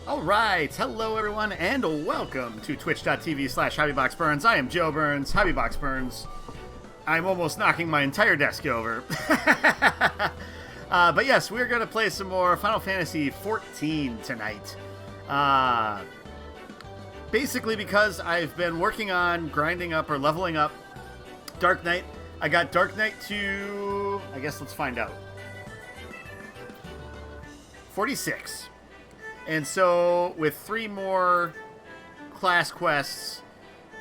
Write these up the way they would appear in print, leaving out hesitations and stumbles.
Alright, hello everyone, and welcome to twitch.tv/HobbyBoxBurns. I am Joe Burns, Hobbybox Burns. I'm almost knocking my entire desk over. But yes, we're going to play some more Final Fantasy XIV tonight. Basically because I've been working on grinding up or leveling up Dark Knight. I got Dark Knight to, I guess let's find out, 46. And so, with 3 more class quests,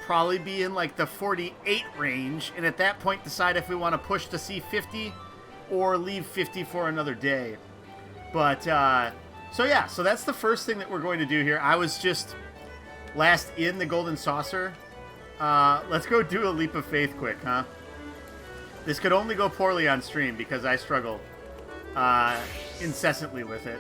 probably be in like the 48 range, and at that point decide if we want to push to see 50 or leave 50 for another day. But, so that's the first thing that we're going to do here. I was just last in the Golden Saucer. Let's go do a leap of faith quick, huh? This could only go poorly on stream because I struggle incessantly with it.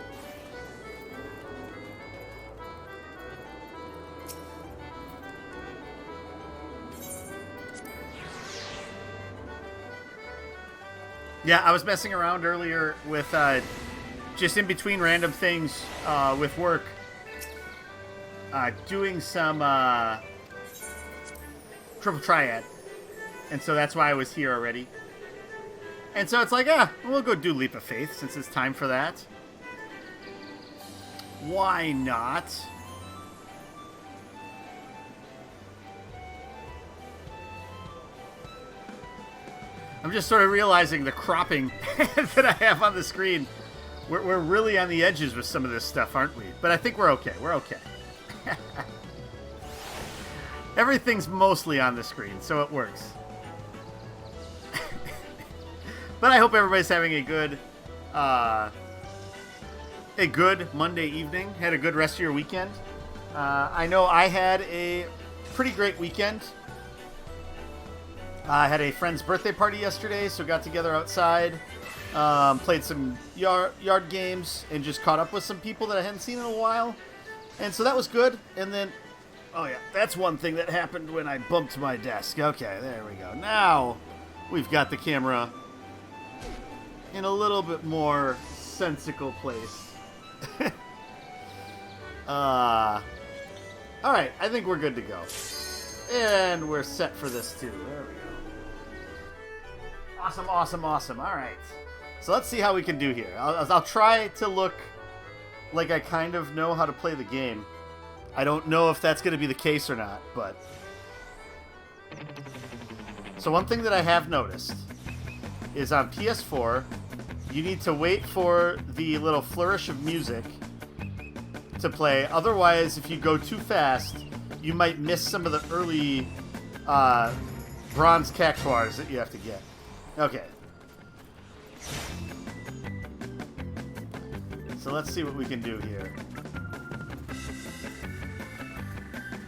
Yeah, I was messing around earlier with just in between random things with work, doing some triple triad, and so that's why I was here already. And so it's like, we'll go do Leap of Faith since it's time for that. Why not? I'm just sort of realizing the cropping that I have on the screen. We're really on the edges with some of this stuff, aren't we? But I think we're okay. We're okay. Everything's mostly on the screen, so it works. But I hope everybody's having a good Monday evening. Had a good rest of your weekend. I know I had a pretty great weekend. I had a friend's birthday party yesterday, so got together outside, played some yard games, and just caught up with some people that I hadn't seen in a while. And so that was good. And then, oh yeah, that's one thing that happened when I bumped my desk. Okay, there we go. Now we've got the camera in a little bit more sensical place. All right, I think we're good to go. And we're set for this too. There we go. Awesome. All right. So let's see how we can do here. I'll try to look like I kind of know how to play the game. I don't know if that's going to be the case or not, but... So one thing that I have noticed is on PS4, you need to wait for the little flourish of music to play. Otherwise, if you go too fast, you might miss some of the early bronze cactuars that you have to get. Okay. So let's see what we can do here.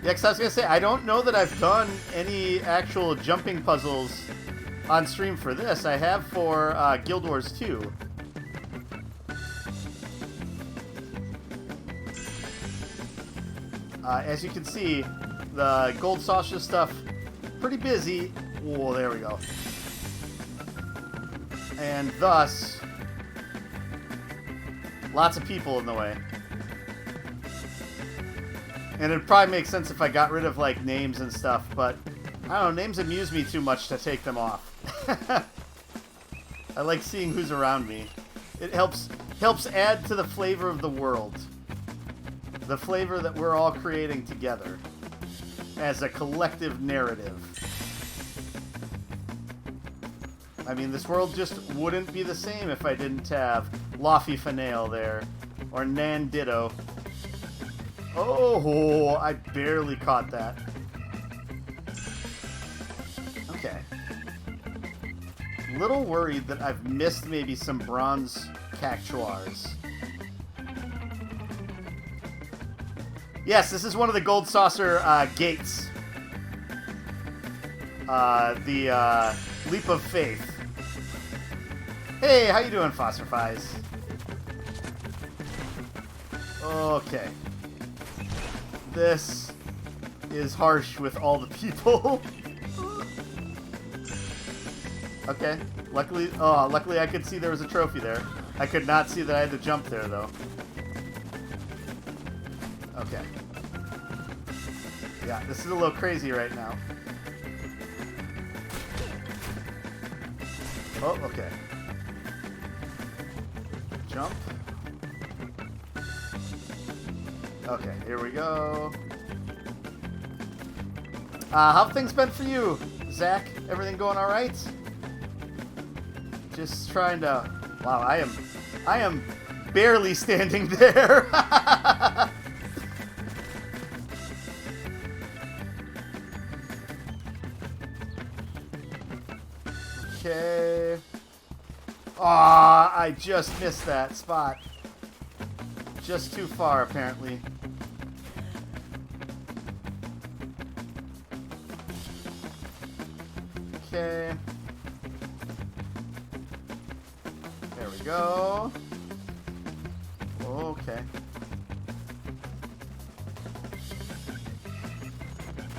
Yeah, 'cause I was going to say, I don't know that I've done any actual jumping puzzles on stream for this. I have for Guild Wars 2. As you can see, the Gold Saucer stuff, pretty busy. Whoa, there we go. And thus, lots of people in the way. And it'd probably make sense if I got rid of, like, names and stuff, but, I don't know, names amuse me too much to take them off. I like seeing who's around me. It helps add to the flavor of the world. The flavor that we're all creating together as a collective narrative. I mean, this world just wouldn't be the same if I didn't have Laffy Finale there, or Nan Ditto. Oh, I barely caught that. Okay. Little worried that I've missed maybe some bronze cactuars. Yes, this is one of the Gold Saucer gates. The Leap of Faith. Hey, how you doing, Fosterfies? Okay. This is harsh with all the people. Okay. Luckily I could see there was a trophy there. I could not see that I had to jump there, though. Okay. Yeah, this is a little crazy right now. Oh, okay. Jump. Okay, here we go. How have things been for you, Zach? Everything going all right? Just trying to... Wow, I am barely standing there. Okay. Aw, I just missed that spot. Just too far, apparently. Okay. There we go. Okay.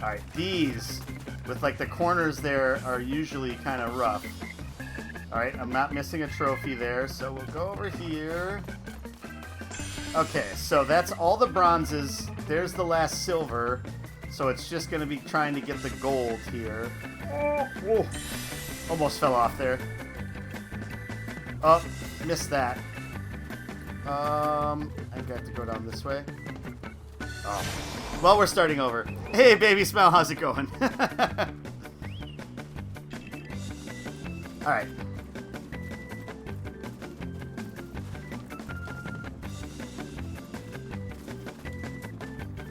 Alright, these, with like the corners there, are usually kind of rough. Alright, I'm not missing a trophy there, so we'll go over here. Okay, so that's all the bronzes. There's the last silver. So it's just going to be trying to get the gold here. Oh, whoa. Almost fell off there. Oh, missed that. I got to go down this way. Oh. Well, we're starting over. Hey, Baby Smile, how's it going? Alright.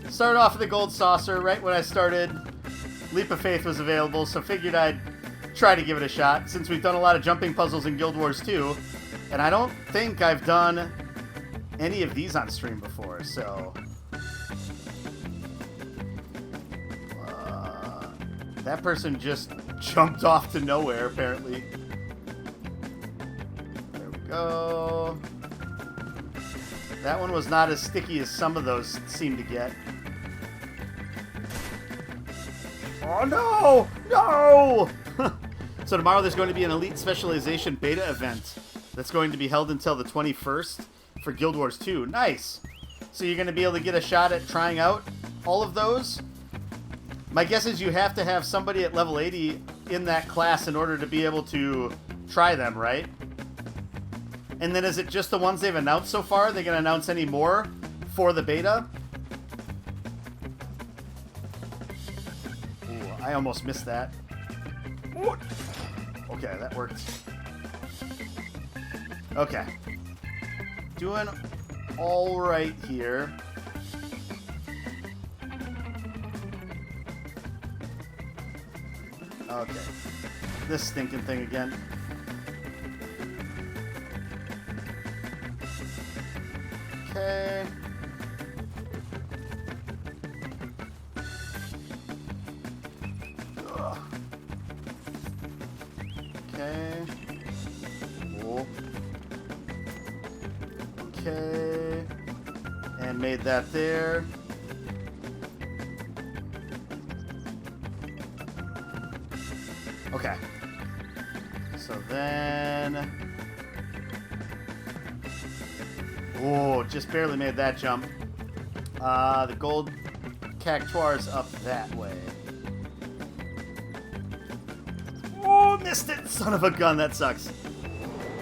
Started off with the gold saucer right when I started. Leap of Faith was available, so figured I'd try to give it a shot, since we've done a lot of jumping puzzles in Guild Wars 2, and I don't think I've done any of these on stream before, so... that person just jumped off to nowhere, apparently. There we go. That one was not as sticky as some of those seem to get. Oh, no! No! So tomorrow there's going to be an Elite Specialization beta event that's going to be held until the 21st for Guild Wars 2. Nice! So you're going to be able to get a shot at trying out all of those. My guess is you have to have somebody at level 80 in that class in order to be able to try them, right? And then is it just the ones they've announced so far? Are they going to announce any more for the beta? Ooh, I almost missed that. Ooh. Okay, that worked. Okay. Doing all right here. Okay. This stinking thing again. Okay. Ugh. Okay. Cool. Okay. And made that there. Okay. So then... oh, just barely made that jump. The gold cactuar's up that way. Oh, missed it! Son of a gun, that sucks.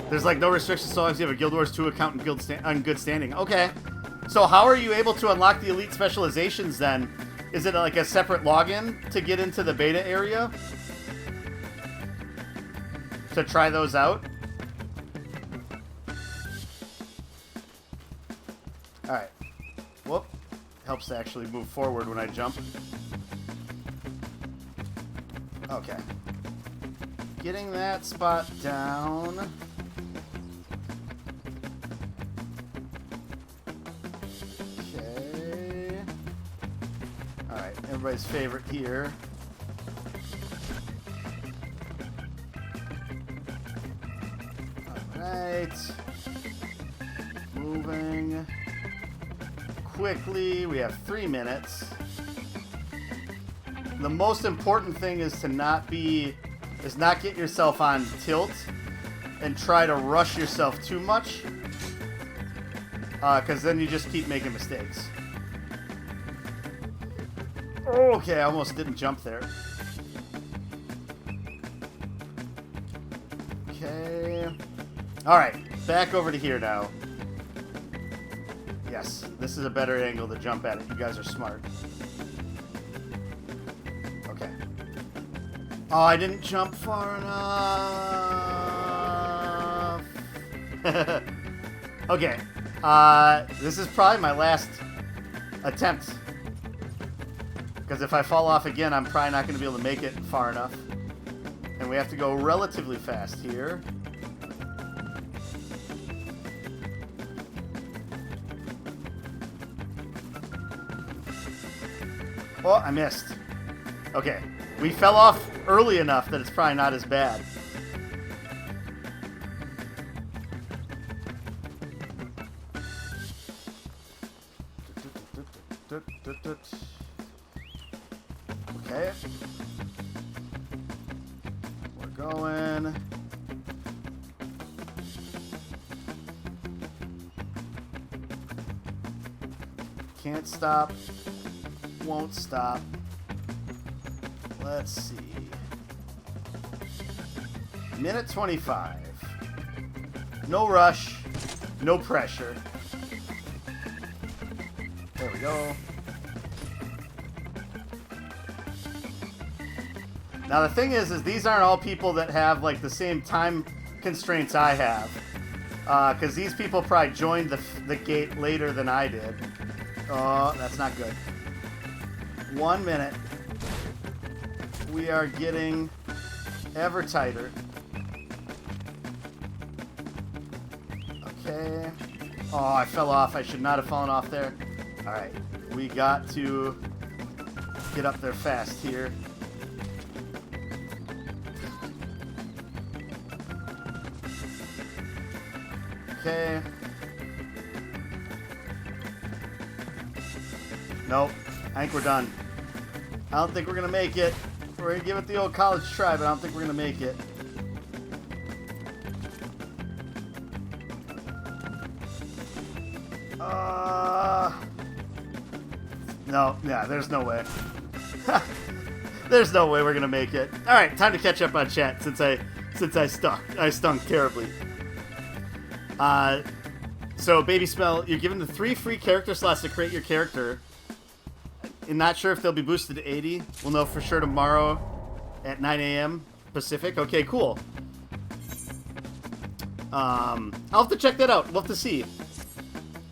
There's like no restrictions so long as you have a Guild Wars 2 account in good standing. Okay. So how are you able to unlock the Elite Specializations then? Is it like a separate login to get into the beta area? To try those out? Alright. Whoop. Helps to actually move forward when I jump. Okay. Getting that spot down. Okay. Alright, everybody's favorite here. Alright. Moving quickly. We have 3 minutes. The most important thing is to not get yourself on tilt and try to rush yourself too much, because then you just keep making mistakes. Okay, I almost didn't jump there. Okay. Alright, back over to here now. Yes, this is a better angle to jump at it. You guys are smart. Okay. Oh, I didn't jump far enough. Okay. This is probably my last attempt. Because if I fall off again, I'm probably not going to be able to make it far enough. And we have to go relatively fast here. Oh, I missed. Okay. We fell off early enough that it's probably not as bad. Okay. We're going. Can't stop. Won't stop. Let's see. Minute 25. No rush. No pressure. There we go. Now the thing is these aren't all people that have like the same time constraints I have. Because these people probably joined the gate later than I did. Oh, that's not good. 1 minute. We are getting ever tighter. Okay. Oh, I fell off. I should not have fallen off there. Alright. We got to get up there fast here. Okay. Nope. I think we're done. I don't think we're going to make it. We're going to give it the old college try, but I don't think we're going to make it. No, yeah, there's no way. There's no way we're going to make it. All right, time to catch up on chat since I stunk terribly. So, Baby Smell, you're given the 3 free character slots to create your character. I'm not sure if they'll be boosted to 80. We'll know for sure tomorrow at 9 a.m. Pacific. Okay, cool. I'll have to check that out. We'll have to see.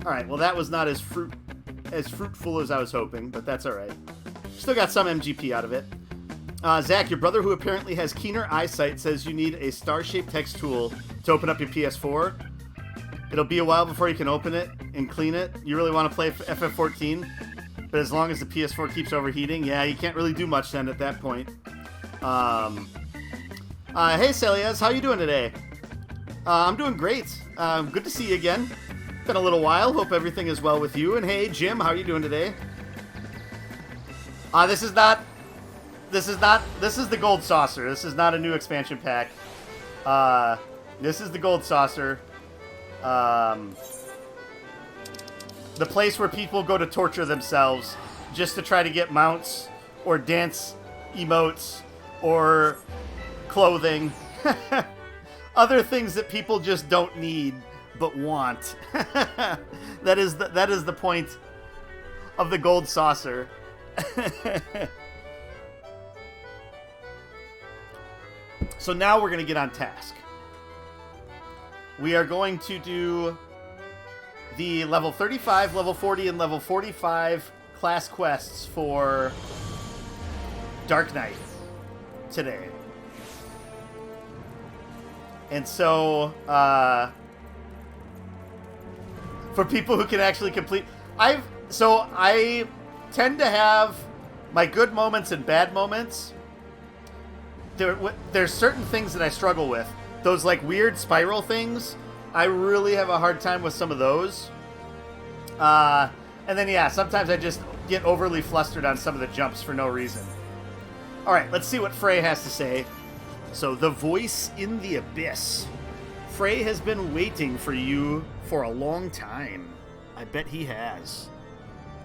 All right, well, that was not as fruitful as I was hoping, but that's all right. Still got some MGP out of it. Zach, your brother, who apparently has keener eyesight, says you need a star-shaped text tool to open up your PS4. It'll be a while before you can open it and clean it. You really want to play FF14, but as long as the PS4 keeps overheating, yeah, you can't really do much then at that point. Hey, Celias, how you doing today? I'm doing great. Good to see you again. Been a little while. Hope everything is well with you. And hey, Jim, how are you doing today? This is the Gold Saucer. This is not a new expansion pack. This is the Gold Saucer. The place where people go to torture themselves just to try to get mounts or dance emotes or clothing. Other things that people just don't need but want. That is the point of the Gold Saucer. So now we're going to get on task. We are going to do the level 35, level 40, and level 45 class quests for Dark Knight today. And so, for people who can actually complete... I tend to have my good moments and bad moments. There's certain things that I struggle with. Those, like, weird spiral things, I really have a hard time with some of those. And then, yeah, sometimes I just get overly flustered on some of the jumps for no reason. All right, let's see what Frey has to say. So, the voice in the abyss. Frey has been waiting for you for a long time. I bet he has.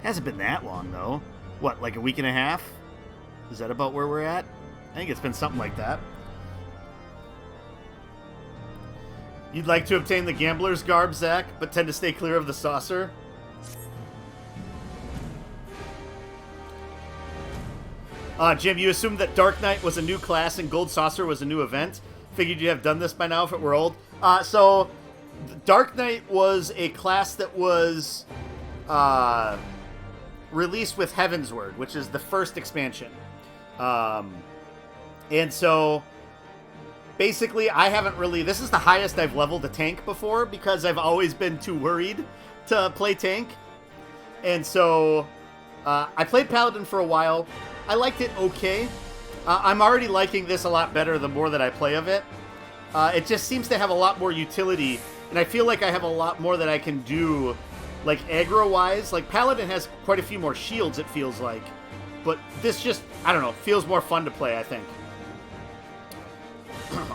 Hasn't been that long, though. what, like a week and a half? Is that about where we're at? I think it's been something like that. You'd like to obtain the gambler's garb, Zach, but tend to stay clear of the saucer? Jim, you assumed that Dark Knight was a new class and Gold Saucer was a new event. Figured you'd have done this by now if it were old. So, Dark Knight was a class that was released with Heavensward, which is the first expansion. And so, basically, I haven't really... This is the highest I've leveled a tank before because I've always been too worried to play tank. And so, I played Paladin for a while. I liked it okay. I'm already liking this a lot better the more that I play of it. It just seems to have a lot more utility, and I feel like I have a lot more that I can do, like aggro-wise. Like, Paladin has quite a few more shields, it feels like. But this just, I don't know, feels more fun to play, I think.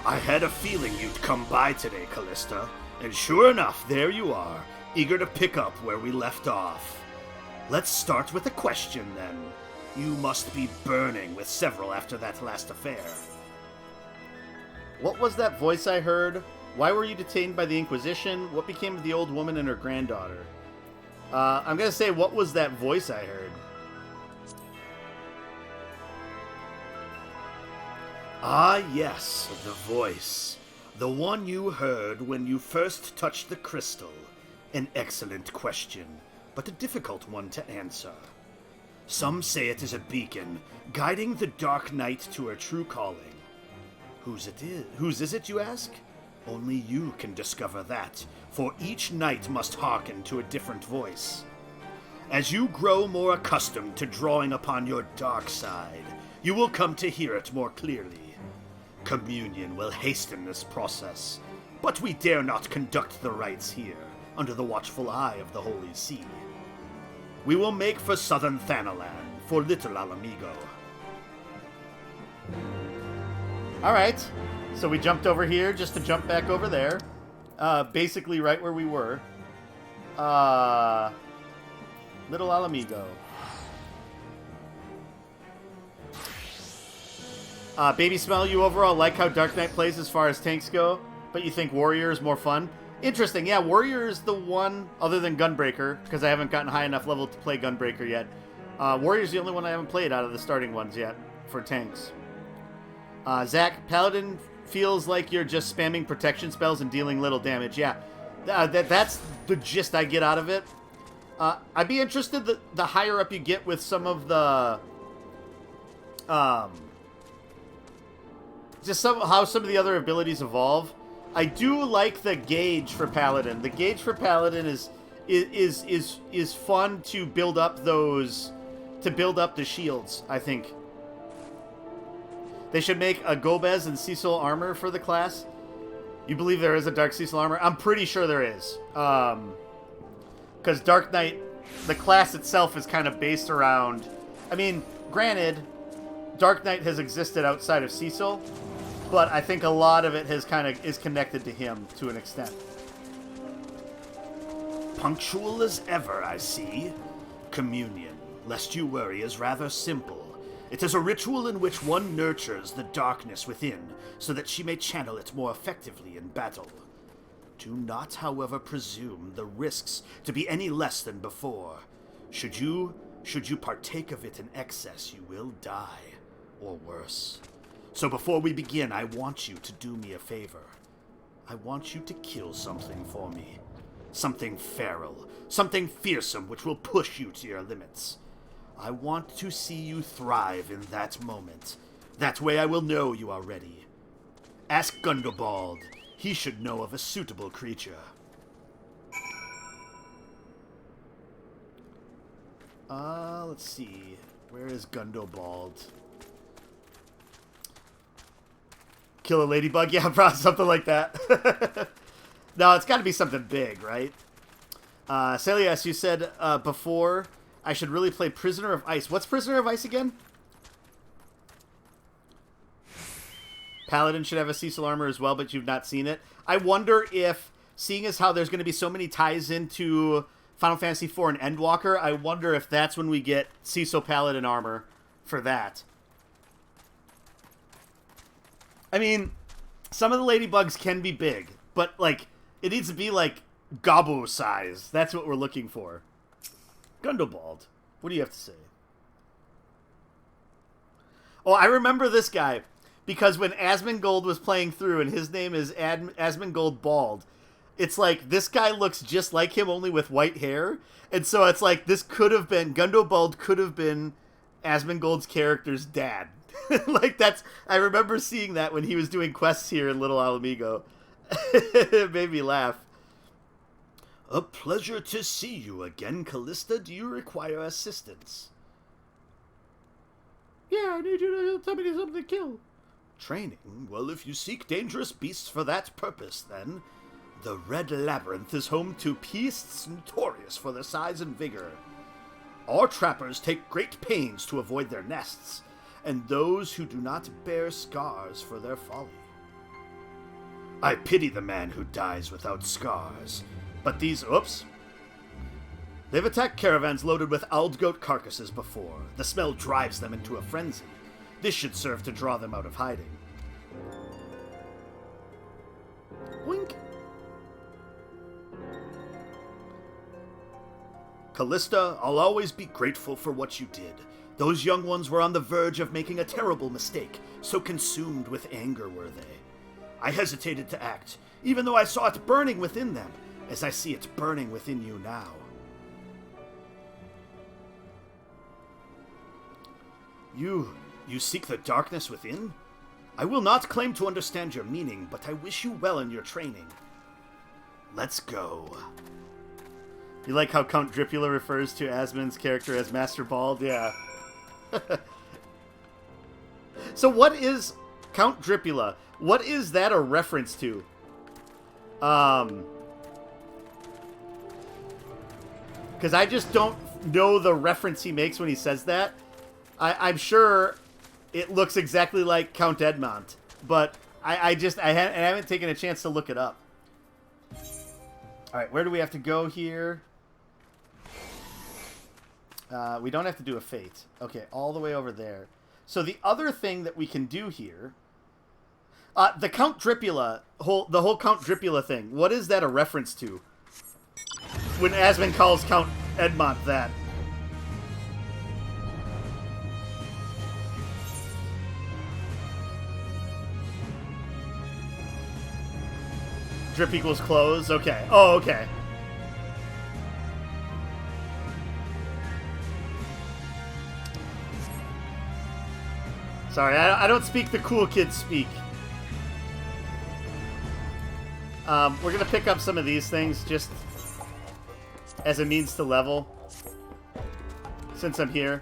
I had a feeling you'd come by today, Callista. And sure enough, there you are, eager to pick up where we left off. Let's start with a question, then. You must be burning with several after that last affair. What was that voice I heard? Why were you detained by the Inquisition? What became of the old woman and her granddaughter? I'm going to say, what was that voice I heard? Ah, yes, the voice. The one you heard when you first touched the crystal. An excellent question, but a difficult one to answer. Some say it is a beacon, guiding the Dark Knight to her true calling. Whose is it, you ask? Only you can discover that, for each knight must hearken to a different voice. As you grow more accustomed to drawing upon your dark side, you will come to hear it more clearly. Communion will hasten this process, but we dare not conduct the rites here, under the watchful eye of the Holy See. We will make for southern Thanalan, for Little Alamigo. Alright, so we jumped over here just to jump back over there. Basically right where we were. Little Alamigo. Baby Smell, you overall like how Dark Knight plays as far as tanks go, but you think Warrior is more fun? Interesting, yeah, Warrior is the one, other than Gunbreaker, because I haven't gotten high enough level to play Gunbreaker yet. Warrior's the only one I haven't played out of the starting ones yet, for tanks. Zach, Paladin feels like you're just spamming protection spells and dealing little damage. Yeah, that's the gist I get out of it. I'd be interested the higher up you get with some of the... just how some of the other abilities evolve. I do like the gauge for Paladin. The gauge for Paladin is fun to build up those, to build up the shields, I think. They should make a Gobez and Cecil armor for the class. You believe there is a Dark Cecil armor? I'm pretty sure there is. Because Dark Knight, the class itself is kind of based around... I mean, granted, Dark Knight has existed outside of Cecil, but I think a lot of it is connected to him to an extent. Punctual as ever, I see. Communion, lest you worry, is rather simple. It is a ritual in which one nurtures the darkness within, so that she may channel it more effectively in battle. Do not, however, presume the risks to be any less than before. Should you partake of it in excess, you will die, or worse. So before we begin, I want you to do me a favor. I want you to kill something for me. Something feral, something fearsome which will push you to your limits. I want to see you thrive in that moment. That way I will know you are ready. Ask Gundobald. He should know of a suitable creature. Let's see. Where is Gundobald? Kill a ladybug? Yeah, probably something like that. No, it's got to be something big, right? Celias, you said before I should really play Prisoner of Ice. What's Prisoner of Ice again? Paladin should have a Cecil armor as well, but you've not seen it. I wonder if, seeing as how there's going to be so many ties into Final Fantasy IV and Endwalker. I wonder if that's when we get CISO Paladin armor for that. I mean, some of the ladybugs can be big, but, like, it needs to be, like, gobbo size. That's what we're looking for. Gundobald, what do you have to say? Oh, I remember this guy, because when Asmongold was playing through, and his name is Asmongold Bald, it's like, this guy looks just like him, only with white hair, and so it's like, this could have been, Gundobald could have been Asmongold's character's dad. Like, that's, I remember seeing that when he was doing quests here in Little Alamigo. It made me laugh. A pleasure to see you again, Callista. Do you require assistance? Yeah, I need you to tell me something to kill. Training? Well, if you seek dangerous beasts for that purpose, then the Red Labyrinth is home to beasts notorious for their size and vigor. Our trappers take great pains to avoid their nests, and those who do not bear scars for their folly. I pity the man who dies without scars, but these... Oops. They've attacked caravans loaded with owled goat carcasses before. The smell drives them into a frenzy. This should serve to draw them out of hiding. Wink. Callista, I'll always be grateful for what you did. Those young ones were on the verge of making a terrible mistake, so consumed with anger were they. I hesitated to act, even though I saw it burning within them, as I see it burning within you now. You seek the darkness within? I will not claim to understand your meaning, but I wish you well in your training. Let's go. You like how Count Dripula refers to Asmon's character as Master Bald? Yeah. So what is Count Dripula? What is that a reference to? Because I just don't know the reference he makes when he says that. I'm sure it looks exactly like Count Edmont, but I haven't taken a chance to look it up. All right, where do we have to go here? We don't have to do a fate. Okay, all the way over there. So the other thing that we can do here, the Count Dripula, the whole Count Dripula thing, what is that a reference to? When Asmon calls Count Edmont that. Drip equals close? Okay. Oh, okay. Sorry, I don't speak the cool kids speak. We're going to pick up some of these things just as a means to level. Since I'm here.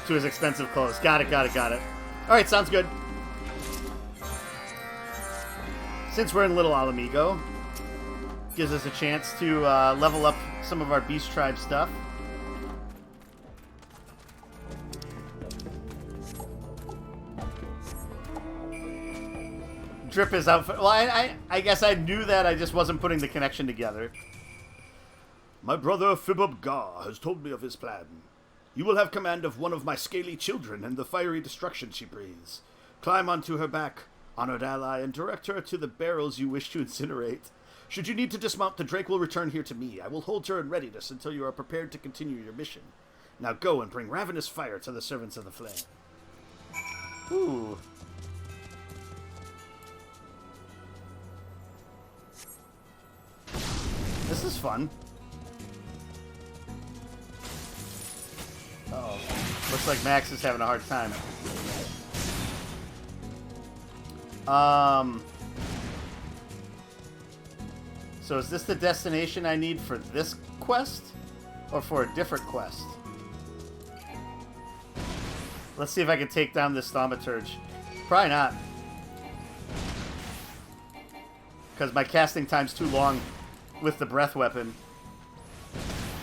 To his expensive clothes. Got it. Alright, sounds good. Since we're in Little Alamigo, gives us a chance to level up some of our Beast Tribe stuff. Drip is out. Well, I guess I knew that. I just wasn't putting the connection together. My brother Fibub Gar has told me of his plan. You will have command of one of my scaly children and the fiery destruction she breathes. Climb onto her back, honored ally, and direct her to the barrels you wish to incinerate. Should you need to dismount, the Drake will return here to me. I will hold her in readiness until you are prepared to continue your mission. Now go and bring ravenous fire to the servants of the flame. Ooh. This is fun. Uh-oh. Looks like Max is having a hard time. So is this the destination I need for this quest? Or for a different quest? Let's see if I can take down this Thaumaturge. Probably not. Because my casting time's too long with the breath weapon.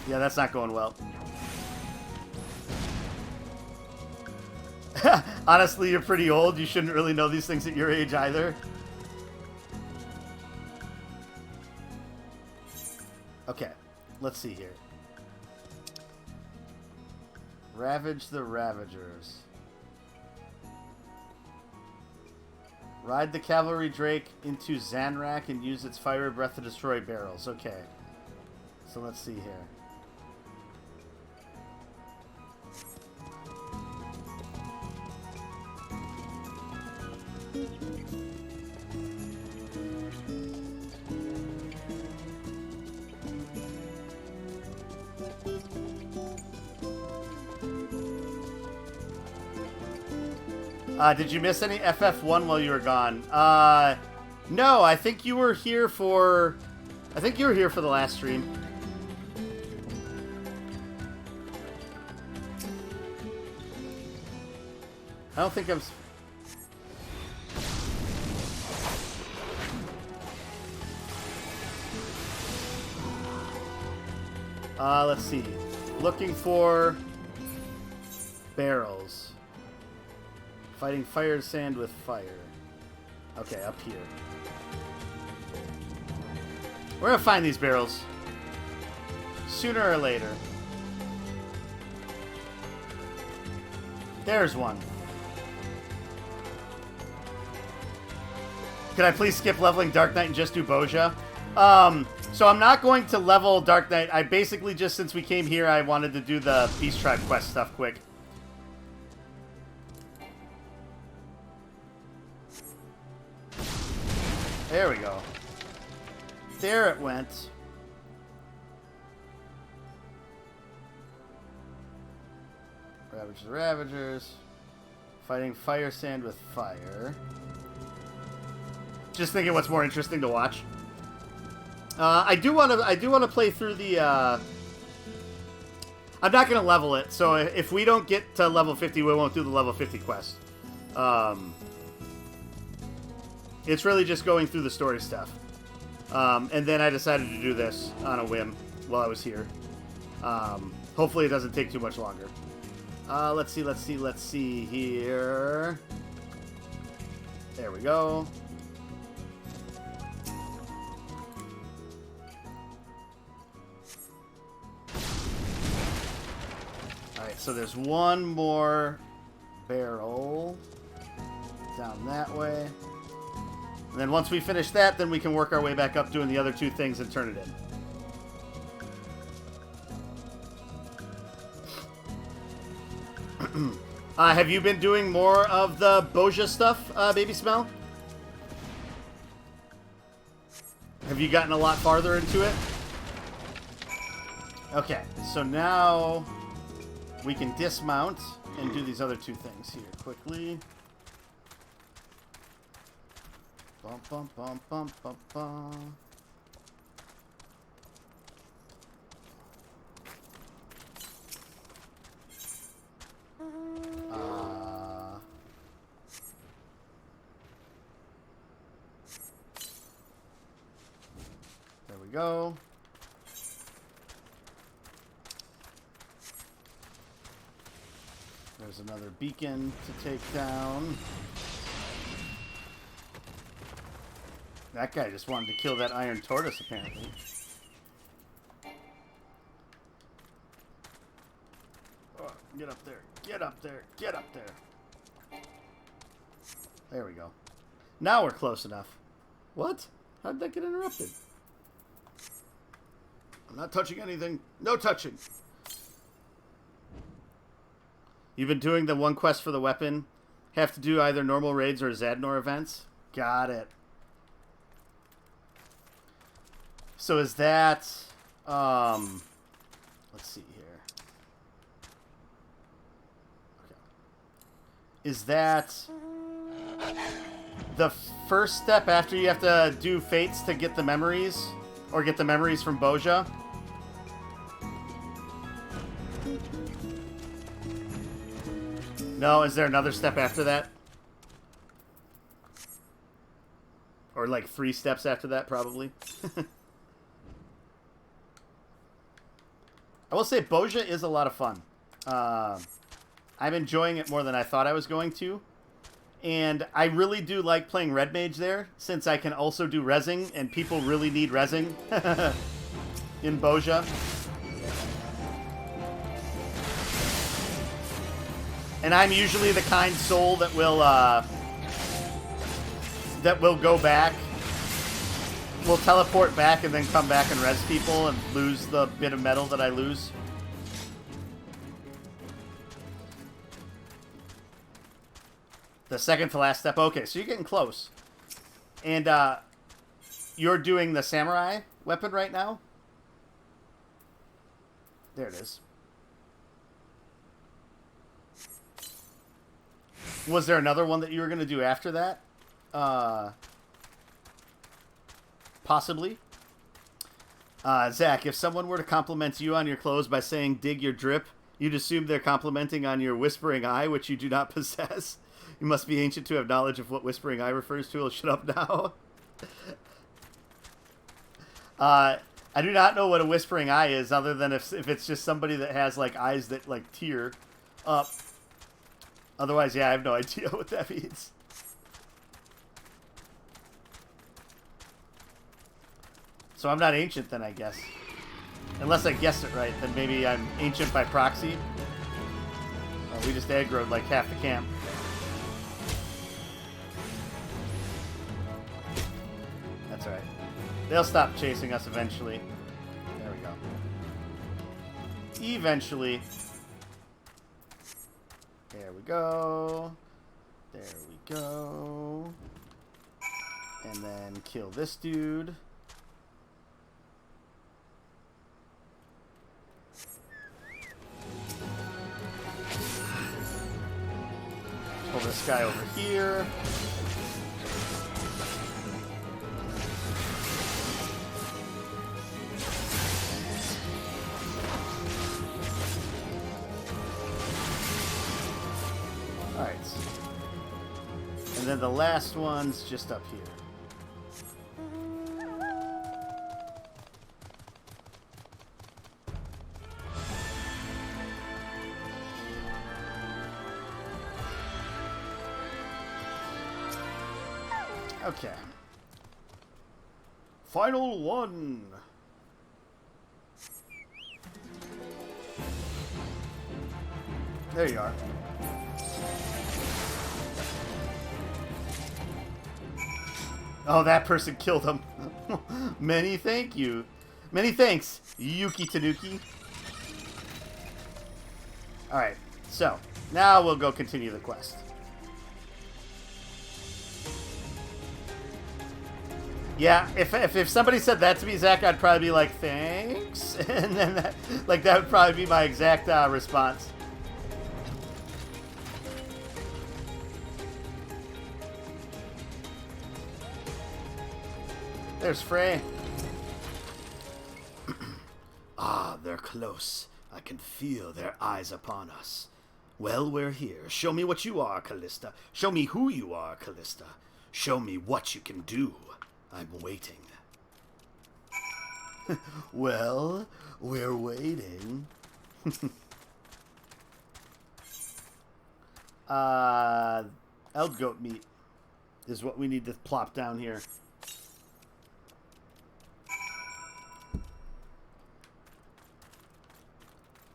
Yeah, that's not going well. Honestly, you're pretty old. You shouldn't really know these things at your age either. Okay. let's see here. Ravage the Ravagers. Ride the Cavalry Drake into Zanrak and use its fiery breath to destroy barrels. Okay. So let's see here. Did you miss any FF1 while you were gone? No, I think you were here for... I think you were here for the last stream. I don't think I'm... let's see. Looking for barrels. Fighting fire sand with fire. Okay, up here. We're gonna find these barrels. Sooner or later. There's one. Could I please skip leveling Dark Knight and just do Bozja? So I'm not going to level Dark Knight. I basically just, since we came here, I wanted to do the Beast Tribe quest stuff quick. There we go. There it went. Ravage the Ravagers. Fighting fire sand with fire. Just thinking what's more interesting to watch. I do want to play through the I'm not going to level it. So if we don't get to level 50, we won't do the level 50 quest. It's really just going through the story stuff. And then I decided to do this on a whim while I was here. Hopefully it doesn't take too much longer. Let's see here. There we go. Alright, so there's one more barrel down that way. And then once we finish that, then we can work our way back up doing the other two things and turn it in. Have you been doing more of the Bozja stuff, Baby Smell? Have you gotten a lot farther into it? Okay, so now we can dismount and do these other two things here quickly. Bum, bum, bum, bum, bum, bum. There we go. There's another beacon to take down. That guy just wanted to kill that iron tortoise, apparently. Oh, get up there. Get up there. Get up there. There we go. Now we're close enough. What? How did that get interrupted? I'm not touching anything. No touching. You've been doing the one quest for the weapon. Have to do either normal raids or Zadnor events. Got it. So is that, let's see here. Okay. Is that the first step after you have to do fates to get the memories? Or get the memories from Bozja? No, is there another step after that? Or like 3 steps after that, probably. I will say Bozja is a lot of fun. I'm enjoying it more than I thought I was going to. And I really do like playing Red Mage there, since I can also do rezzing, and people really need rezzing. in Bozja. And I'm usually the kind soul that will go back. Will teleport back and then come back and res people and lose the bit of metal that I lose. The second to last step. Okay, so you're getting close. And you're doing the samurai weapon right now? There it is. Was there another one that you were going to do after that? Possibly. Zach, if someone were to compliment you on your clothes by saying dig your drip, you'd assume they're complimenting on your whispering eye, which you do not possess. You must be ancient to have knowledge of what whispering eye refers to. I'll shut up now. I do not know what a whispering eye is, other than if it's just somebody that has like eyes that like tear up. Otherwise, yeah, I have no idea what that means. So I'm not ancient then, I guess. Unless I guessed it right, then maybe I'm ancient by proxy. Oh, we just aggroed like half the camp. That's alright. They'll stop chasing us eventually. There we go. Eventually. There we go. There we go. And then kill this dude. Pull this guy over here. Alright. And then the last one's just up here. Okay. Final one. There you are. Oh, that person killed him. Many thank you. Many thanks, Yuki Tanuki. Alright, so now we'll go continue the quest. Yeah, if somebody said that to me, Zach, I'd probably be like, thanks. And then that would probably be my exact response. There's Frey. Ah, they're close. I can feel their eyes upon us. Well, we're here. Show me what you are, Callista. Show me who you are, Callista. Show me what you can do. I'm waiting. Well, we're waiting. Elk goat meat is what we need to plop down here.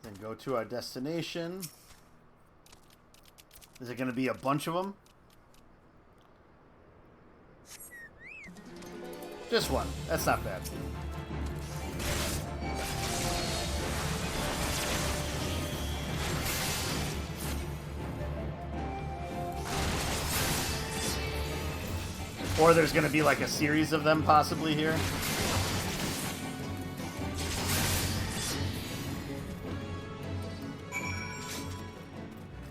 Then go to our destination. Is it going to be a bunch of them? Just one. That's not bad. Or there's going to be like a series of them possibly here.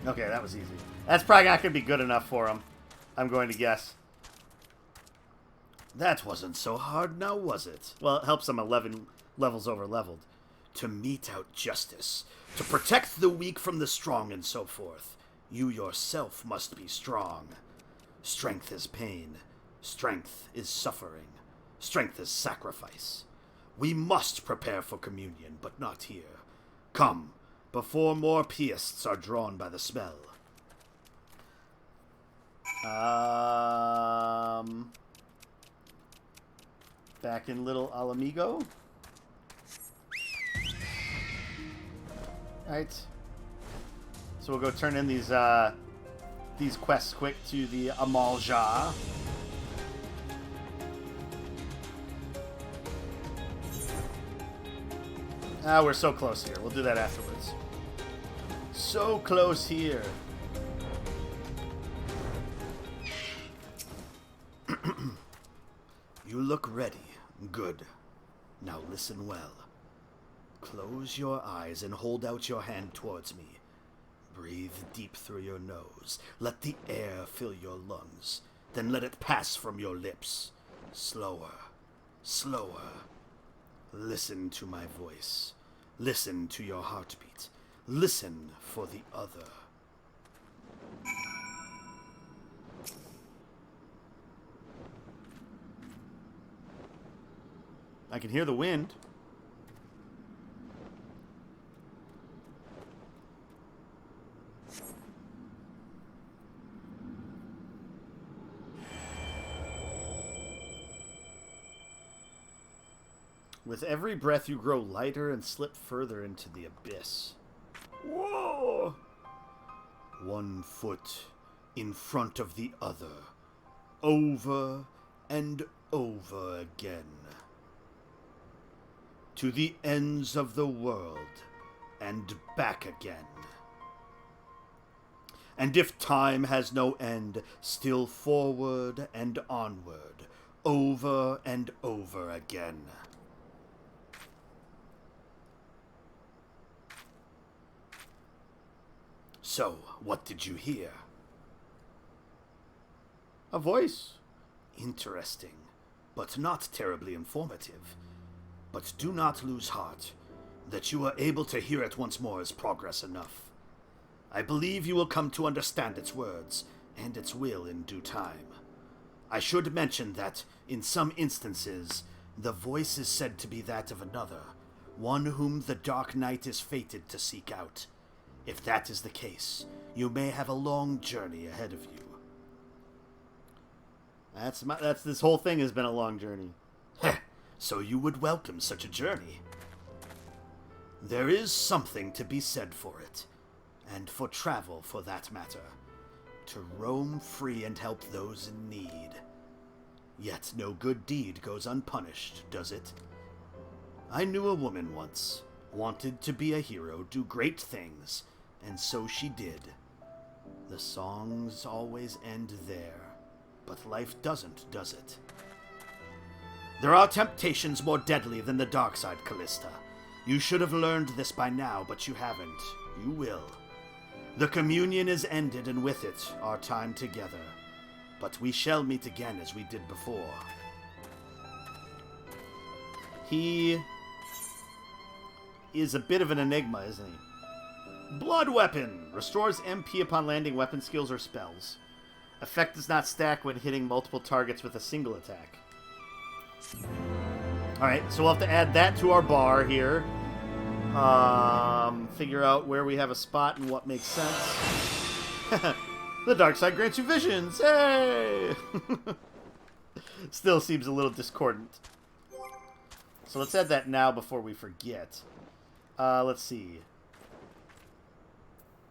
Okay, that was easy. That's probably not going to be good enough for him, I'm going to guess. That wasn't so hard now, was it? Well, it helps them 11 levels over leveled. To mete out justice, to protect the weak from the strong and so forth, you yourself must be strong. Strength is pain. Strength is suffering. Strength is sacrifice. We must prepare for communion, but not here. Come, before more peists are drawn by the smell. Back in Little Alamigo. Right. So we'll go turn in these quests quick to the Amalja. Ah, we're so close here. We'll do that afterwards. So close here. You look ready. Good. Now listen well. Close your eyes and hold out your hand towards me. Breathe deep through your nose. Let the air fill your lungs. Then let it pass from your lips. Slower. Slower. Listen to my voice. Listen to your heartbeat. Listen for the other. I can hear the wind. With every breath, you grow lighter and slip further into the abyss. Whoa! One foot in front of the other. Over and over again. To the ends of the world and back again. And if time has no end, still forward and onward, over and over again. So, what did you hear? A voice. Interesting, but not terribly informative. But do not lose heart. That you are able to hear it once more is progress enough. I believe you will come to understand its words, and its will in due time. I should mention that, in some instances, the voice is said to be that of another, one whom the Dark Knight is fated to seek out. If that is the case, you may have a long journey ahead of you. That's this whole thing has been a long journey. So you would welcome such a journey. There is something to be said for it, and for travel for that matter. To roam free and help those in need. Yet no good deed goes unpunished, does it? I knew a woman once, wanted to be a hero, do great things, and so she did. The songs always end there, but life doesn't, does it? There are temptations more deadly than the dark side, Callista. You should have learned this by now, but you haven't. You will. The communion is ended, and with it, our time together. But we shall meet again as we did before. He is a bit of an enigma, isn't he? Blood Weapon. Restores MP upon landing weapon skills or spells. Effect does not stack when hitting multiple targets with a single attack. Alright, so we'll have to add that to our bar here. Figure out where we have a spot and what makes sense. The dark side grants you visions! Hey! Still seems a little discordant. So let's add that now before we forget. Let's see.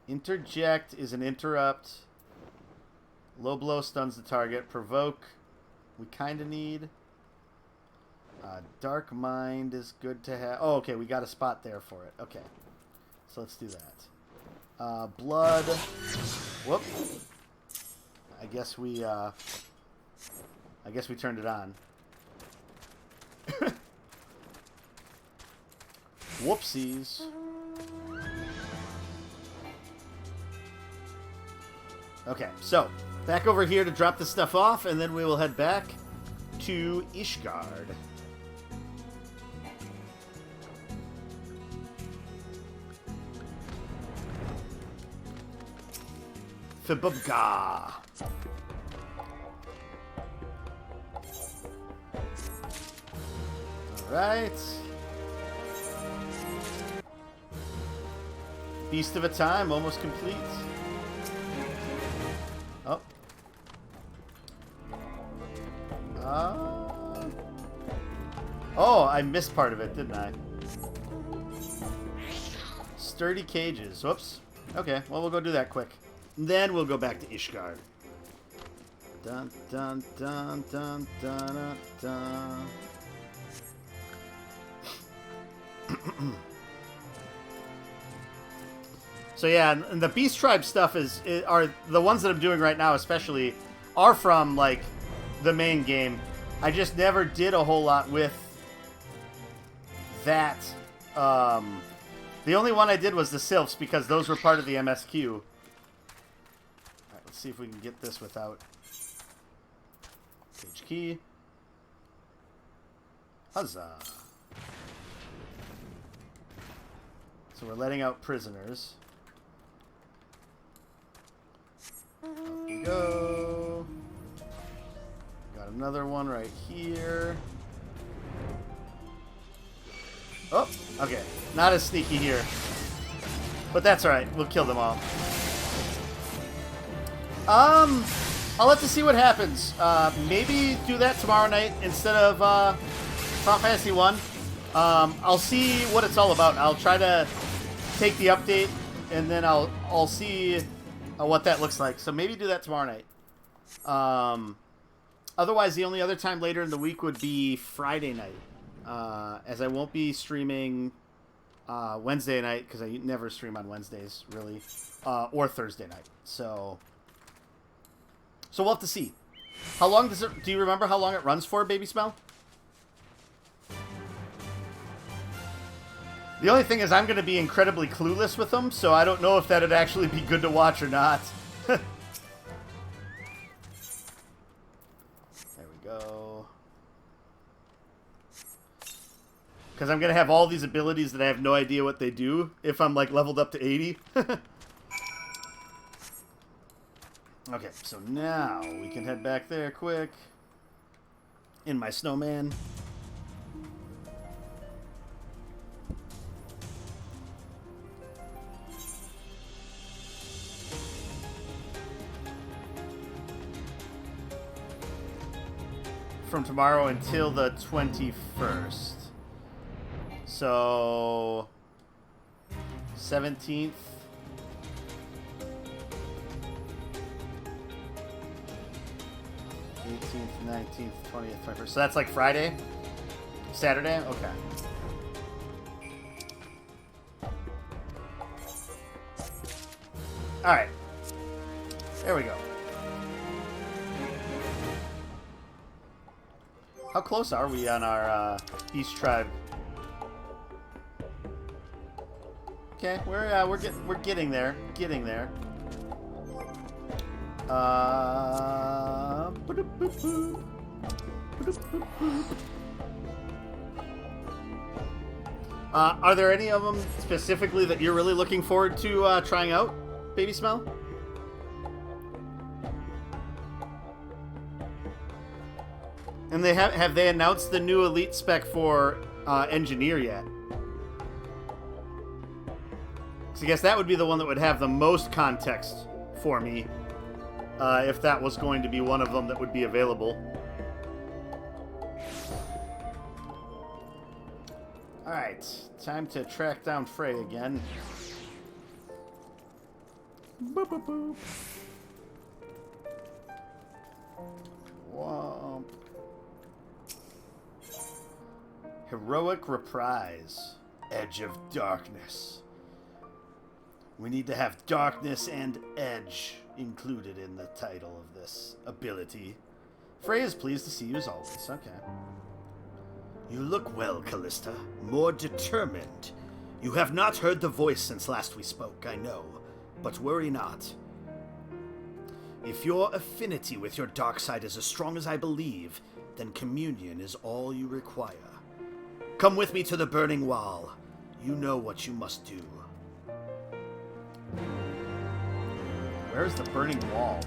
Interject is an interrupt. Low blow stuns the target. Provoke, we kind of need. Dark Mind is good to have. Oh, okay, we got a spot there for it. Okay, so let's do that. Blood. Whoop. I guess we turned it on. Whoopsies. Okay, so back over here to drop this stuff off, and then we will head back to Ishgard. Fibubga. Alright. Beast of a Time, almost complete. Oh. Oh, I missed part of it, didn't I? Sturdy cages. Whoops. Okay, well, we'll go do that quick. Then we'll go back to Ishgard. Dun, dun, dun, dun, dun, dun, dun. So yeah, and the Beast Tribe stuff are the ones that I'm doing right now, especially, are from like the main game. I just never did a whole lot with that. The only one I did was the Sylphs because those were part of the MSQ. All right, let's see if we can get this without page key. Huzzah! So we're letting out prisoners. Up we go. Got another one right here. Oh, okay. Not as sneaky here. But that's alright. We'll kill them all. I'll have to see what happens. Maybe do that tomorrow night instead of Final Fantasy 1. I'll see what it's all about. I'll try to take the update, and then I'll see what that looks like. So maybe do that tomorrow night. Otherwise, the only other time later in the week would be Friday night, as I won't be streaming Wednesday night because I never stream on Wednesdays, really, or Thursday night. So we'll have to see. How long does it? Do you remember how long it runs for, Baby Smell? The only thing is I'm going to be incredibly clueless with them, so I don't know if that'd actually be good to watch or not. There we go. Because I'm going to have all these abilities that I have no idea what they do if I'm like leveled up to 80. Okay, so now we can head back there quick. In my snowman. From tomorrow until the 21st. So 17th. 18th, 19th, 20th, 21st. So that's like Friday? Saturday? Okay. Alright. There we go. How close are we on our Beast Tribe? Okay, we're getting there. Getting there. Are there any of them specifically that you're really looking forward to trying out, Baby Smell? And they have they announced the new elite spec for engineer yet? So I guess that would be the one that would have the most context for me, if that was going to be one of them that would be available. All right, time to track down Frey again. Boop, boop, boop. Womp. Heroic Reprise. Edge of Darkness. We need to have darkness and edge included in the title of this ability. Frey is pleased to see you as always. Okay. You look well, Callista. More determined. You have not heard the voice since last we spoke, I know. But worry not. If your affinity with your dark side is as strong as I believe, then communion is all you require. Come with me to the Burning Wall. You know what you must do. Where's the Burning Wall?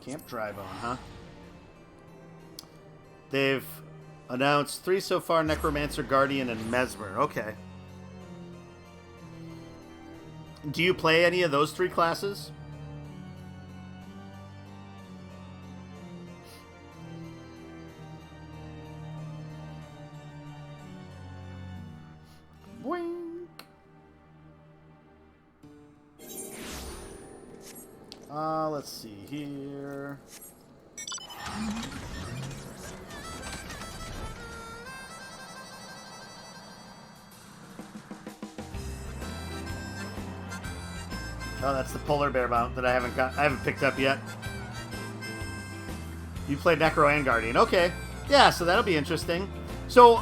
Camp Drybone, huh? They've announced 3 so far: Necromancer, Guardian, and Mesmer. Okay. Do you play any of those 3 classes? Let's see here. Oh, that's the polar bear mount that I haven't picked up yet. You played Necro and Guardian. Okay. Yeah, so that'll be interesting. So,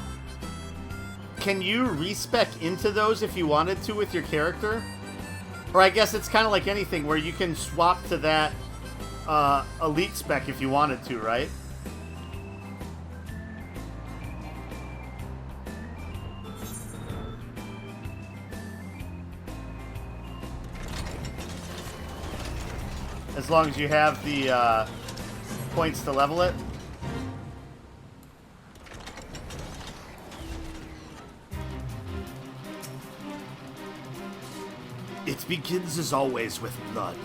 can you respec into those if you wanted to with your character? Or I guess it's kind of like anything where you can swap to that elite spec if you wanted to, right? As long as you have the points to level it. It begins as always with blood,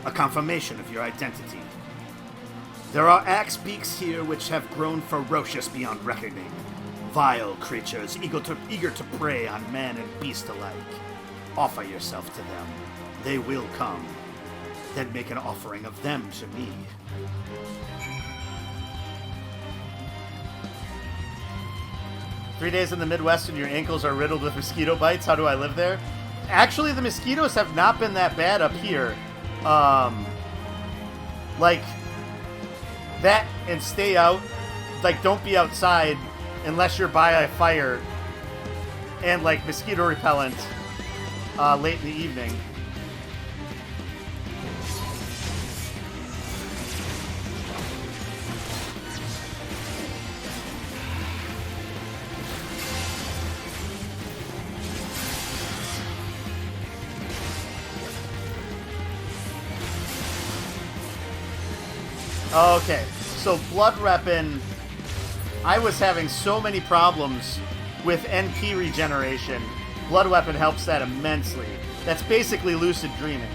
a confirmation of your identity. There are axe beaks here which have grown ferocious beyond reckoning. Vile creatures eager to prey on man and beast alike. Offer yourself to them. They will come. Then make an offering of them to me. "3 days in the Midwest and your ankles are riddled with mosquito bites. How do I live there?" Actually, the mosquitoes have not been that bad up here. Like, that and stay out. Like, don't be outside unless you're by a fire. And, like, mosquito repellent late in the evening. Okay, so Blood Weapon, I was having so many problems with NP regeneration. Blood Weapon helps that immensely. That's basically lucid dreaming.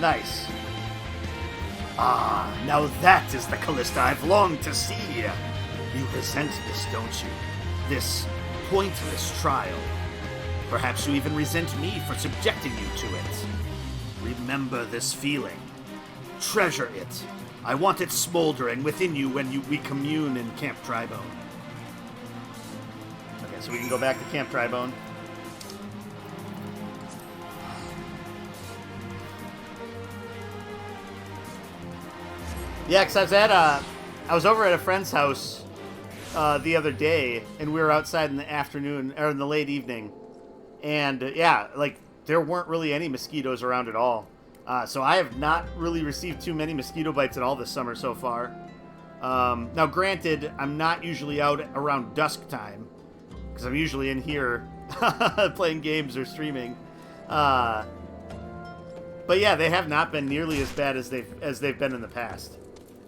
Nice. Ah, now that is the Callista I've longed to see. You resent this, don't you? This pointless trial. Perhaps you even resent me for subjecting you to it. Remember this feeling. Treasure it. I want it smoldering within you when we commune in Camp Drybone. Okay, so we can go back to Camp Drybone. Yeah, because I was over at a friend's house the other day, and we were outside in the afternoon, or in the late evening. And, yeah, like, there weren't really any mosquitoes around at all. So I have not really received too many mosquito bites at all this summer so far. Now, granted, I'm not usually out around dusk time, because I'm usually in here playing games or streaming. But yeah, they have not been nearly as bad as they've been in the past.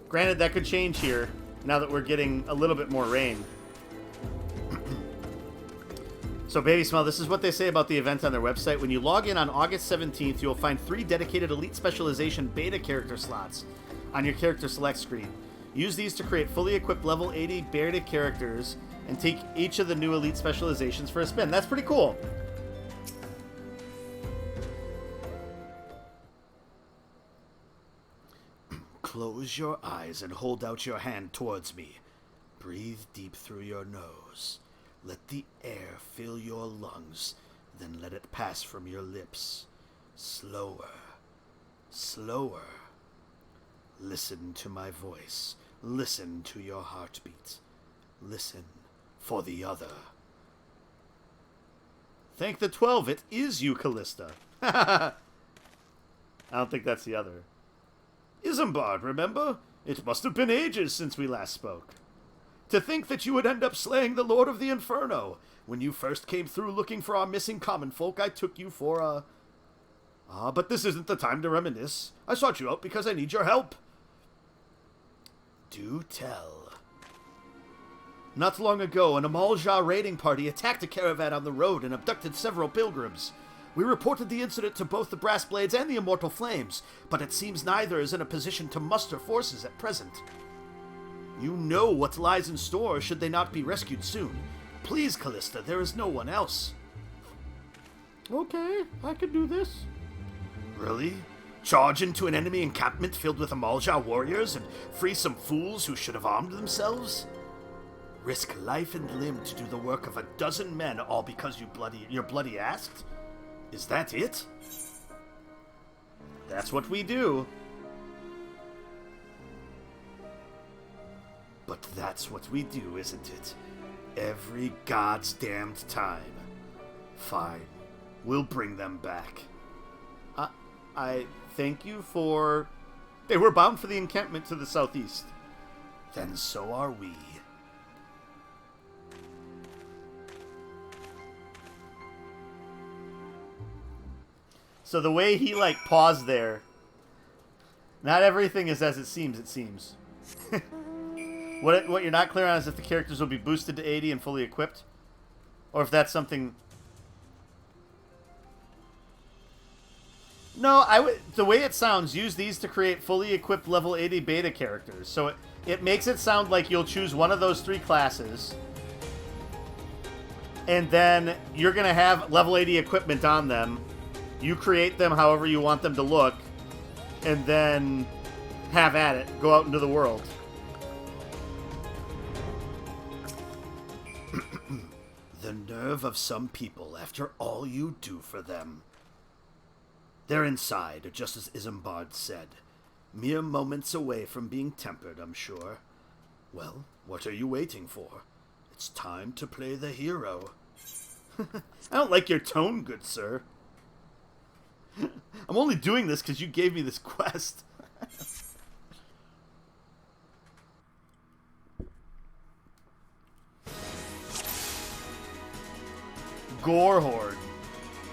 Granted, that could change here now that we're getting a little bit more rain. So, Baby Smell, this is what they say about the event on their website. When you log in on August 17th, you'll find 3 dedicated Elite Specialization beta character slots on your character select screen. Use these to create fully equipped level 80 beta characters and take each of the new Elite Specializations for a spin. That's pretty cool. Close your eyes and hold out your hand towards me. Breathe deep through your nose. Let the air fill your lungs, then let it pass from your lips. Slower, slower. Listen to my voice. Listen to your heartbeat. Listen for the other. Thank the 12, it is you, Callista. I don't think that's the other. Isambard, remember? It must have been ages since we last spoke. To think that you would end up slaying the Lord of the Inferno. When you first came through looking for our missing common folk, I took you for a... but this isn't the time to reminisce. I sought you out because I need your help. Do tell. Not long ago, an Amalja raiding party attacked a caravan on the road and abducted several pilgrims. We reported the incident to both the Brass Blades and the Immortal Flames, but it seems neither is in a position to muster forces at present. You know what lies in store should they not be rescued soon. Please, Callista, there is no one else. Okay, I can do this. Really? Charge into an enemy encampment filled with Amalja warriors and free some fools who should have armed themselves? Risk life and limb to do the work of a dozen men, all because you're bloody asked? Is that it? That's what we do. But that's what we do, isn't it? Every god's damned time. Fine. We'll bring them back. I thank you for... They were bound for the encampment to the southeast. Then so are we. So the way he, like, paused there... Not everything is as it seems, it seems. What you're not clear on is if the characters will be boosted to 80 and fully equipped. Or if that's something... No, the way it sounds, use these to create fully equipped level 80 beta characters. So it makes it sound like you'll choose one of those 3 classes. And then you're going to have level 80 equipment on them. You create them however you want them to look. And then have at it. Go out into the world. The nerve of some people after all you do for them. They're inside, just as Isambard said. Mere moments away from being tempered, I'm sure. Well, what are you waiting for? It's time to play the hero. I don't like your tone, good sir. I'm only doing this because you gave me this quest. Gore Horde.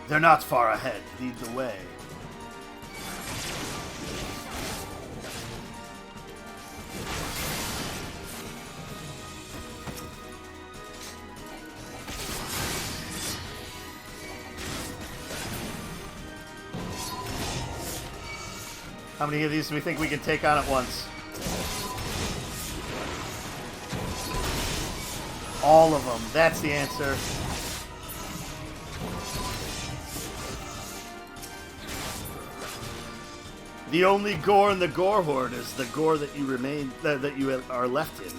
They're not far ahead. Lead the way. How many of these do we think we can take on at once? All of them. That's the answer. The only gore in the Gore Horde is the gore that you are left in.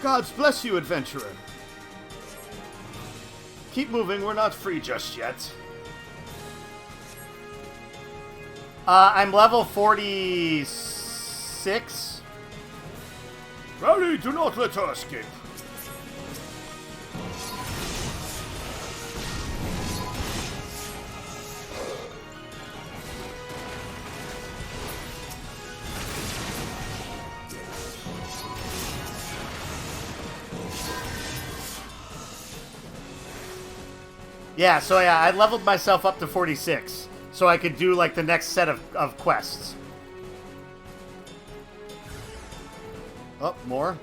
Gods bless you, adventurer. Keep moving, we're not free just yet. I'm level 46. Rowdy, do not let her escape. Yeah, so yeah, I leveled myself up to 46, so I could do, like, the next set of quests. Oh, more?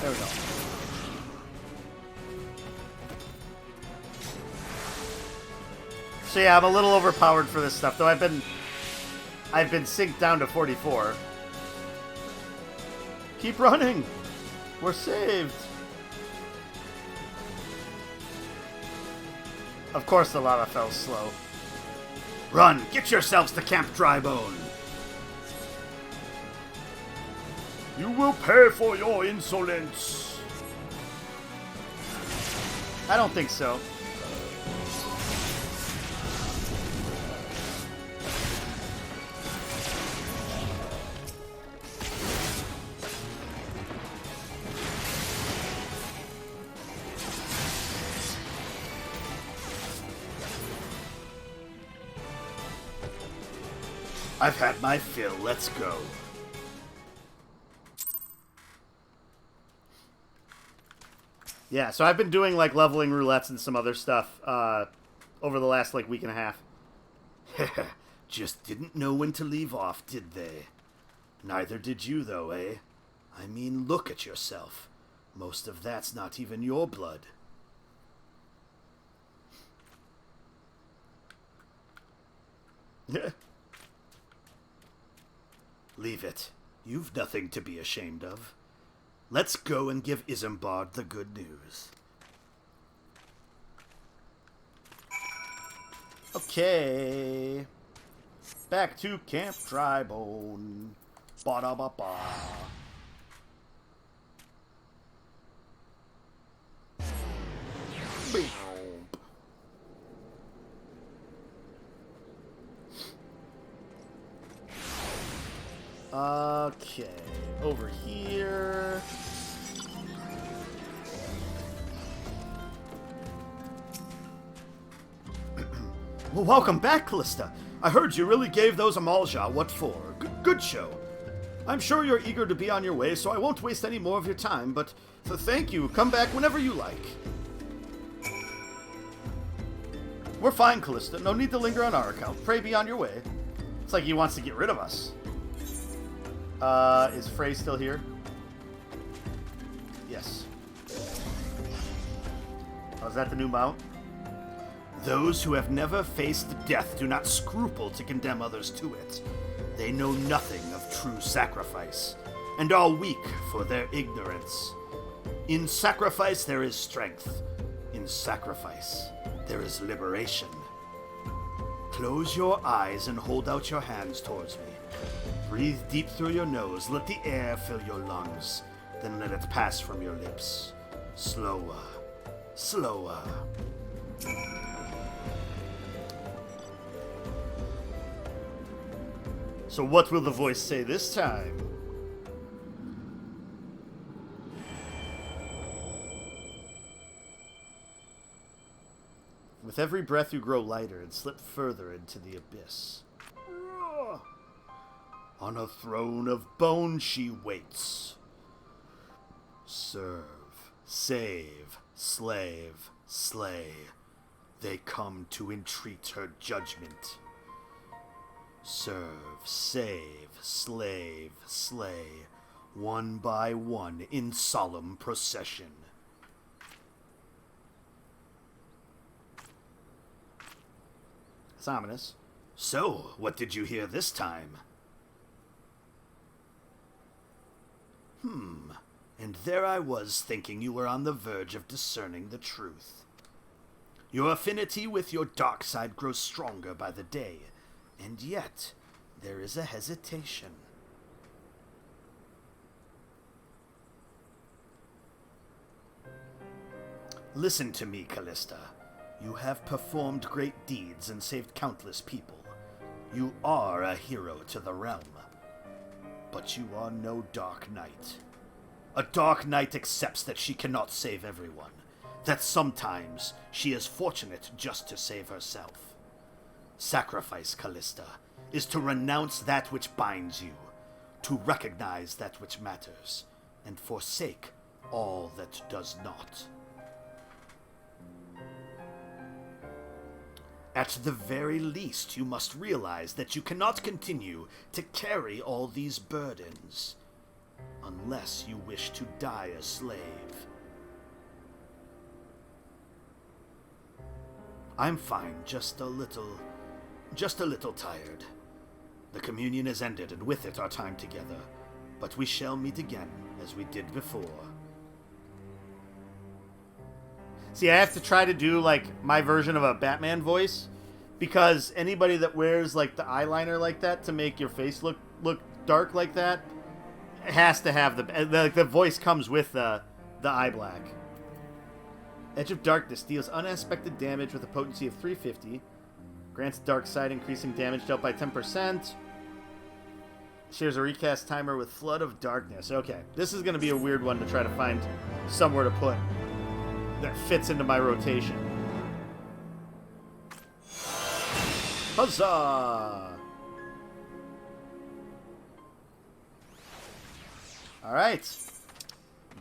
There we go. So yeah, I'm a little overpowered for this stuff, though I've been synced down to 44. Keep running! We're saved! Of course the lava fell slow. Run! Get yourselves to Camp Drybone! You will pay for your insolence! I don't think so. I've had my fill. Let's go. Yeah, so I've been doing, like, leveling roulettes and some other stuff over the last, like, week and a half. Just didn't know when to leave off, did they? Neither did you, though, eh? I mean, look at yourself. Most of that's not even your blood. Leave it. You've nothing to be ashamed of. Let's go and give Isambard the good news. Okay. Back to Camp Drybone. Ba-da-ba-ba. Okay, over here. Well, welcome back, Callista. I heard you really gave those Amalja what for. Good show. I'm sure you're eager to be on your way, so I won't waste any more of your time, but thank you. Come back whenever you like. We're fine, Callista. No need to linger on our account. Pray be on your way. It's like he wants to get rid of us. Is Frey still here? Yes. Oh, is that the new mount? Those who have never faced death do not scruple to condemn others to it. They know nothing of true sacrifice, and are weak for their ignorance. In sacrifice there is strength. In sacrifice there is liberation. Close your eyes and hold out your hands towards me. Breathe deep through your nose, let the air fill your lungs, then let it pass from your lips. Slower, slower. So what will the voice say this time? With every breath you grow lighter and slip further into the abyss. On a throne of bone she waits. Serve, save, slave, slay. They come to entreat her judgment. Serve, save, slave, slay, one by one in solemn procession. It's ominous. So, what did you hear this time? And there I was thinking you were on the verge of discerning the truth. Your affinity with your dark side grows stronger by the day, and yet there is a hesitation. Listen to me, Callista. You have performed great deeds and saved countless people. You are a hero to the realm. But you are no Dark Knight. A Dark Knight accepts that she cannot save everyone, that sometimes she is fortunate just to save herself. Sacrifice, Callista, is to renounce that which binds you, to recognize that which matters, and forsake all that does not. At the very least, you must realize that you cannot continue to carry all these burdens, unless you wish to die a slave. I'm fine, just a little tired. The communion is ended, and with it our time together, but we shall meet again, as we did before. See, I have to try to do, like, my version of a Batman voice, because anybody that wears, like, the eyeliner like that to make your face look dark like that has to have the voice comes with the eye black. Edge of Darkness deals unexpected damage with a potency of 350. Grants dark side increasing damage dealt by 10%. Shares a recast timer with Flood of Darkness. Okay, this is going to be a weird one to try to find somewhere to put that fits into my rotation. Huzzah! Alright.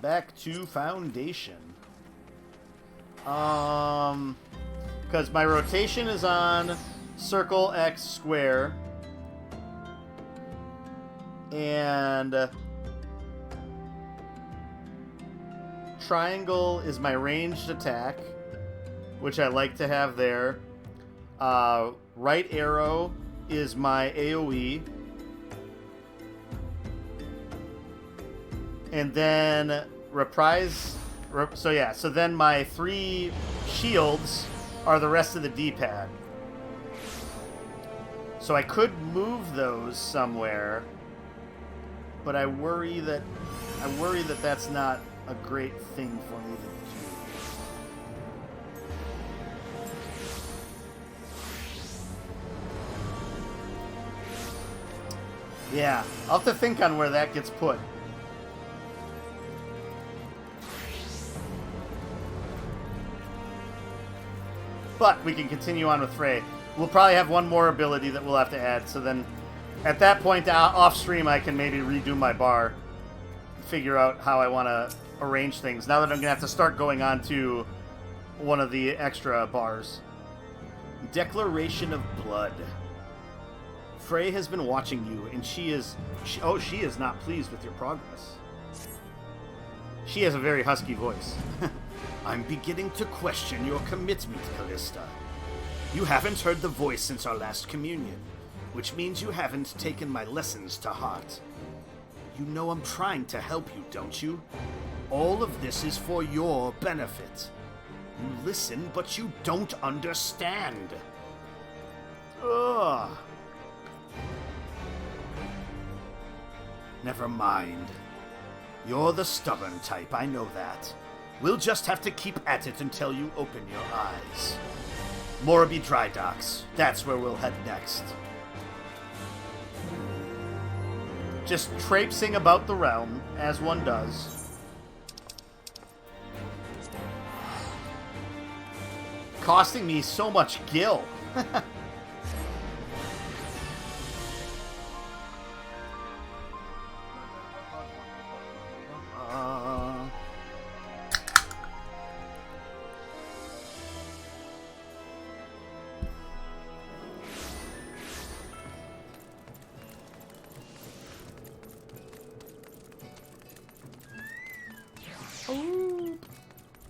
Back to Foundation. Because my rotation is on circle, X, square. And triangle is my ranged attack, which I like to have there. Right arrow is my AoE. And then reprise. So yeah, so then my 3 shields are the rest of the D-pad. So I could move those somewhere, but I worry that that's not a great thing for me to do. Yeah, I'll have to think on where that gets put. But we can continue on with Frey. We'll probably have one more ability that we'll have to add, so then at that point off stream I can maybe redo my bar, figure out how I want to arrange things, now that I'm going to have to start going on to one of the extra bars. Declaration of Blood. Frey has been watching you, and she is not pleased with your progress. She has a very husky voice. I'm beginning to question your commitment, Callista. You haven't heard the voice since our last communion, which means you haven't taken my lessons to heart. You know I'm trying to help you, don't you? All of this is for your benefit. You listen, but you don't understand. Ugh. Never mind. You're the stubborn type, I know that. We'll just have to keep at it until you open your eyes. Moraby Dry Docks. That's where we'll head next. Just traipsing about the realm, as one does. Costing me so much gil.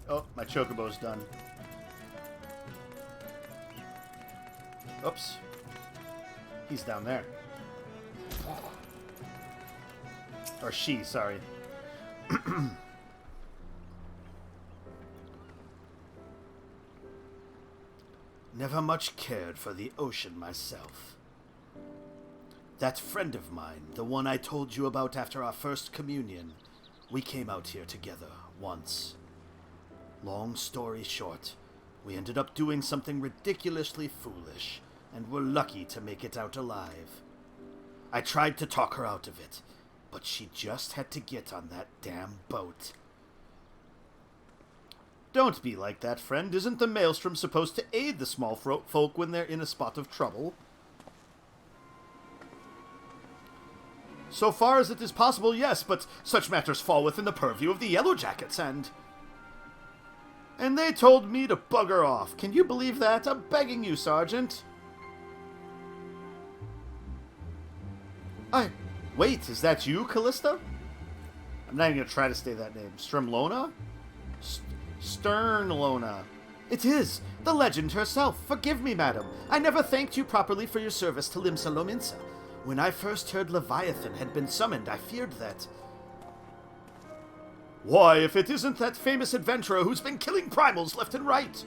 Oh, my chocobo's done. Oops. He's down there. Or she, sorry. Never much cared for the ocean myself. That friend of mine, the one I told you about after our first communion, we came out here together once. Long story short, we ended up doing something ridiculously foolish, and were lucky to make it out alive. I tried to talk her out of it, but she just had to get on that damn boat. Don't be like that, friend. Isn't the Maelstrom supposed to aid the small folk when they're in a spot of trouble? So far as it is possible, yes, but such matters fall within the purview of the Yellow Jackets, and they told me to bugger off. Can you believe that? I'm begging you, Sergeant. Wait, is that you, Callista? I'm not even going to try to say that name. Stremlona? Sternlona. It is! The legend herself. Forgive me, madam. I never thanked you properly for your service to Limsa Lominsa. When I first heard Leviathan had been summoned, I feared that... Why, if it isn't that famous adventurer who's been killing primals left and right!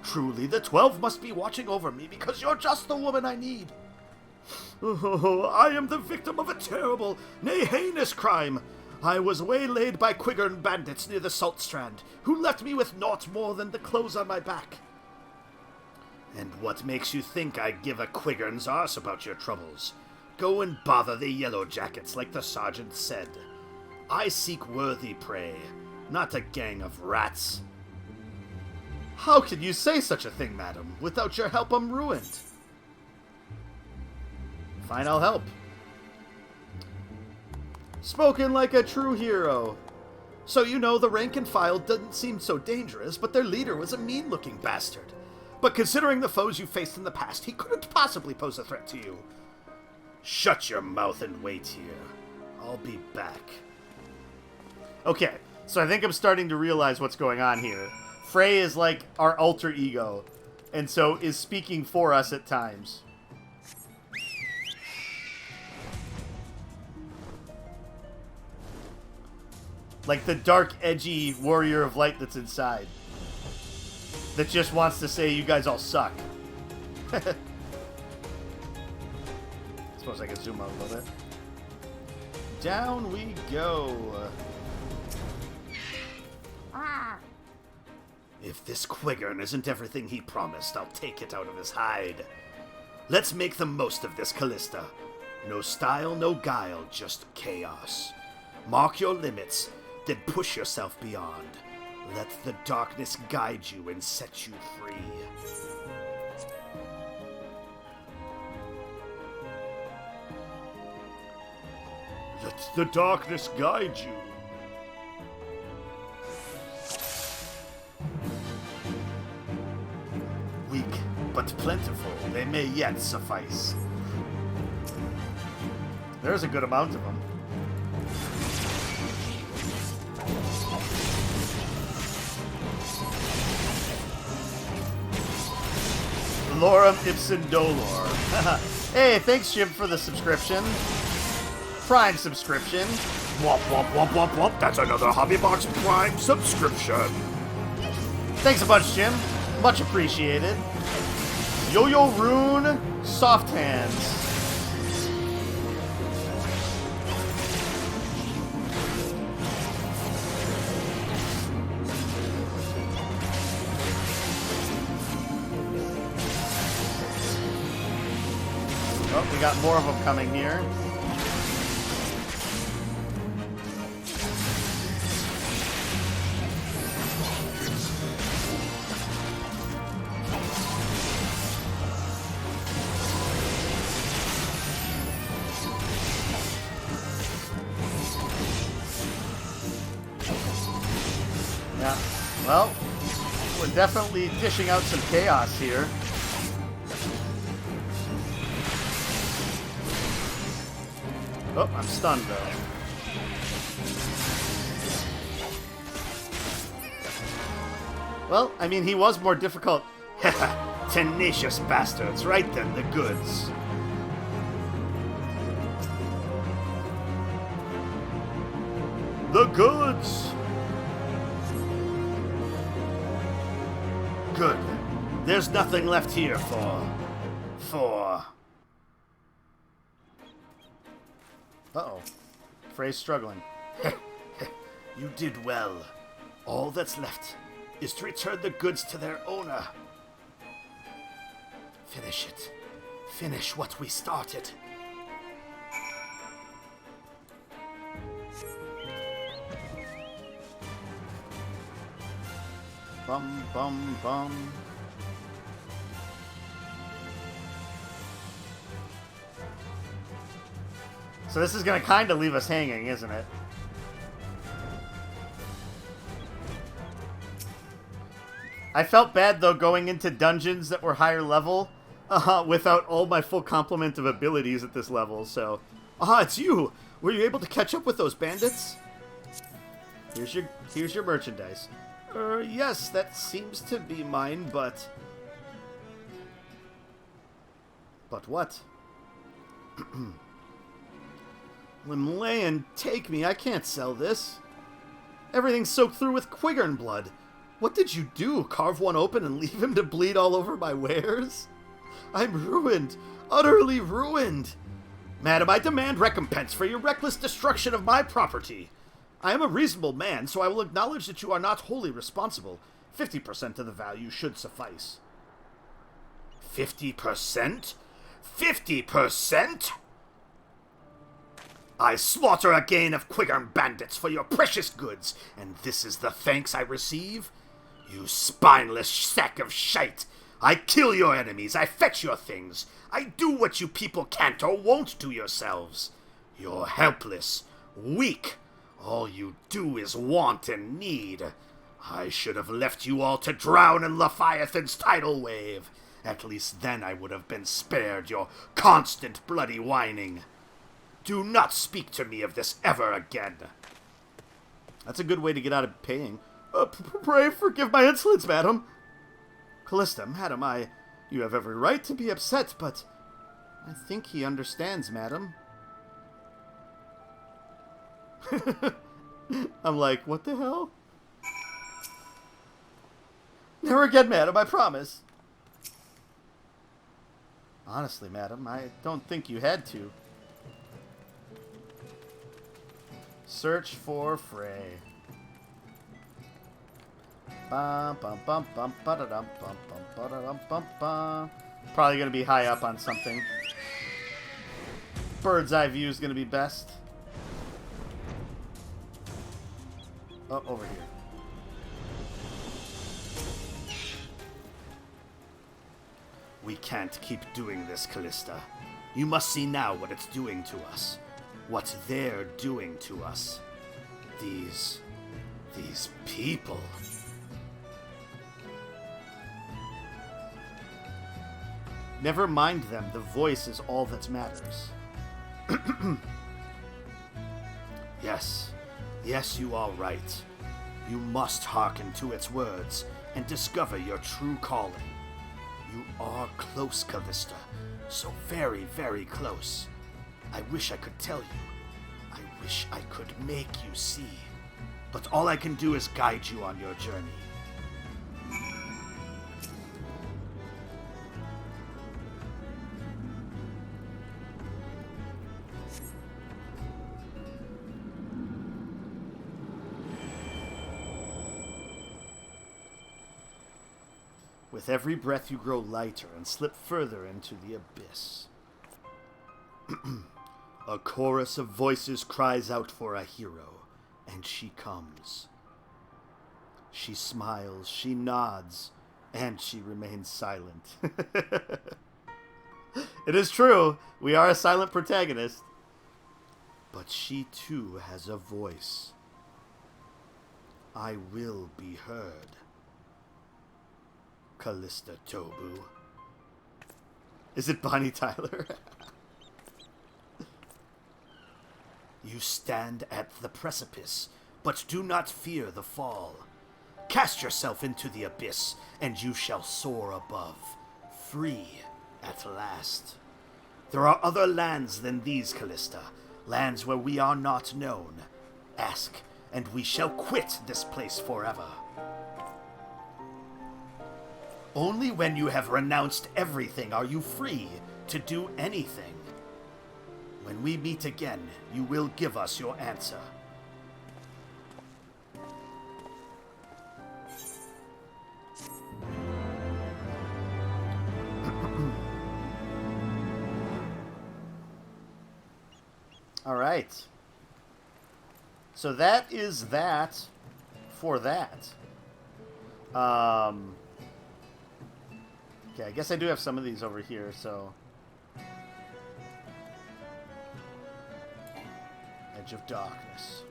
Truly, the 12 must be watching over me because you're just the woman I need. Oh, I am the victim of a terrible, nay heinous crime. I was waylaid by Quiggern bandits near the Salt Strand, who left me with naught more than the clothes on my back. And what makes you think I'd give a Quiggern's arse about your troubles? Go and bother the Yellow Jackets, like the sergeant said. I seek worthy prey, not a gang of rats. How can you say such a thing, madam? Without your help, I'm ruined. Fine, I'll help. Spoken like a true hero. So you know, the rank and file didn't seem so dangerous, but their leader was a mean-looking bastard. But considering the foes you faced in the past, he couldn't possibly pose a threat to you. Shut your mouth and wait here. I'll be back. Okay, so I think I'm starting to realize what's going on here. Frey is like our alter ego, and so is speaking for us at times. Like the dark, edgy warrior of light that's inside. That just wants to say you guys all suck. Suppose I can zoom out a little bit. Down we go. If this Quiggern isn't everything he promised, I'll take it out of his hide. Let's make the most of this, Callista. No style, no guile, just chaos. Mark your limits, then push yourself beyond. Let the darkness guide you and set you free. Let the darkness guide you. Weak, but plentiful, they may yet suffice. There's a good amount of them. Lorem ipsum dolor. Hey, thanks, Jim, for the subscription. Prime subscription. Womp, womp, womp, womp, womp. That's another Hobbybox Prime subscription. Thanks a bunch, Jim. Much appreciated. Yo-Yo Rune, Soft Hands. Oh, we got more of them coming here. Yeah, well, we're definitely dishing out some chaos here. Oh, I'm stunned, though. Well, I mean, he was more difficult. Tenacious bastards, right then, the goods. The goods! Good. There's nothing left here for... Uh-oh. Frey's struggling. You did well. All that's left is to return the goods to their owner. Finish it. Finish what we started. Bum, bum, bum. So this is going to kind of leave us hanging, isn't it? I felt bad, though, going into dungeons that were higher level without all my full complement of abilities at this level, so... it's you! Were you able to catch up with those bandits? Here's your merchandise. Yes, that seems to be mine, but... But what? Limlayan, take me. I can't sell this. Everything's soaked through with Quiggern blood. What did you do? Carve one open and leave him to bleed all over my wares? I'm ruined. Utterly ruined. Madam, I demand recompense for your reckless destruction of my property. I am a reasonable man, so I will acknowledge that you are not wholly responsible. 50% of the value should suffice. 50%? 50%? I slaughter a gain of Quiggern bandits for your precious goods, and this is the thanks I receive? You spineless sack of shite! I kill your enemies, I fetch your things, I do what you people can't or won't do yourselves. You're helpless, weak, all you do is want and need. I should have left you all to drown in Leviathan's tidal wave. At least then I would have been spared your constant bloody whining. Do not speak to me of this ever again. That's a good way to get out of paying. Pray forgive my insolence, madam. Callista, madam, you have every right to be upset, but I think he understands, madam. I'm like, what the hell? Never again, madam, I promise. Honestly, madam, I don't think you had to. Search for Frey. Bum, bum, bum, bum, ba-da-dum, bum, bum, ba-da-dum, bum, bum. Probably going to be high up on something. Bird's eye view is going to be best. Oh, over here. We can't keep doing this, Callista. You must see now what it's doing to us. What they're doing to us. These people. Never mind them. The voice is all that matters. Yes. Yes, you are right. You must hearken to its words and discover your true calling. You are close, Callista. So very, very close. I wish I could tell you. I wish I could make you see. But all I can do is guide you on your journey. With every breath you grow lighter and slip further into the abyss. A chorus of voices cries out for a hero, and she comes. She smiles, she nods, and she remains silent. It is true. We are a silent protagonist. But she too has a voice. I will be heard. Callista Tobu. Is it Bonnie Tyler? You stand at the precipice, but do not fear the fall. Cast yourself into the abyss, and you shall soar above, free at last. There are other lands than these, Callista, lands where we are not known. Ask, and we shall quit this place forever. Only when you have renounced everything are you free to do anything. When we meet again, you will give us your answer. All right. So that is that for that. Okay, I guess I do have some of these over here, so... Edge of Darkness.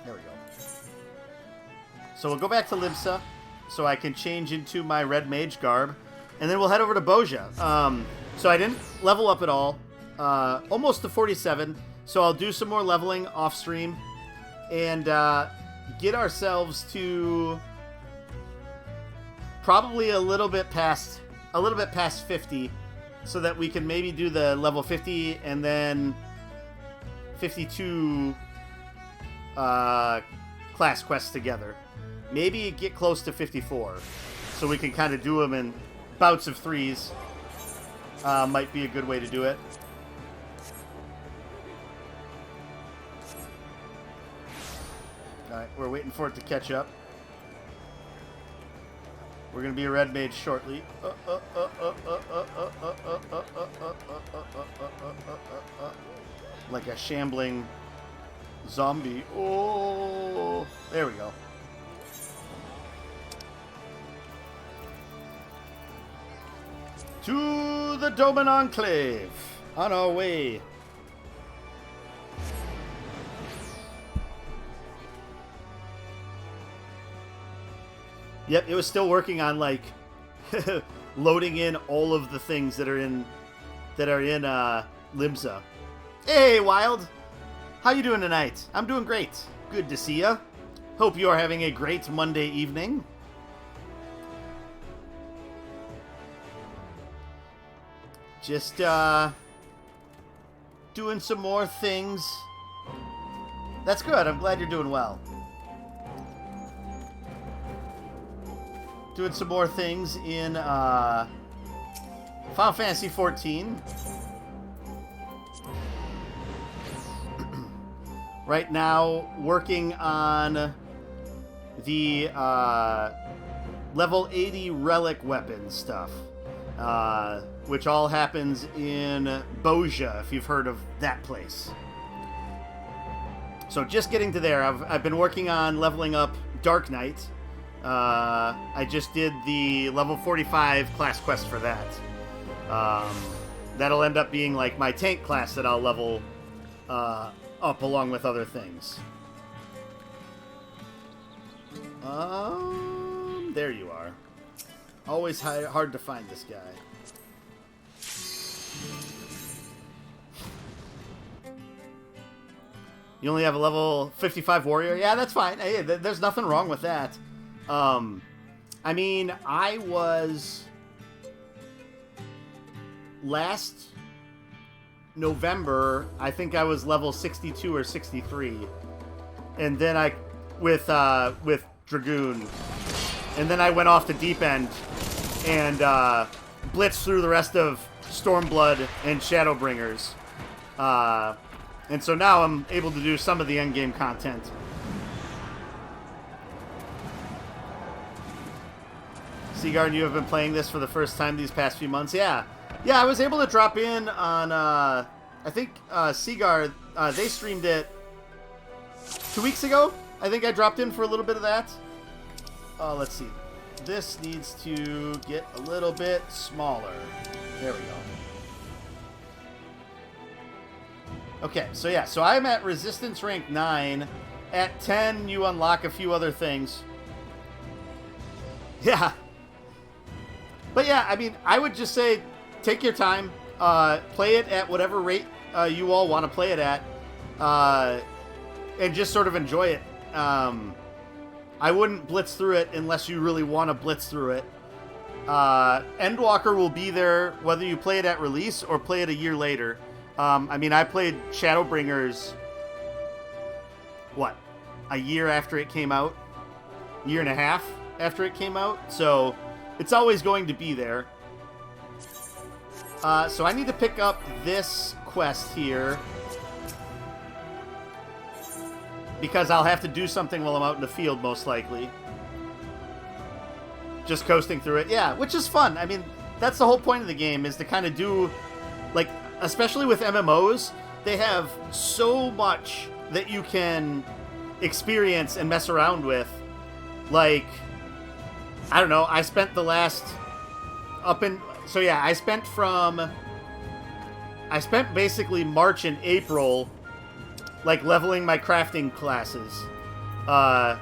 There we go. So we'll go back to Libsa, so I can change into my Red Mage garb, and then we'll head over to Bozja. So I didn't level up at all. Almost to 47, so I'll do some more leveling off stream, and get ourselves to probably a little bit past 50, so that we can maybe do the level 50 and then 52 class quests together. Maybe get close to 54, so we can kind of do them in bouts of threes. Might be a good way to do it. Alright, we're waiting for it to catch up. We're going to be a red mage shortly. Like a shambling zombie. Oh, there we go. To the Doman Enclave. On our way. Yep, it was still working on, like, loading in all of the things that are in Libsa. Hey, Wild! How you doing tonight? I'm doing great. Good to see ya. Hope you are having a great Monday evening. Just, doing some more things. That's good. I'm glad you're doing well. Doing some more things in Final Fantasy XIV. Right now, working on the level 80 relic weapon stuff, which all happens in Bozja, if you've heard of that place. So just getting to there, I've been working on leveling up Dark Knight. I just did the level 45 class quest for that. That'll end up being like my tank class that I'll level up along with other things. There you are. Always hard to find this guy. You only have a level 55 warrior? Yeah, that's fine. Hey, there's nothing wrong with that. I mean, I was... Last November, I think I was level 62 or 63. And then with Dragoon. And then I went off to Deep End and blitzed through the rest of Stormblood and Shadowbringers. And so now I'm able to do some of the endgame content. Seaguard, you have been playing this for the first time these past few months? Yeah. Yeah, I was able to drop in on, I think Seaguard, they streamed it 2 weeks ago. I think I dropped in for a little bit of that. Let's see. This needs to get a little bit smaller. There we go. Okay, so yeah, so I'm at Resistance Rank 9. At 10, you unlock a few other things. Yeah. But yeah, I mean, I would just say, take your time. Play it at whatever rate you all want to play it at. And just sort of enjoy it. I wouldn't blitz through it unless you really want to blitz through it. Endwalker will be there whether you play it at release or play it a year later. I mean, I played Shadowbringers, what, a year after it came out? Year and a half after it came out? So, it's always going to be there. So I need to pick up this quest here. Because I'll have to do something while I'm out in the field, most likely. Just coasting through it. Yeah, which is fun. I mean, that's the whole point of the game, is to kind of do, like, especially with MMOs, they have so much that you can experience and mess around with. Like, I don't know, I spent the last so yeah, I spent basically March and April, like, leveling my crafting classes. I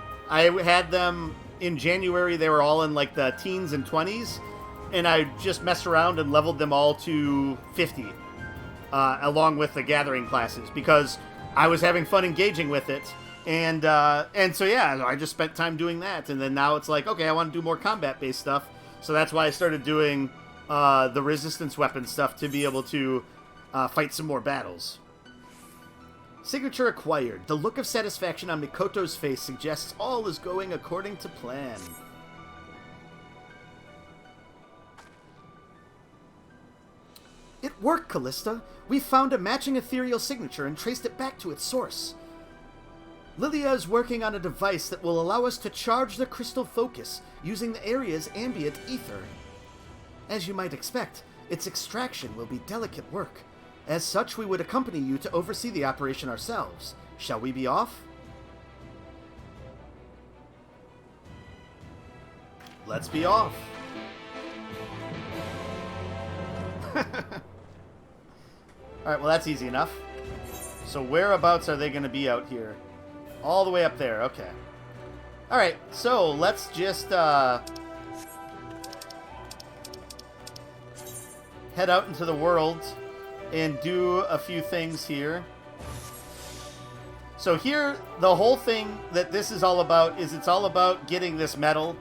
had them in January, they were all in, like, the teens and 20s, and I just messed around and leveled them all to 50. Along with the gathering classes, because I was having fun engaging with it, and so yeah, I just spent time doing that, and then now it's like, okay, I want to do more combat-based stuff, so that's why I started doing the resistance weapon stuff to be able to fight some more battles. Signature acquired. The look of satisfaction on Mikoto's face suggests all is going according to plan. It worked, Callista. We found a matching ethereal signature and traced it back to its source. Lilia is working on a device that will allow us to charge the crystal focus using the area's ambient ether. As you might expect, its extraction will be delicate work. As such, we would accompany you to oversee the operation ourselves. Shall we be off? Let's be off. Alright, well, that's easy enough. So whereabouts are they going to be out here? All the way up there, okay. Alright, so let's just head out into the world and do a few things here. So here, the whole thing that this is all about is it's all about getting this medal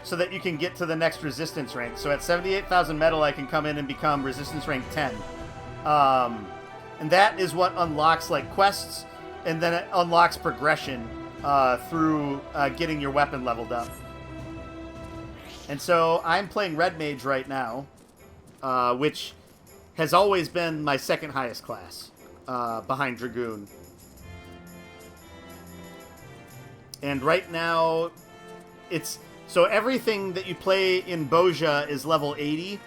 so that you can get to the next resistance rank. So at 78,000 metal, I can come in and become resistance rank 10. And that is what unlocks like quests, and then it unlocks progression through getting your weapon leveled up. And so I'm playing Red Mage right now, which has always been my second highest class, behind Dragoon. And right now, it's... So everything that you play in Bozja is level 80,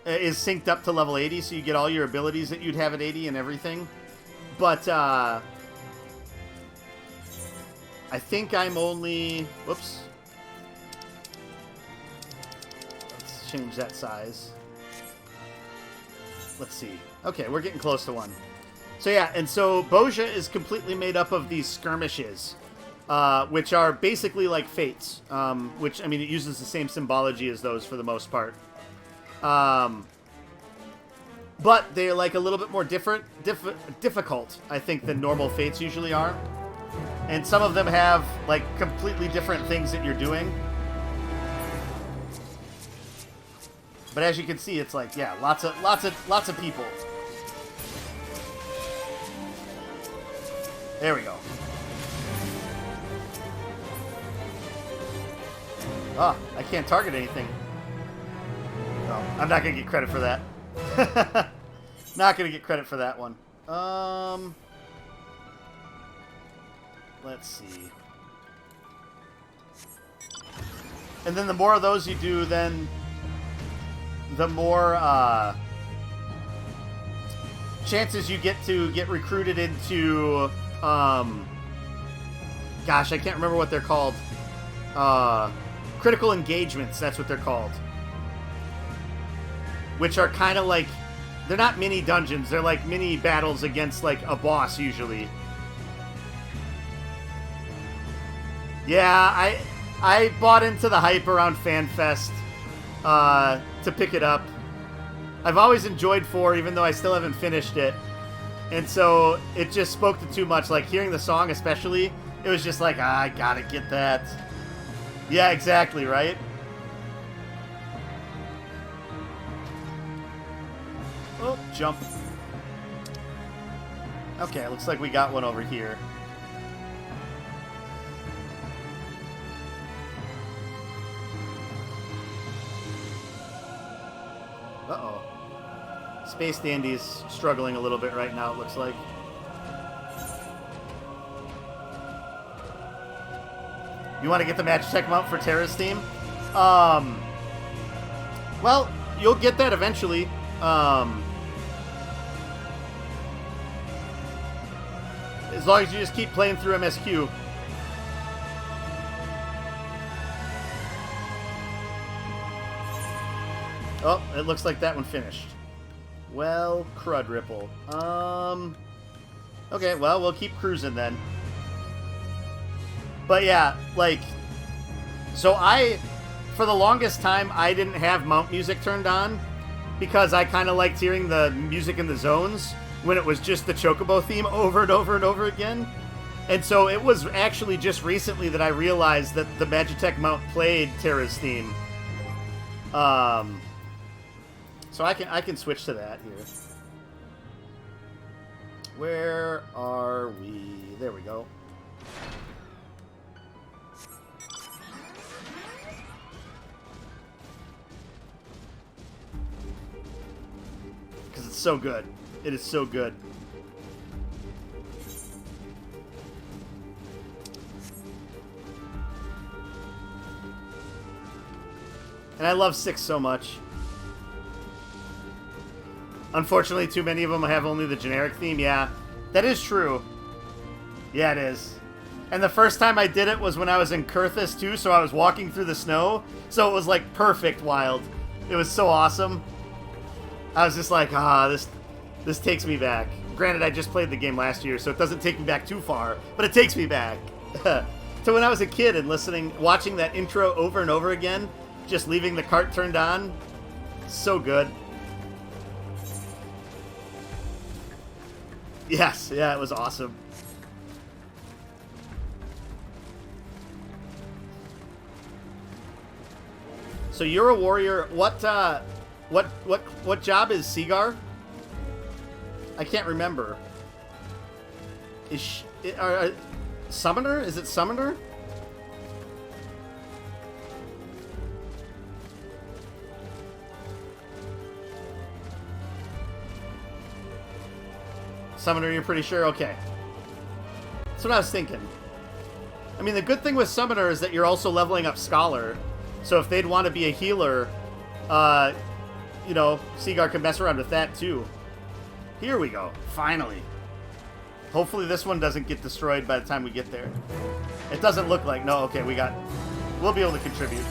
is synced up to level 80, so you get all your abilities that you'd have at 80 and everything. But, I think I'm only... Whoops. Let's change that size. Let's see. Okay, we're getting close to one. So yeah, and so Bozja is completely made up of these skirmishes, which are basically like fates, which, I mean, it uses the same symbology as those for the most part. But they're like a little bit more difficult, I think, than normal fates usually are. And some of them have like completely different things that you're doing. But as you can see, it's like, yeah, lots of people. There we go. Ah, I can't target anything. No, I'm not gonna get credit for that. Not gonna get credit for that one. Let's see. And then the more of those you do, then the more chances you get to get recruited into, gosh, I can't remember what they're called. Critical engagements, that's what they're called. Which are kind of like, they're not mini dungeons, they're like mini battles against like a boss usually. Yeah, I bought into the hype around FanFest to pick it up. I've always enjoyed 4, even though I still haven't finished it. And so it just spoke to too much. Like, hearing the song especially, it was just like, I gotta get that. Yeah, exactly, right? Oh, jump. Okay, looks like we got one over here. Uh-oh. Space Dandy's struggling a little bit right now, it looks like. You want to get the Magitech mount for Terra's theme? Well, you'll get that eventually. As long as you just keep playing through MSQ. Oh, it looks like that one finished. Well, crud ripple. Okay, well, we'll keep cruising then. But yeah, like, so for the longest time, I didn't have mount music turned on because I kind of liked hearing the music in the zones when it was just the Chocobo theme over and over and over again. And so it was actually just recently that I realized that the Magitech mount played Terra's theme. So I can switch to that here. Where are we? There we go. Because it's so good. It is so good. And I love 6 so much. Unfortunately, too many of them have only the generic theme. Yeah, that is true. Yeah, it is. And the first time I did it was when I was in Kurthus, too, so I was walking through the snow. So it was, like, perfect wild. It was so awesome. I was just like, this takes me back. Granted, I just played the game last year, so it doesn't take me back too far, but it takes me back. To when I was a kid and watching that intro over and over again, just leaving the cart turned on. So good. Yes, yeah, it was awesome. So you're a warrior. What job is Seagar? I can't remember. Is she, Summoner? Is it Summoner? Summoner, you're pretty sure? Okay. That's what I was thinking. I mean, the good thing with Summoner is that you're also leveling up Scholar. So if they'd want to be a healer, you know, Seagar can mess around with that too. Here we go. Finally. Hopefully this one doesn't get destroyed by the time we get there. It doesn't look like... No, okay, we'll be able to contribute.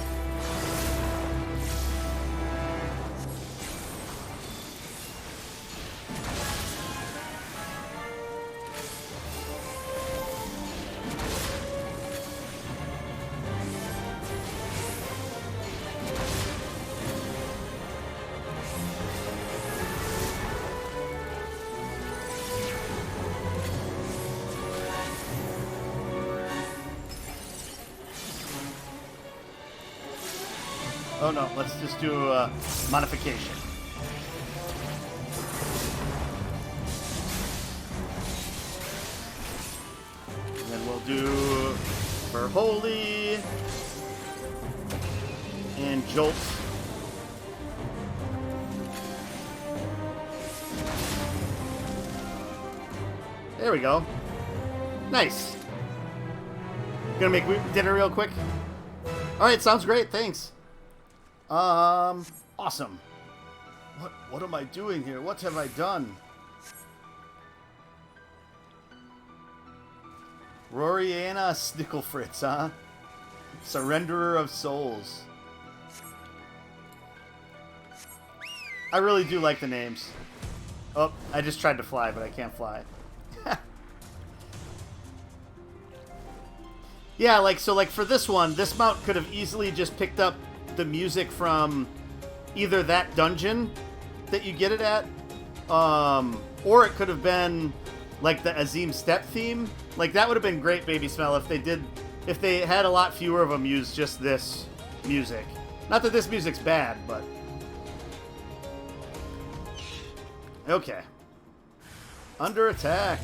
Oh no, let's just do a modification. And then we'll do for Holy and Jolt. There we go. Nice. Gonna make dinner real quick. Alright, sounds great, thanks. Awesome. What am I doing here? What have I done? Roriana Snicklefritz, huh? Surrenderer of Souls. I really do like the names. Oh, I just tried to fly, but I can't fly. Yeah, like, so like for this one, this mount could have easily just picked up the music from either that dungeon that you get it at, or it could have been like the Azim Step theme. Like that would have been great, Baby Smell, if they had a lot fewer of them use just this music. Not that this music's bad, but okay. Under attack.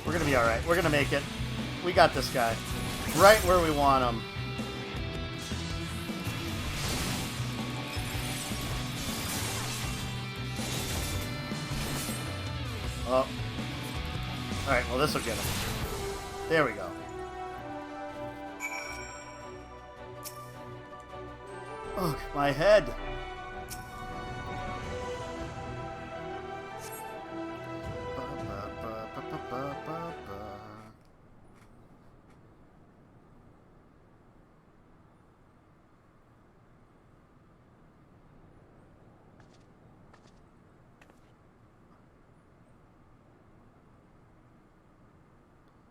We're gonna be alright. We're gonna make it. We got this guy. Right where we want him. Oh. Alright, well this will get him. There we go. Oh, my head.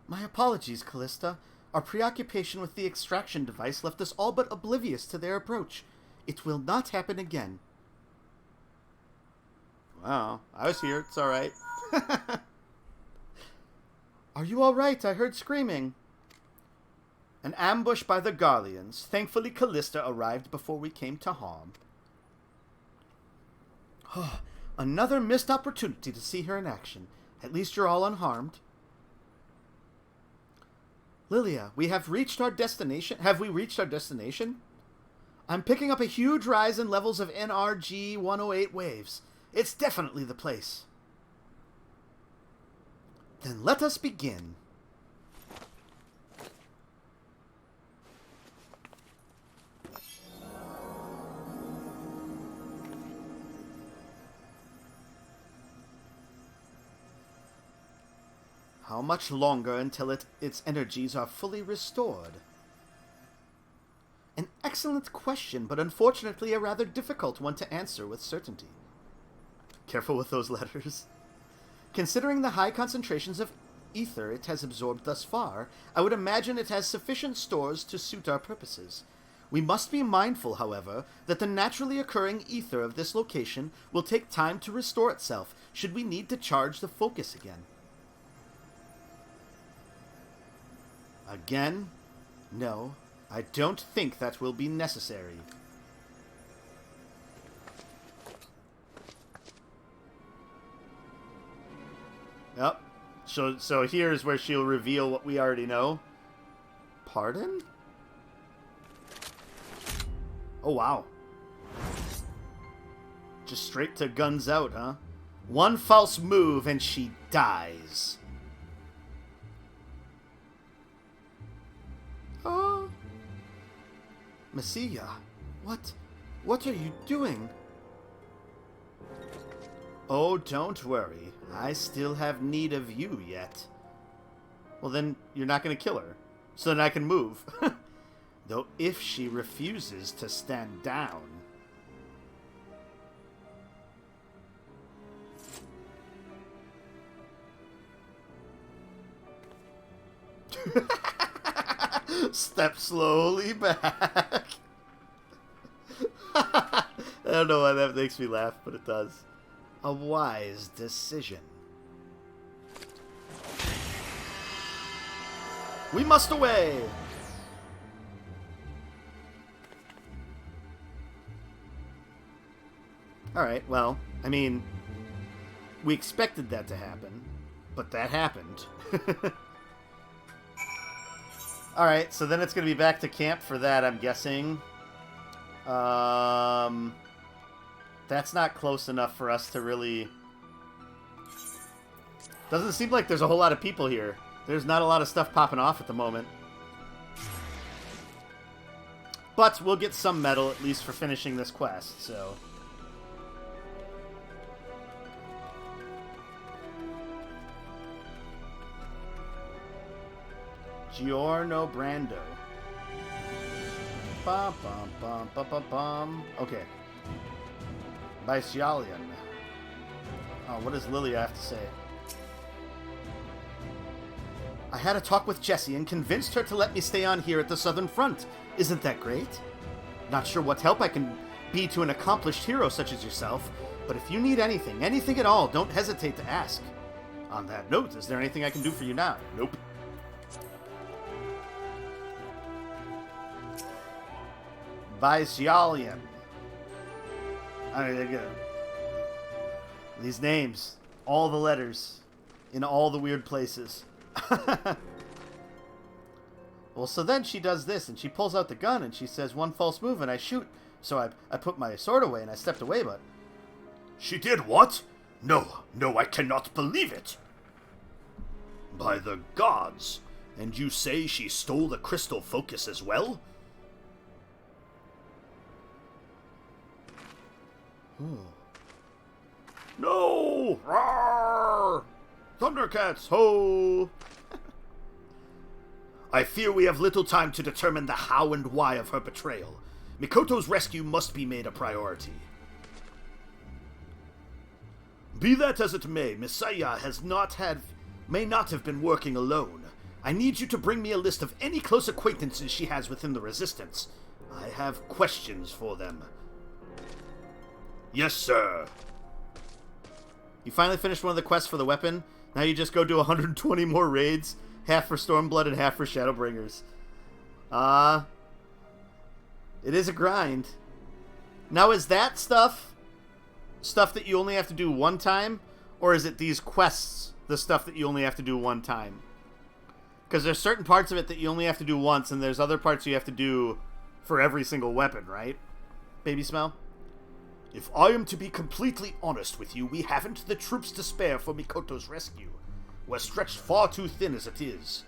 My apologies, Callista. Our preoccupation with the extraction device left us all but oblivious to their approach. It will not happen again. Wow, I was here. It's alright. Are you alright? I heard screaming. An ambush by the Garleans. Thankfully, Callista arrived before we came to harm. Another missed opportunity to see her in action. At least you're all unharmed. Lilia, we have reached our destination. Have we reached our destination? I'm picking up a huge rise in levels of NRG 108 waves. It's definitely the place. Then let us begin. How much longer until its energies are fully restored? An excellent question, but unfortunately a rather difficult one to answer with certainty. Careful with those letters. Considering the high concentrations of ether it has absorbed thus far, I would imagine it has sufficient stores to suit our purposes. We must be mindful, however, that the naturally occurring ether of this location will take time to restore itself should we need to charge the focus again. Again? No, I don't think that will be necessary. Yep. So here's where she'll reveal what we already know. Pardon? Oh, wow. Just straight to guns out, huh? One false move and she dies. Oh. Messiah, what are you doing? Oh, don't worry. I still have need of you yet. Well, then you're not going to kill her. So then I can move. Though if she refuses to stand down... Step slowly back. I don't know why that makes me laugh, but it does. A wise decision. We must away! Alright, well, I mean, we expected that to happen, but that happened. Alright, so then it's going to be back to camp for that, I'm guessing. That's not close enough for us to really... Doesn't seem like there's a whole lot of people here. There's not a lot of stuff popping off at the moment. But we'll get some medal, at least for finishing this quest, so... Giorno Brando. Bum, bum, bum, bum, bum, bum. Okay. Bysalian. Oh, what does Lilia have to say? I had a talk with Jessie and convinced her to let me stay on here at the Southern Front. Isn't that great? Not sure what help I can be to an accomplished hero such as yourself, but if you need anything, anything at all, don't hesitate to ask. On that note, is there anything I can do for you now? Nope. Bysalian. There you go. These names, all the letters, in all the weird places. Well, so then she does this, and she pulls out the gun, and she says, one false move, and I shoot. So I put my sword away, and I stepped away, but... She did what? No, I cannot believe it. By the gods. And you say she stole the crystal focus as well? No! Roar! Thundercats, ho! I fear we have little time to determine the how and why of her betrayal. Mikoto's rescue must be made a priority. Be that as it may, Messiah may not have been working alone. I need you to bring me a list of any close acquaintances she has within the Resistance. I have questions for them. Yes, sir. You finally finished one of the quests for the weapon. Now you just go do 120 more raids. Half for Stormblood and half for Shadowbringers. It is a grind. Now is that stuff that you only have to do one time? Or is it these quests, the stuff that you only have to do one time? Because there's certain parts of it that you only have to do once, and there's other parts you have to do for every single weapon, right? Baby Smell? If I am to be completely honest with you, we haven't the troops to spare for Mikoto's rescue. We're stretched far too thin as it is.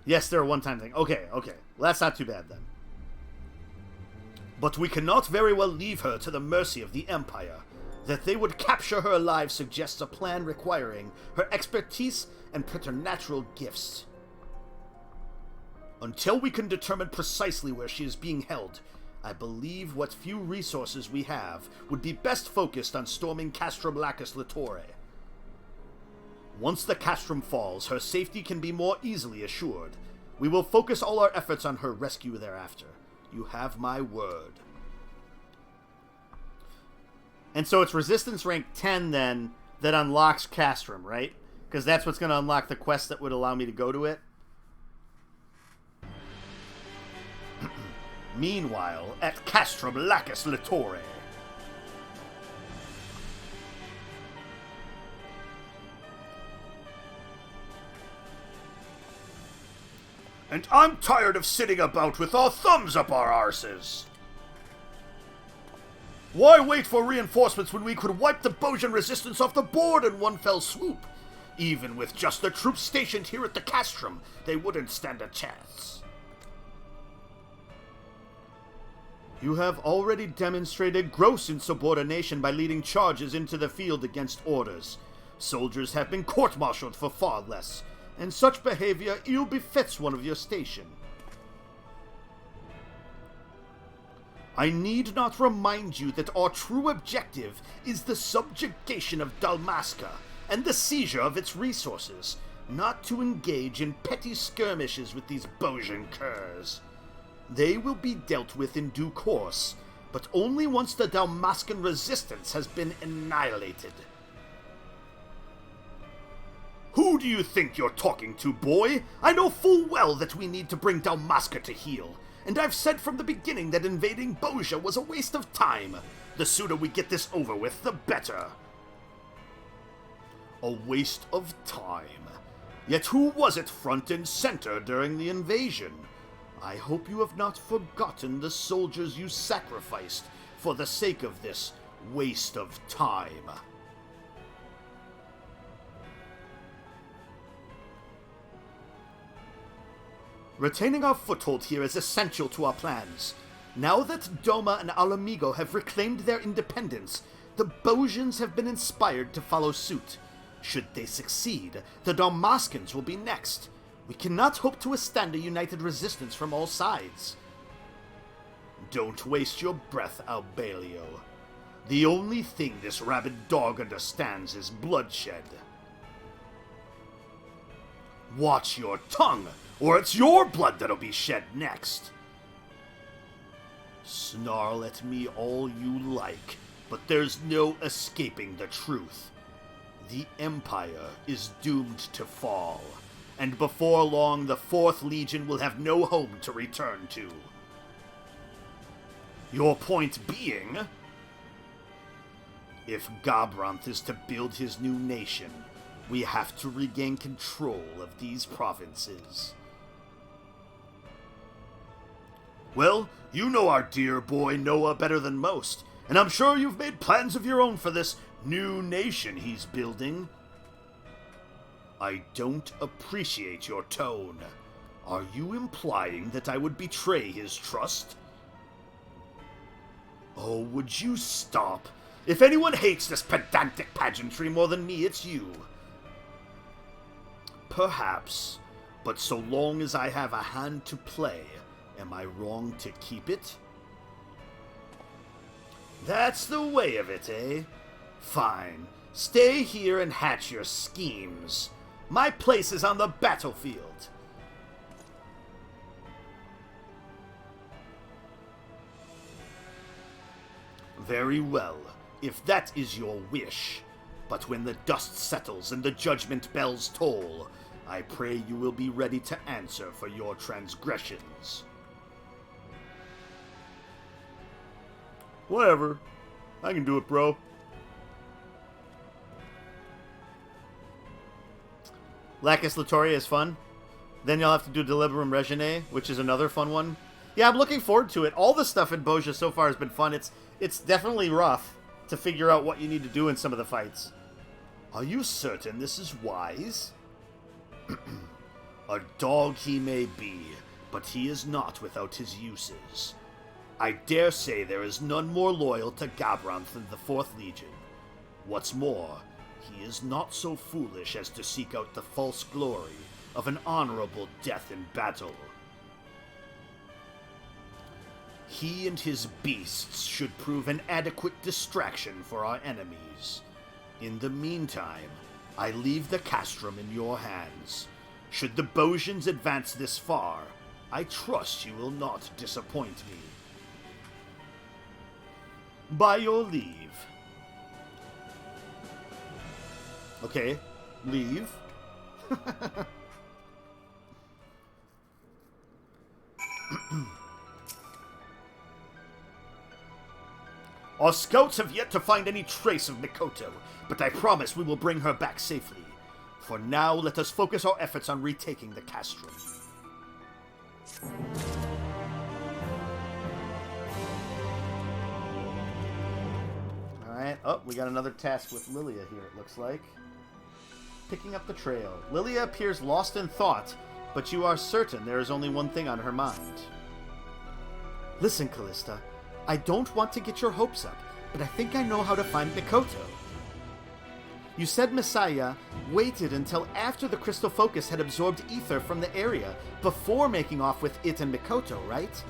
Yes, they're a one-time thing. Okay. Well, that's not too bad then. But we cannot very well leave her to the mercy of the Empire. That they would capture her alive suggests a plan requiring her expertise and preternatural gifts. Until we can determine precisely where she is being held, I believe what few resources we have would be best focused on storming Castrum Lacus Litore. Once the castrum falls, her safety can be more easily assured. We will focus all our efforts on her rescue thereafter. You have my word. And so it's resistance rank 10 then that unlocks Castrum, right? Because that's what's going to unlock the quest that would allow me to go to it. Meanwhile, at Castrum Lacus Litore. And I'm tired of sitting about with our thumbs up our arses. Why wait for reinforcements when we could wipe the Bozjan resistance off the board in one fell swoop? Even with just the troops stationed here at the Castrum, they wouldn't stand a chance. You have already demonstrated gross insubordination by leading charges into the field against orders. Soldiers have been court-martialed for far less, and such behavior ill befits one of your station. I need not remind you that our true objective is the subjugation of Dalmasca and the seizure of its resources, not to engage in petty skirmishes with these Bozjan curs. They will be dealt with in due course, but only once the Dalmascan resistance has been annihilated. Who do you think you're talking to, boy? I know full well that we need to bring Dalmasca to heel, and I've said from the beginning that invading Bozja was a waste of time. The sooner we get this over with, the better. A waste of time. Yet who was it front and center during the invasion? I hope you have not forgotten the soldiers you sacrificed for the sake of this waste of time. Retaining our foothold here is essential to our plans. Now that Doma and Alamigo have reclaimed their independence, the Bozjans have been inspired to follow suit. Should they succeed, the Dalmascans will be next. We cannot hope to withstand a united resistance from all sides. Don't waste your breath, Albelio. The only thing this rabid dog understands is bloodshed. Watch your tongue, or it's your blood that'll be shed next. Snarl at me all you like, but there's no escaping the truth. The Empire is doomed to fall, and before long the Fourth Legion will have no home to return to. Your point being, if Gabranth is to build his new nation, we have to regain control of these provinces. Well, you know our dear boy Noah better than most, and I'm sure you've made plans of your own for this new nation he's building. I don't appreciate your tone. Are you implying that I would betray his trust? Oh, would you stop? If anyone hates this pedantic pageantry more than me, it's you. Perhaps, but so long as I have a hand to play, am I wrong to keep it? That's the way of it, eh? Fine. Stay here and hatch your schemes. My place is on the battlefield. Very well, if that is your wish. But when the dust settles and the judgment bells toll, I pray you will be ready to answer for your transgressions. Whatever. I can do it, bro. Lacus Littoria is fun. Then you'll have to do Deliberum Regine, which is another fun one. Yeah, I'm looking forward to it. All the stuff in Bozja so far has been fun. It's definitely rough to figure out what you need to do in some of the fights. Are you certain this is wise? A dog he may be, but he is not without his uses. I dare say there is none more loyal to Gabranth than the Fourth Legion. What's more, he is not so foolish as to seek out the false glory of an honorable death in battle. he and his beasts should prove an adequate distraction for our enemies. In the meantime, I leave the castrum in your hands. Should the Bozjans advance this far, I trust you will not disappoint me. By your leave. Okay, leave. Our scouts have yet to find any trace of Mikoto, but I promise we will bring her back safely. For now, let us focus our efforts on retaking the castrum. Alright, oh, we got another task with Lilia here, it looks like. Picking up the trail. Lilia appears lost in thought, but you are certain there is only one thing on her mind. Listen, Callista, I don't want to get your hopes up, but I think I know how to find Mikoto. You said Messiah waited until after the crystal focus had absorbed ether from the area before making off with it and Mikoto, right?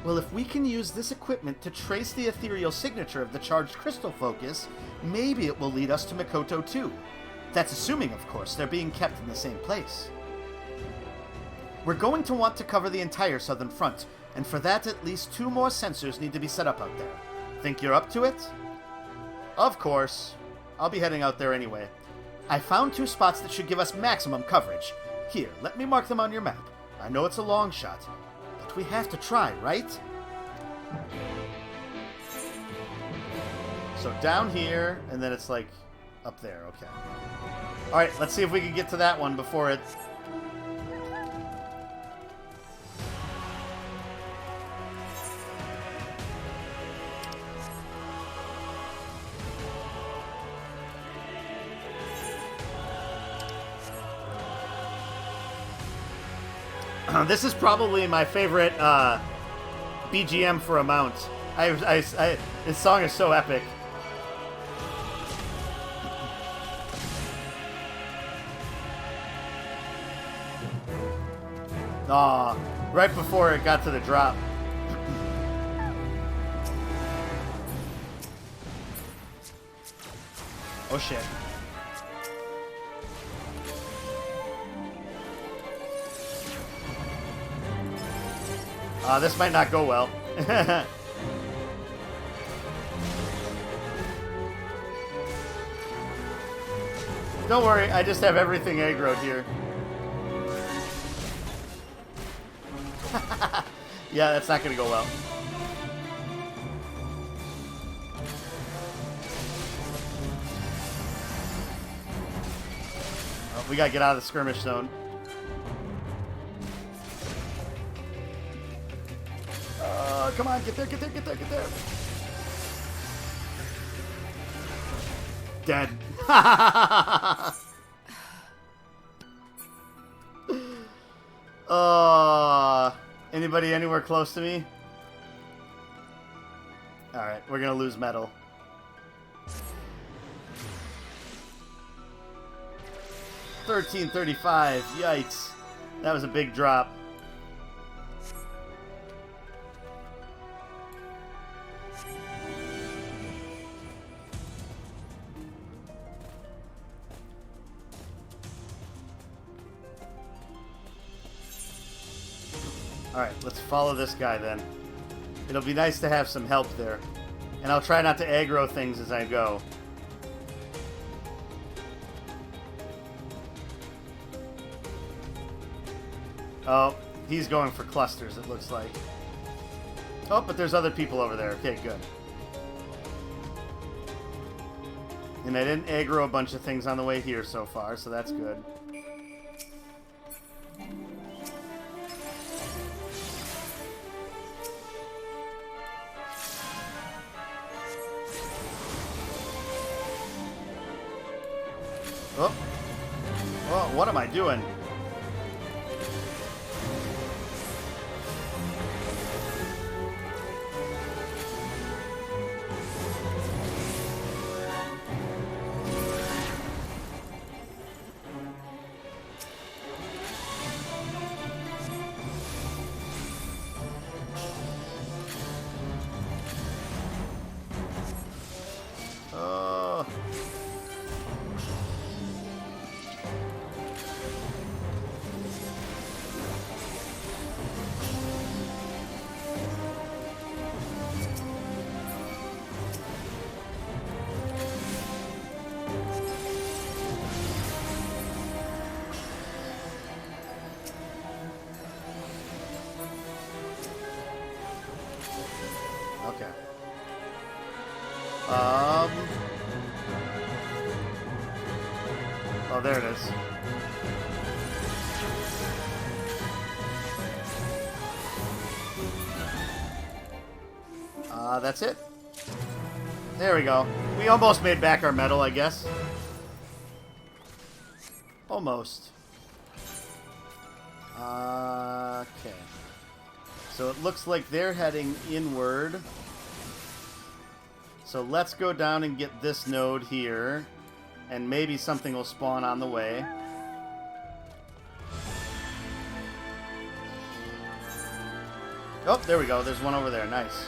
Well, if we can use this equipment to trace the ethereal signature of the charged crystal focus, maybe it will lead us to Mikoto too. That's assuming, of course, they're being kept in the same place. We're going to want to cover the entire southern front, and for that at least 2 more sensors need to be set up out there. Think you're up to it? Of course. I'll be heading out there anyway. I found 2 spots that should give us maximum coverage. Here, let me mark them on your map. I know it's a long shot, but we have to try, right? So down here, and then it's like up there, okay. Alright, let's see if we can get to that one before it... This is probably my favorite BGM for a mount. This song is so epic. Aw, right before it got to the drop. Oh shit. This might not go well. Don't worry, I just have everything aggroed here. Yeah, that's not gonna go well. Oh, we gotta get out of the skirmish zone. Come on, get there, get there, get there, get there. Dead. Anybody anywhere close to me? Alright, we're gonna lose metal. $13.35. Yikes. That was a big drop. Alright, let's follow this guy then. It'll be nice to have some help there. And I'll try not to aggro things as I go. Oh, he's going for clusters, it looks like. Oh, but there's other people over there. Okay, good. And I didn't aggro a bunch of things on the way here so far, so that's good. Oh. Oh, what am I doing? Okay. Oh, there it is. That's it. There we go. We almost made back our medal, I guess. Almost. Okay. So it looks like they're heading inward. So let's go down and get this node here. And maybe something will spawn on the way. Oh, there we go. There's one over there. Nice.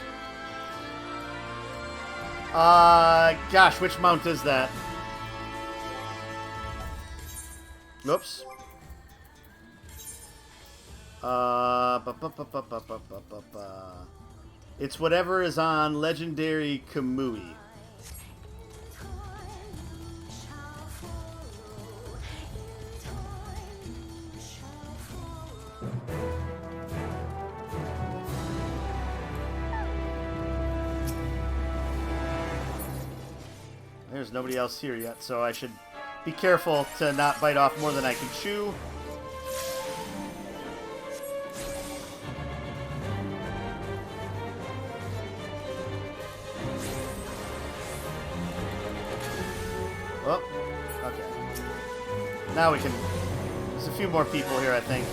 Gosh, which mount is that? Oops. It's whatever is on Legendary Kamui. There's nobody else here yet, so I should be careful to not bite off more than I can chew. Oh, okay. Now we can... There's a few more people here, I think.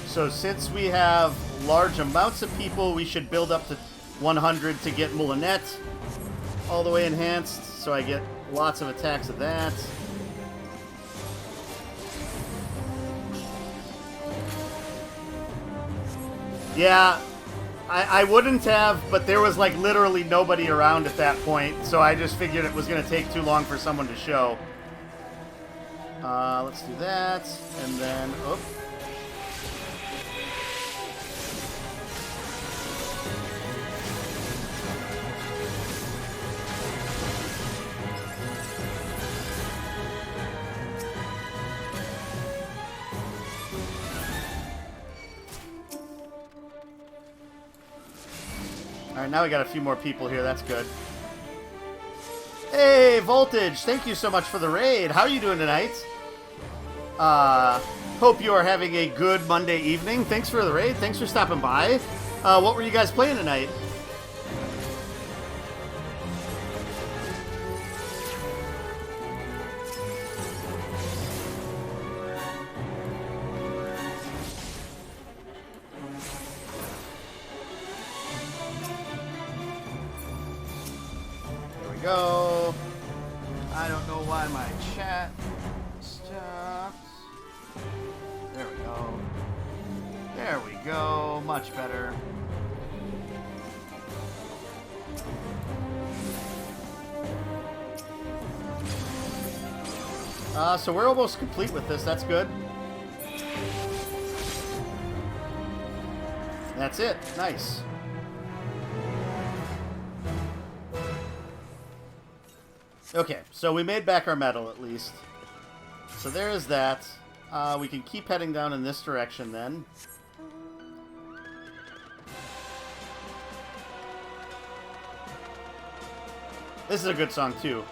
So since we have large amounts of people, we should build up to 100 to get Moulinette all the way enhanced, so I get lots of attacks of that. Yeah, I wouldn't have, but there was like literally nobody around at that point, so I just figured it was going to take too long for someone to show. Let's do that, and then... Oh. Alright, now we got a few more people here. That's good. Hey, Voltage! Thank you so much for the raid. How are you doing tonight? Hope you are having a good Monday evening. Thanks for the raid. Thanks for stopping by. What were you guys playing tonight? Go. I don't know why my chat stopped. There we go. There we go. Much better. So we're almost complete with this. That's good. That's it. Nice. Okay, so we made back our medal at least. So there is that. We can keep heading down in this direction then. This is a good song too.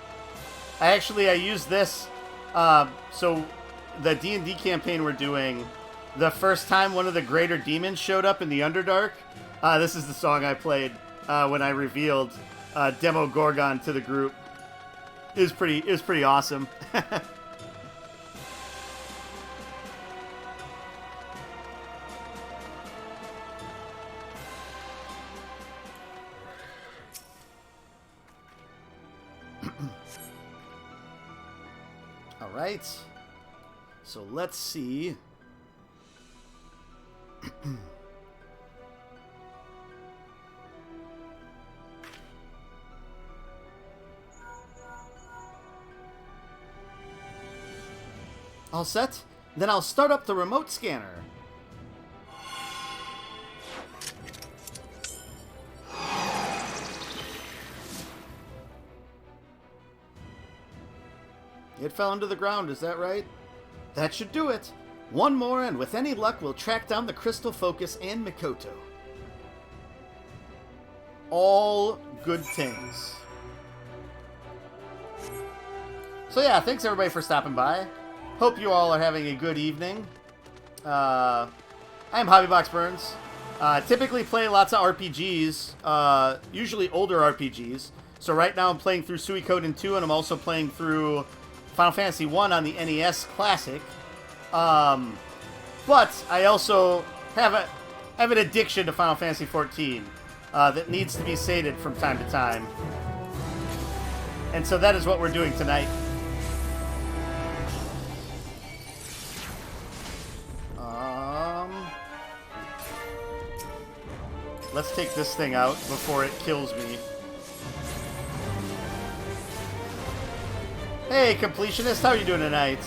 I used this. So the D&D campaign we're doing, the first time one of the greater demons showed up in the Underdark, this is the song I played when I revealed Demo Gorgon to the group. It was pretty awesome. All right. So let's see. All set? Then I'll start up the remote scanner. It fell into the ground, is that right? That should do it. One more, and with any luck, we'll track down the Crystal Focus and Mikoto. All good things. So yeah, thanks everybody for stopping by. Hope you all are having a good evening. I'm Hobbybox Burns. Typically play lots of RPGs, usually older RPGs. So right now I'm playing through Suikoden 2, and I'm also playing through Final Fantasy 1 on the NES Classic. But I also have an addiction to Final Fantasy 14 that needs to be sated from time to time. And so that is what we're doing tonight. Let's take this thing out before it kills me. Hey, completionist, how are you doing tonight?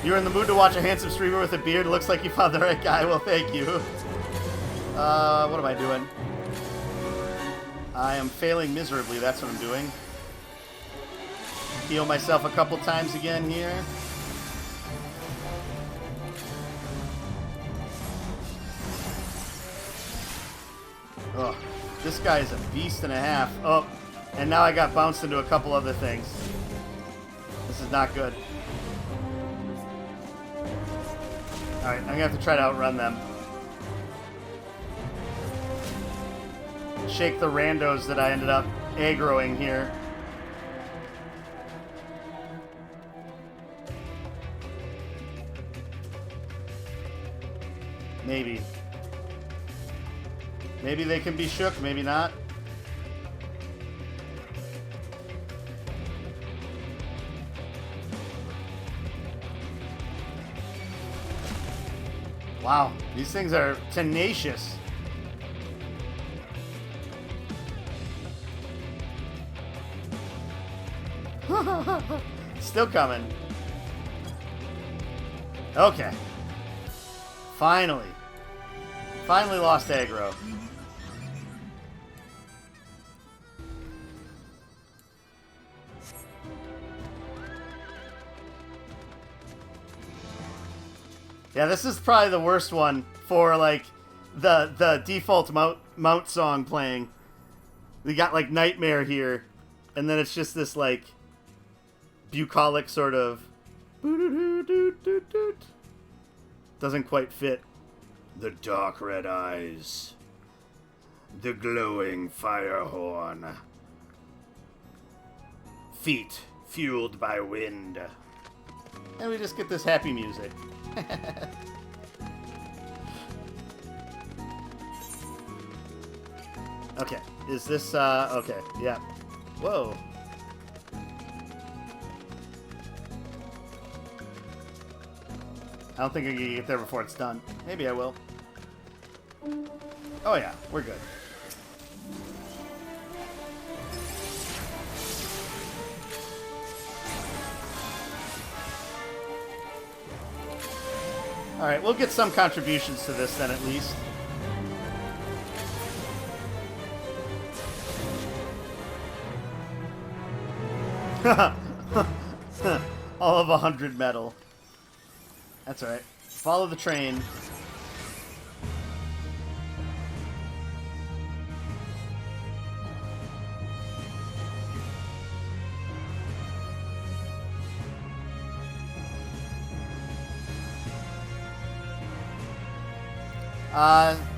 You're in the mood to watch a handsome streamer with a beard? Looks like you found the right guy. Well, thank you. What am I doing? I am failing miserably, that's what I'm doing. Heal myself a couple times again here. Oh, this guy is a beast and a half. Oh, and now I got bounced into a couple other things. This is not good. Alright, I'm going to have to try to outrun them. Shake the randos that I ended up aggroing here. Maybe. Maybe they can be shook, maybe not. Wow, these things are tenacious. Still coming. Okay. Finally. Finally lost aggro. Yeah, this is probably the worst one for, like, the default mount song playing. We got, like, Nightmare here, and then it's just this, like, bucolic sort of... Doesn't quite fit. The dark red eyes. The glowing fire horn. Feet fueled by wind. And we just get this happy music. Okay, is this, okay, yeah. Whoa. I don't think I can get there before it's done. Maybe I will. Oh yeah, we're good. Alright, we'll get some contributions to this then at least. All of 100 metal. That's alright. Follow the train.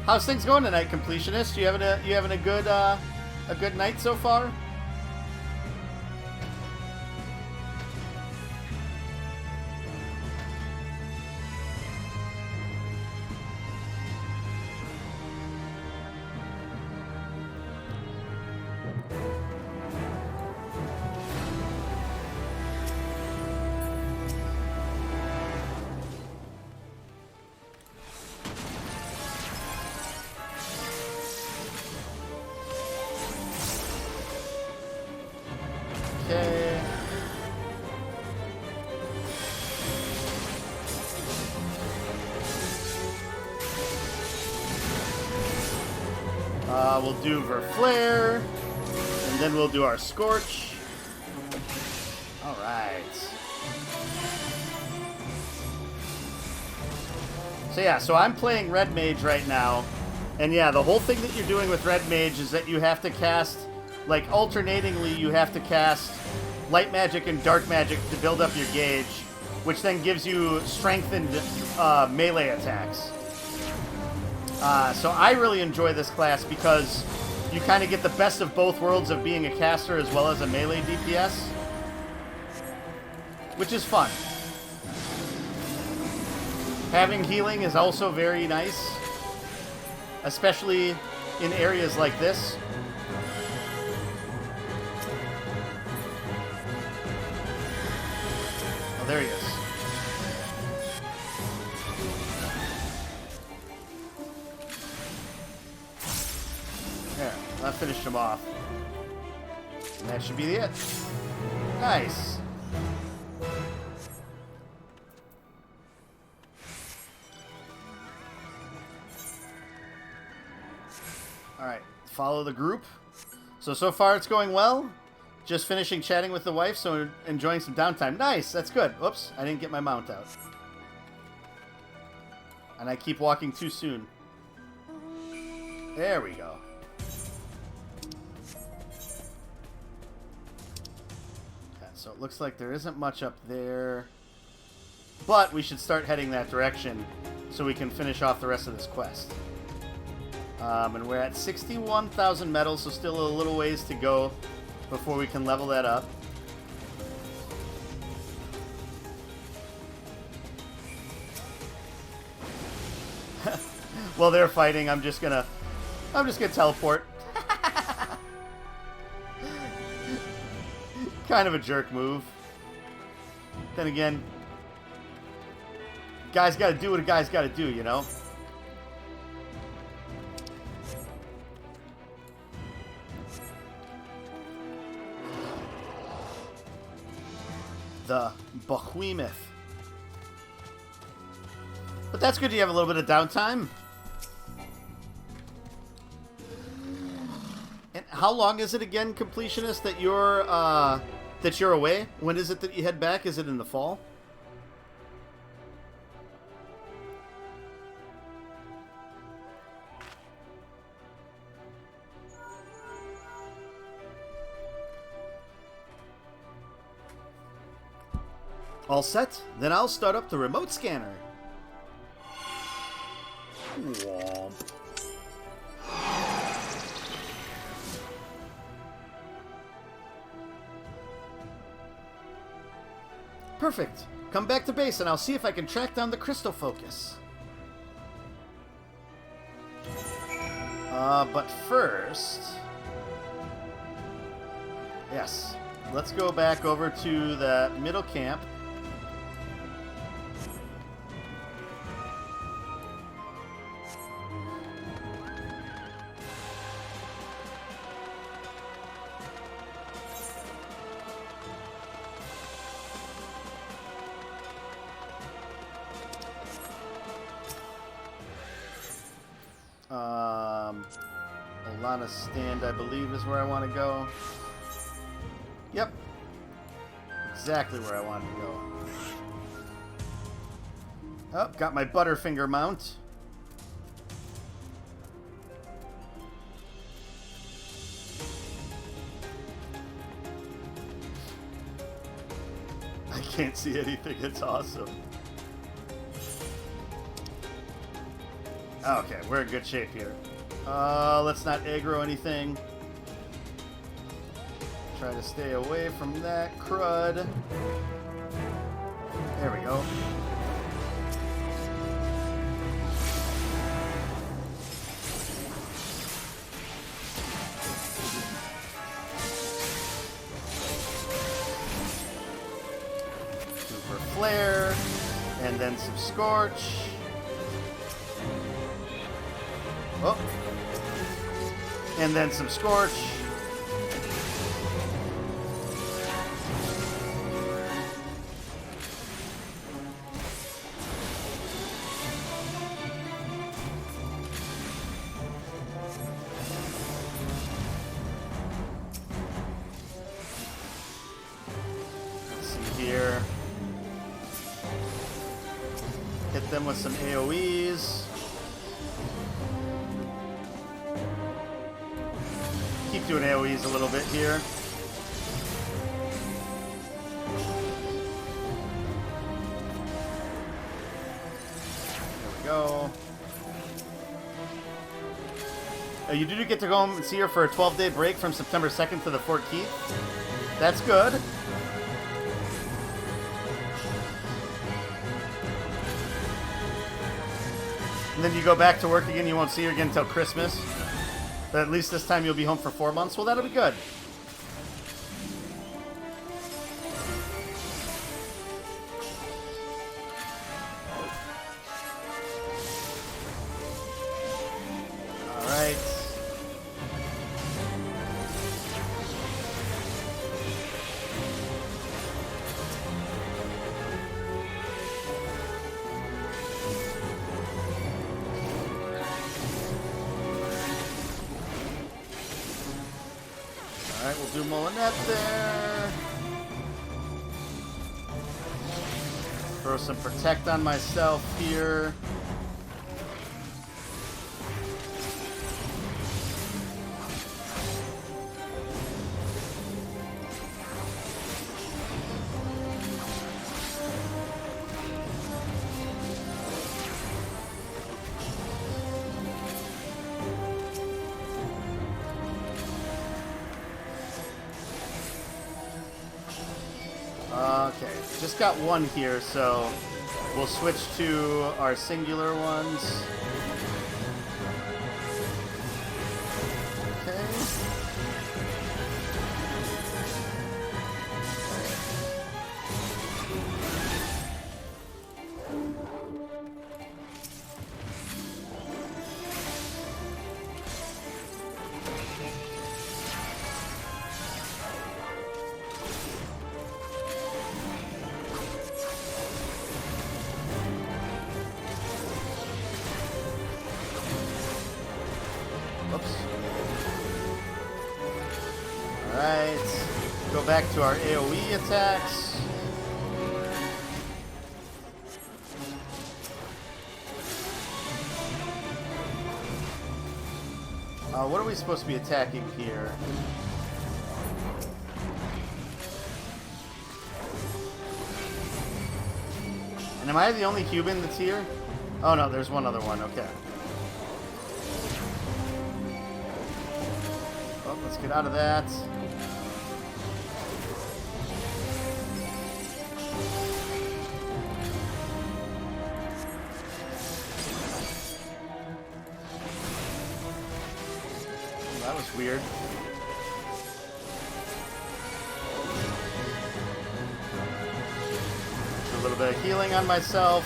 How's things going tonight, completionist? You having a good night so far? Okay. We'll do Verflare, and then we'll do our Scorch. All right. So yeah, so I'm playing Red Mage right now. And yeah, the whole thing that you're doing with Red Mage is that you have to cast, like alternatingly, you have to cast Light Magic and Dark Magic to build up your gauge, which then gives you strengthened melee attacks. So I really enjoy this class because you kind of get the best of both worlds of being a caster as well as a melee DPS, which is fun. Having healing is also very nice, especially in areas like this. Oh, there he is. There, that finished him off. And that should be it. Nice. Alright, follow the group. So far it's going well. Just finishing chatting with the wife, so enjoying some downtime. Nice, that's good. Whoops, I didn't get my mount out. And I keep walking too soon. There we go. Okay, so it looks like there isn't much up there. But we should start heading that direction so we can finish off the rest of this quest. And we're at 61,000 medals, so still a little ways to go before we can level that up. While they're fighting, I'm just gonna teleport. Kind of a jerk move. Then again, guys gotta do what a guy's gotta do, you know? The Behemoth. But that's good, you have a little bit of downtime. And how long is it again, completionist, that you're away? When is it that you head back? Is it in the fall? All set? Then I'll start up the remote scanner. Womp. Perfect. Come back to base and I'll see if I can track down the crystal focus. But first... Yes. Let's go back over to the middle camp. Olana stand, I believe, is where I want to go. Yep. Exactly where I wanted to go. Oh, got my Butterfinger mount. I can't see anything, it's awesome. Okay, we're in good shape here. Let's not aggro anything. Try to stay away from that crud. There we go. Super Flare, and then some Scorch. Oh. And then some Scorch. Let's see here. Hit them with some AoEs. Keep doing AoEs a little bit here. There we go. You do get to go home and see her for a 12-day break from September 2nd to the 14th. That's good. And then you go back to work again. You won't see her again until Christmas. But at least this time you'll be home for 4 months. Well, that'll be good. All right. Alright, we'll do Molinette there. Throw some Protect on myself here. Okay, just got one here, so we'll switch to our singular ones. Okay. Whoops. Alright. Go back to our AoE attacks. What are we supposed to be attacking here? And am I the only human that's here? Oh no, there's one other one, okay. Oh, let's get out of that. Oh, that was weird. A little bit of healing on myself.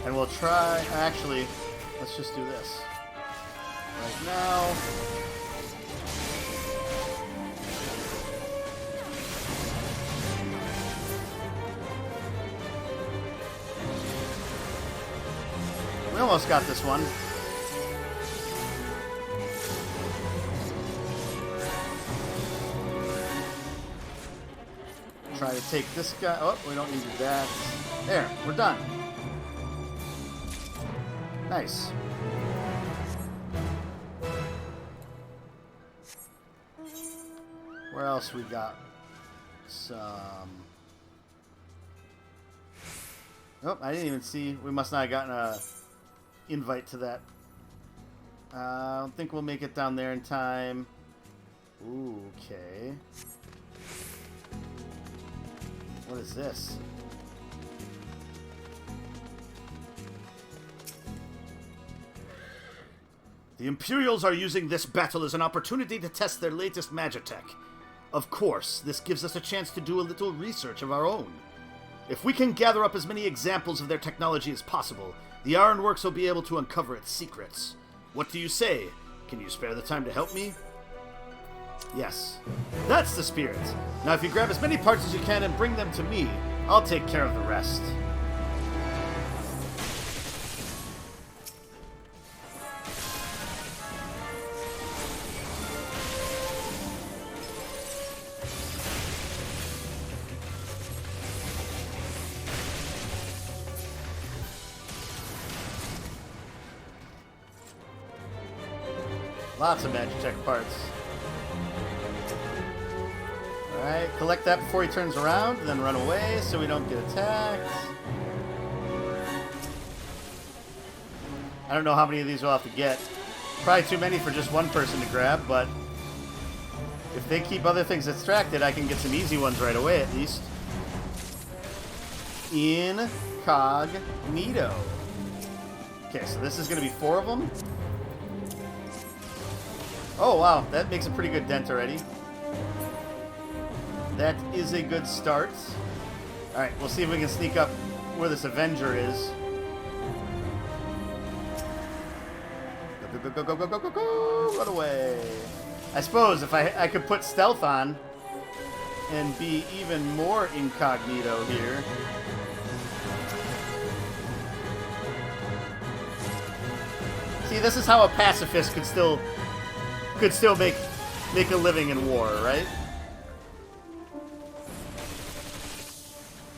And we'll try, actually, let's just do this. Right now. We almost got this one. Try to take this guy. Oh, we don't need that. There, we're done. Nice. Where else we got? Some... Oh, I didn't even see. We must not have gotten a invite to that. I don't think we'll make it down there in time. Ooh, okay. What is this? The Imperials are using this battle as an opportunity to test their latest magitech. Of course, this gives us a chance to do a little research of our own. If we can gather up as many examples of their technology as possible, the Ironworks will be able to uncover its secrets. What do you say? Can you spare the time to help me? Yes. That's the spirit. Now if you grab as many parts as you can and bring them to me, I'll take care of the rest. Lots of Magitech parts. Alright, collect that before he turns around, and then run away so we don't get attacked. I don't know how many of these we'll have to get. Probably too many for just one person to grab, but if they keep other things distracted, I can get some easy ones right away at least. Incognito. Okay, so this is going to be 4 of them. Oh, wow. That makes a pretty good dent already. That is a good start. Alright, we'll see if we can sneak up where this Avenger is. Go, go, go, go, go, go, go! Run away! I suppose if I could put stealth on and be even more incognito here. See, this is how a pacifist could still make a living in war, right?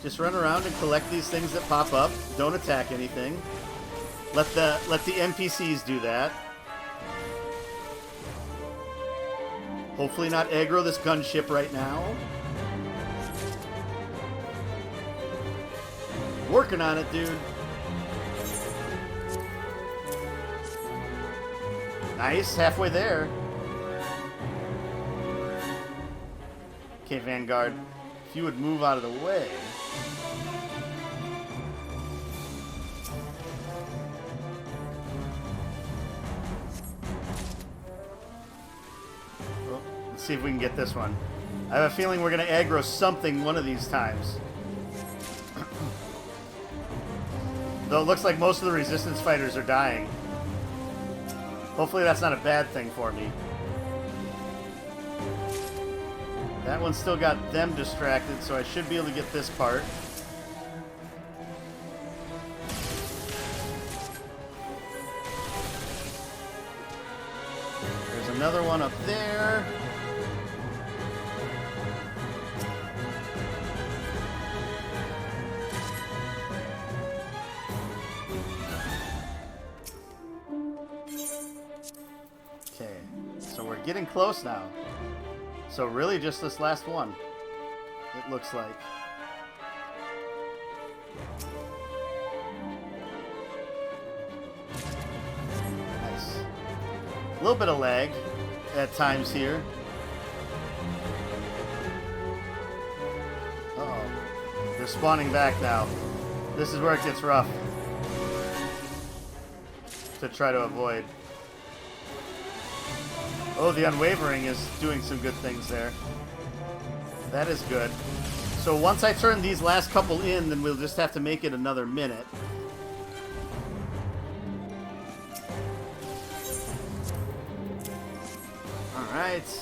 Just run around and collect these things that pop up. Don't attack anything. Let the NPCs do that. Hopefully not aggro this gunship right now. Working on it, dude. Nice, halfway there. Okay, Vanguard. If you would move out of the way. Oh, let's see if we can get this one. I have a feeling we're going to aggro something one of these times. Though it looks like most of the resistance fighters are dying. Hopefully that's not a bad thing for me. That one still got them distracted, so I should be able to get this part. There's another one up there. Okay, so we're getting close now. So really just this last one, it looks like. Nice. A little bit of lag at times here. Uh-oh. They're spawning back now. This is where it gets rough to try to avoid. Oh, the Unwavering is doing some good things there. That is good. So once I turn these last couple in, then we'll just have to make it another minute. Alright.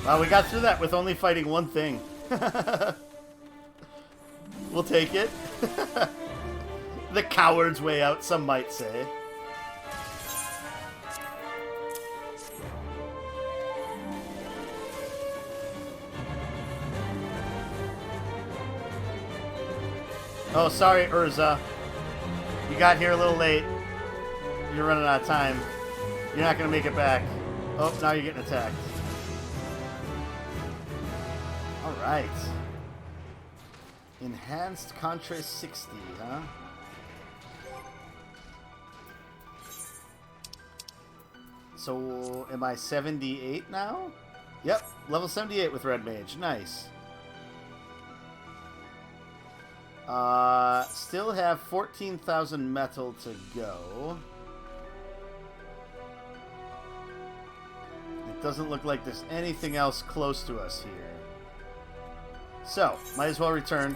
Wow, we got through that with only fighting one thing. We'll take it. The coward's way out, some might say. Oh, sorry, Urza. You got here a little late. You're running out of time. You're not going to make it back. Oh, now you're getting attacked. Alright. Enhanced Contra 60, huh? So, am I 78 now? Yep, level 78 with Red Mage. Nice. Still have 14,000 metal to go. It doesn't look like there's anything else close to us here. So, might as well return.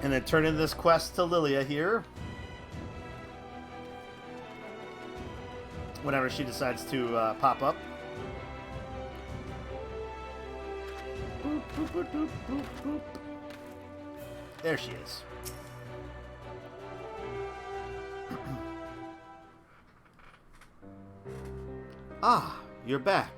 And then turn in this quest to Lilia here. Whenever she decides to pop up. Boop, boop, boop, boop, boop, boop. There she is. Ah, you're back.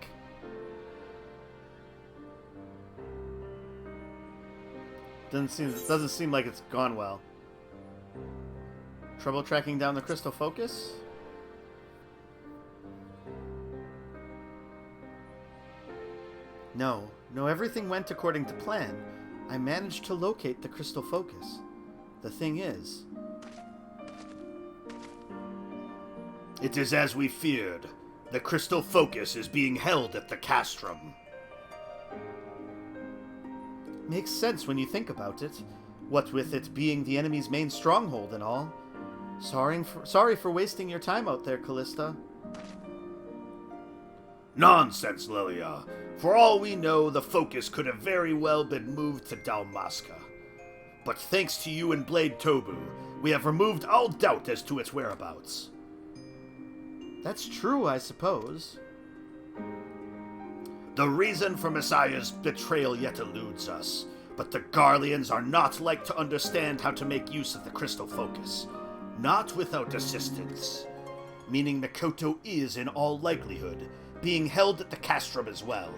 Doesn't seem like it's gone well. Trouble tracking down the crystal focus? No, everything went according to plan. I managed to locate the crystal focus. The thing is... It is as we feared. The crystal focus is being held at the castrum. Makes sense when you think about it. What with it being the enemy's main stronghold and all. Sorry for wasting your time out there, Callista. Nonsense, Lilia. For all we know, the focus could have very well been moved to Dalmasca. But thanks to you and Blade Tobu, we have removed all doubt as to its whereabouts. That's true, I suppose. The reason for Messiah's betrayal yet eludes us, but the Garleans are not like to understand how to make use of the crystal focus. Not without assistance. Meaning Mikoto is, in all likelihood, being held at the castrum as well.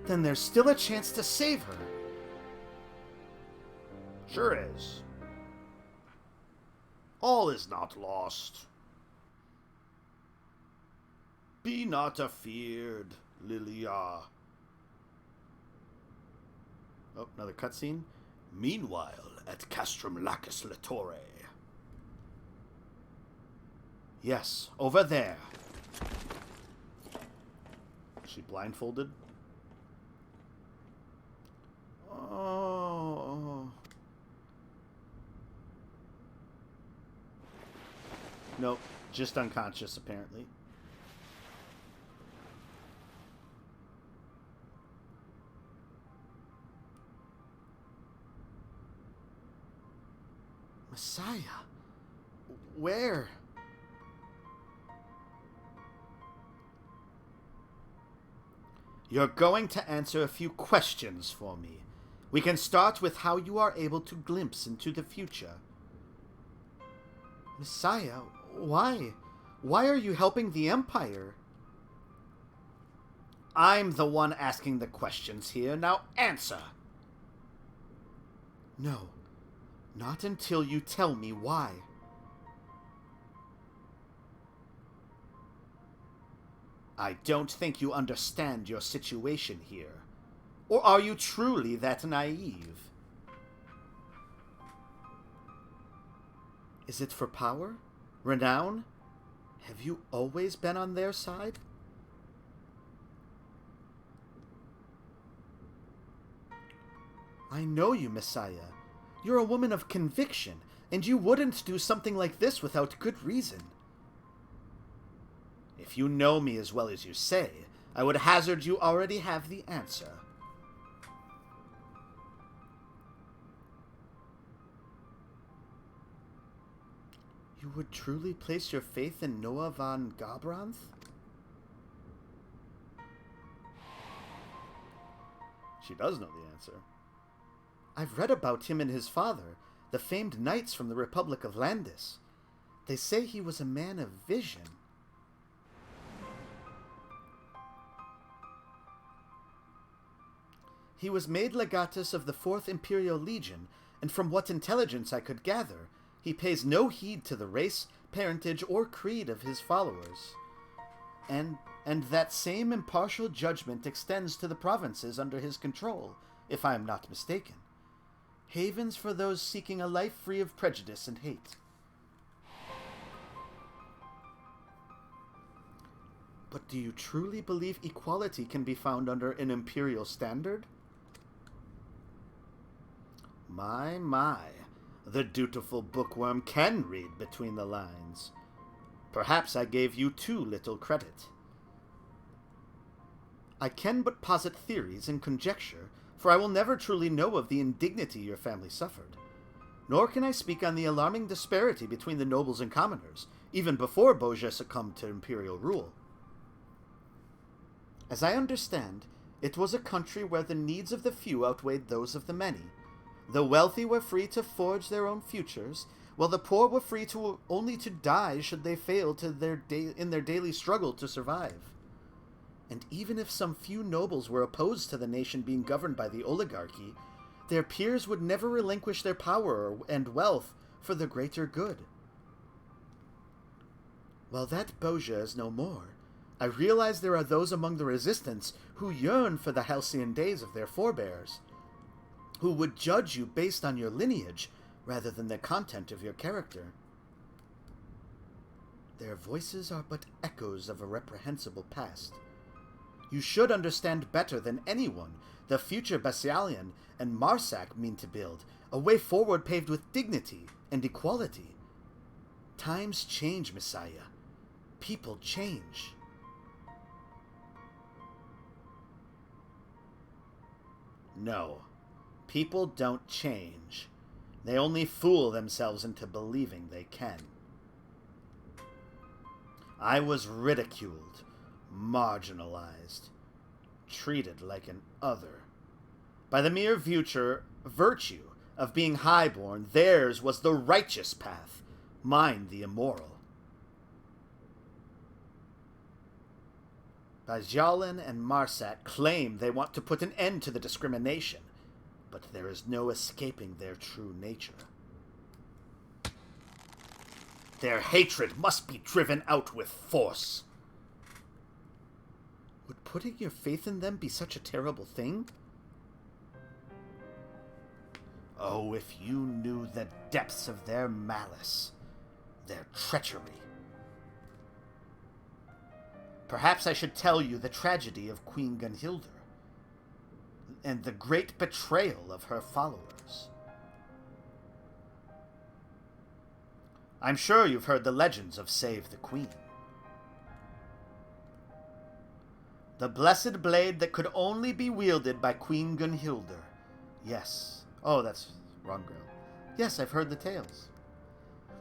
Then there's still a chance to save her. Sure is. All is not lost. Be not afeared, Lilia. Oh, another cutscene. Meanwhile, at Castrum Lacus Latore. Yes, over there. Is she blindfolded? Oh. Nope, just unconscious apparently. Messiah? Where? You're going to answer a few questions for me. We can start with how you are able to glimpse into the future. Messiah, why? Why are you helping the Empire? I'm the one asking the questions here. Now answer. No, not until you tell me why. I don't think you understand your situation here. Or are you truly that naive? Is it for power? Renown? Have you always been on their side? I know you, Messiah. You're a woman of conviction, and you wouldn't do something like this without good reason. If you know me as well as you say, I would hazard you already have the answer. You would truly place your faith in Noah von Gabranth? She does know the answer. I've read about him and his father, the famed knights from the Republic of Landis. They say he was a man of vision. He was made legatus of the 4th Imperial Legion, and from what intelligence I could gather, he pays no heed to the race, parentage, or creed of his followers. And that same impartial judgment extends to the provinces under his control, if I am not mistaken. Havens for those seeking a life free of prejudice and hate. But do you truly believe equality can be found under an imperial standard? My. The dutiful bookworm can read between the lines. Perhaps I gave you too little credit. I can but posit theories and conjecture, for I will never truly know of the indignity your family suffered. Nor can I speak on the alarming disparity between the nobles and commoners, even before Bozja succumbed to imperial rule. As I understand, it was a country where the needs of the few outweighed those of the many. The wealthy were free to forge their own futures, while the poor were free only to die should they fail in their daily struggle to survive. And even if some few nobles were opposed to the nation being governed by the oligarchy, their peers would never relinquish their power and wealth for the greater good. While that Bozja is no more, I realize there are those among the resistance who yearn for the halcyon days of their forebears, who would judge you based on your lineage rather than the content of your character. Their voices are but echoes of a reprehensible past. You should understand better than anyone the future Basialian and Marsak mean to build, a way forward paved with dignity and equality. Times change, Messiah. People change. No, people don't change. They only fool themselves into believing they can. I was ridiculed, marginalized, treated like an other. By the mere virtue of being highborn, theirs was the righteous path, mine the immoral. Bajyalan and Marsak claim they want to put an end to the discrimination, but there is no escaping their true nature. Their hatred must be driven out with force. Would putting your faith in them be such a terrible thing? Oh, if you knew the depths of their malice, their treachery. Perhaps I should tell you the tragedy of Queen Gunhildr and the great betrayal of her followers. I'm sure you've heard the legends of Save the Queen. The blessed blade that could only be wielded by Queen Gunhildr. Yes. Oh, that's wrong girl. Yes, I've heard the tales.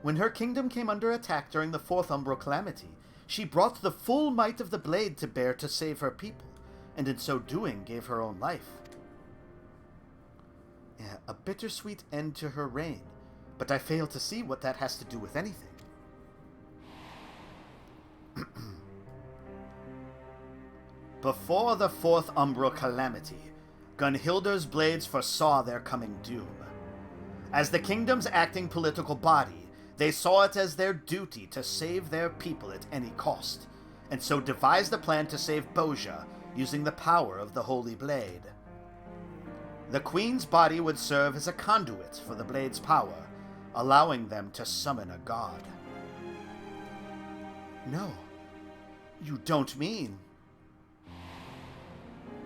When her kingdom came under attack during the Fourth Umbral Calamity, she brought the full might of the blade to bear to save her people, and in so doing gave her own life. A bittersweet end to her reign, but I fail to see what that has to do with anything. Before the Fourth Umbral Calamity, Gunhildr's blades foresaw their coming doom. As the kingdom's acting political body, they saw it as their duty to save their people at any cost, and so devised a plan to save Bozja using the power of the Holy Blade. The Queen's body would serve as a conduit for the Blade's power, allowing them to summon a god. No, you don't mean...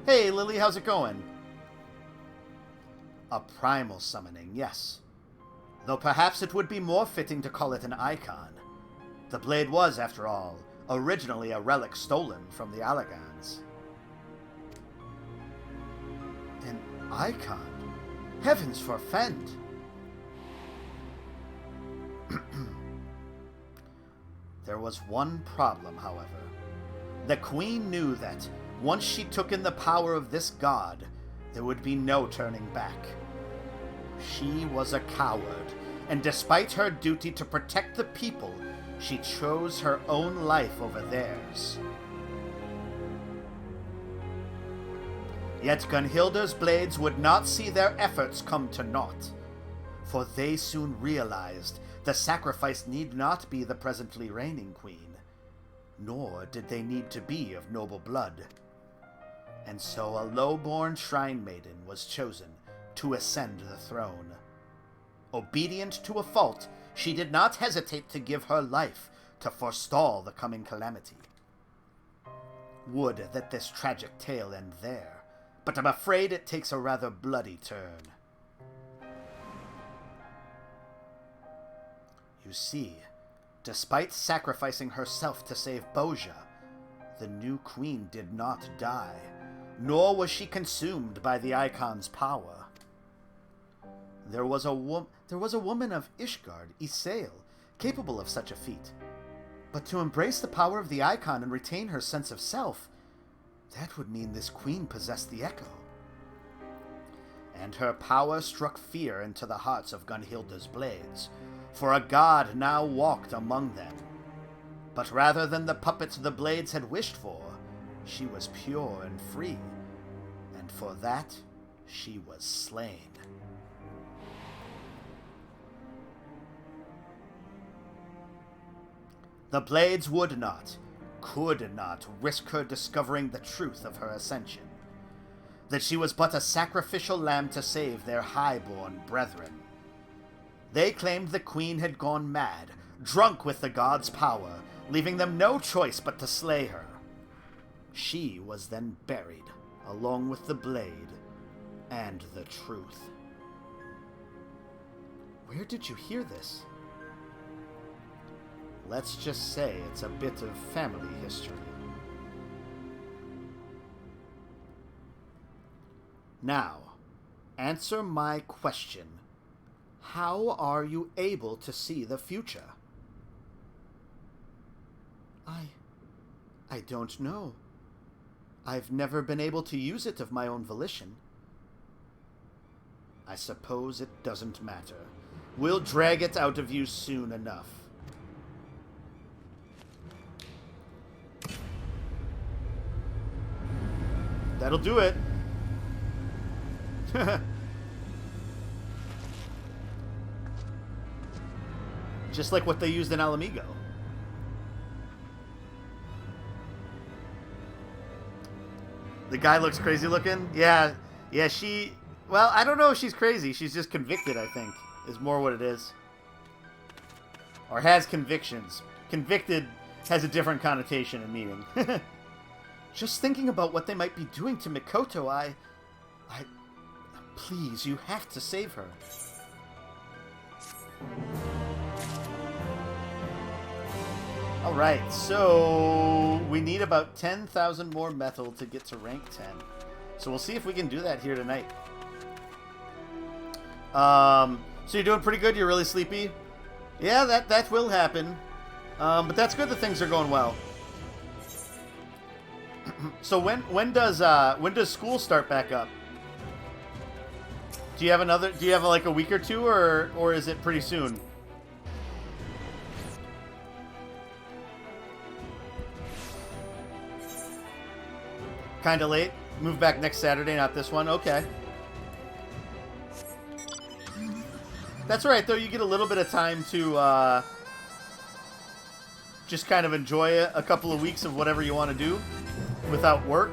Hey, Lily, how's it going? A primal summoning, yes. Though perhaps it would be more fitting to call it an icon. The blade was, after all, originally a relic stolen from the Allagans. An icon? Heavens forfend! There was one problem, however. The Queen knew that, once she took in the power of this god, there would be no turning back. She was a coward, and despite her duty to protect the people, she chose her own life over theirs. Yet Gunhildr's blades would not see their efforts come to naught, for they soon realized the sacrifice need not be the presently reigning queen, nor did they need to be of noble blood. And so a low-born shrine maiden was chosen to ascend the throne. Obedient to a fault, she did not hesitate to give her life to forestall the coming calamity. Would that this tragic tale end there, but I'm afraid it takes a rather bloody turn. You see, despite sacrificing herself to save Bozja, the new queen did not die, nor was she consumed by the icon's power. There was a woman of Ishgard, Isael, capable of such a feat. But to embrace the power of the icon and retain her sense of self, that would mean this queen possessed the echo. And her power struck fear into the hearts of Gunhilda's blades, for a god now walked among them. But rather than the puppets the blades had wished for, she was pure and free, and for that she was slain. The blades would not, could not risk her discovering the truth of her ascension, that she was but a sacrificial lamb to save their high-born brethren. They claimed the queen had gone mad, drunk with the god's power, leaving them no choice but to slay her. She was then buried, along with the blade and the truth. Where did you hear this? Let's just say it's a bit of family history. Now, answer my question. How are you able to see the future? I don't know. I've never been able to use it of my own volition. I suppose it doesn't matter. We'll drag it out of you soon enough. That'll do it. Just like what they used in Alamigo. The guy looks crazy looking? Yeah, she... Well, I don't know if she's crazy. She's just convicted, I think, is more what it is. Or has convictions. Convicted has a different connotation and meaning. Just thinking about what they might be doing to Mikoto, Please, you have to save her. Alright, so we need about 10,000 more metal to get to rank 10. So we'll see if we can do that here tonight. So you're doing pretty good? You're really sleepy? Yeah, that will happen. But that's good that things are going well. So when does school start back up? Do you have like a week or two, or is it pretty soon? Kinda late. Move back next Saturday, not this one. Okay. That's right, though. You get a little bit of time to just kind of enjoy a couple of weeks of whatever you want to do without work.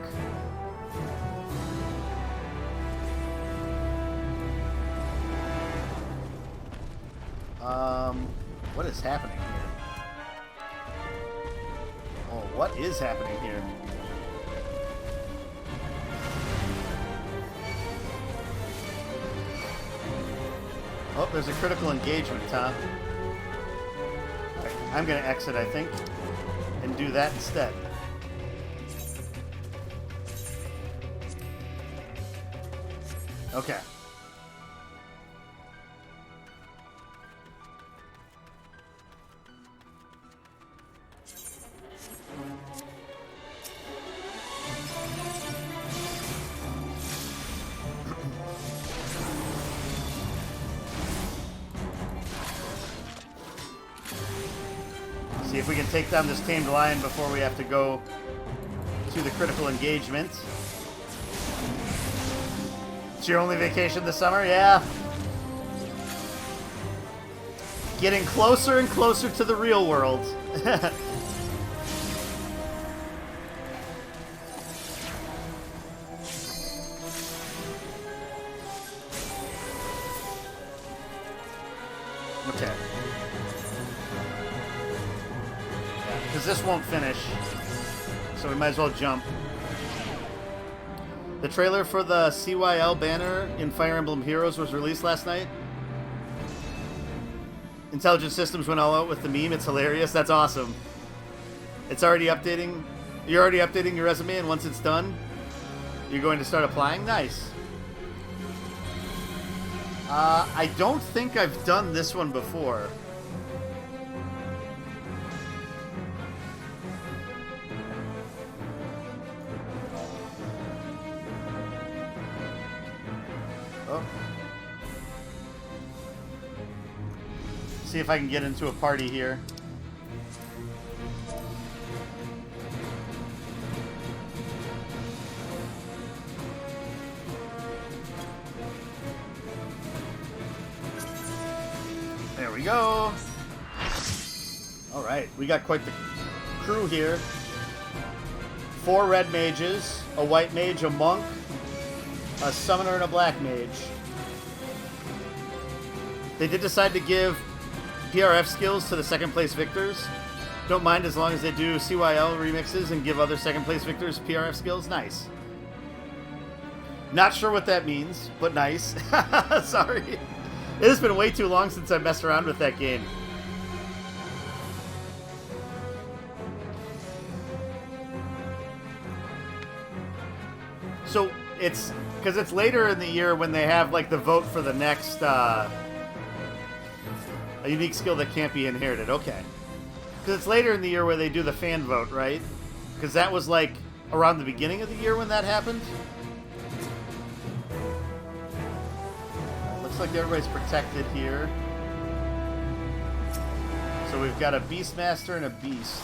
What is happening here? Oh, what is happening here? Oh, there's a critical engagement, huh? Right, I'm gonna exit, I think, and do that instead. Okay. See if we can take down this tamed lion before we have to go to the critical engagement. It's your only vacation this summer? Yeah. Getting closer and closer to the real world. Okay. Because this won't finish, so we might as well jump. The trailer for the CYL banner in Fire Emblem Heroes was released last night. Intelligent Systems went all out with the meme. It's hilarious. That's awesome. It's already updating. You're already updating your resume, and once it's done, You're going to start applying? Nice. I don't think I've done this one before. Oh. See if I can get into a party here. There we go. Alright, we got quite the crew here. 4 red mages, a white mage, a monk, a summoner, and a black mage. They did decide to give PRF skills to the second place victors. Don't mind as long as they do CYL remixes and give other second place victors PRF skills. Nice. Not sure what that means, but nice. Sorry. It has been way too long since I messed around with that game. So it's because it's later in the year when they have like the vote for the next a unique skill that can't be inherited. Okay, because it's later in the year where they do the fan vote, right? Because that was like around the beginning of the year when that happened. Looks like everybody's protected here. So we've got a Beastmaster and a Beast.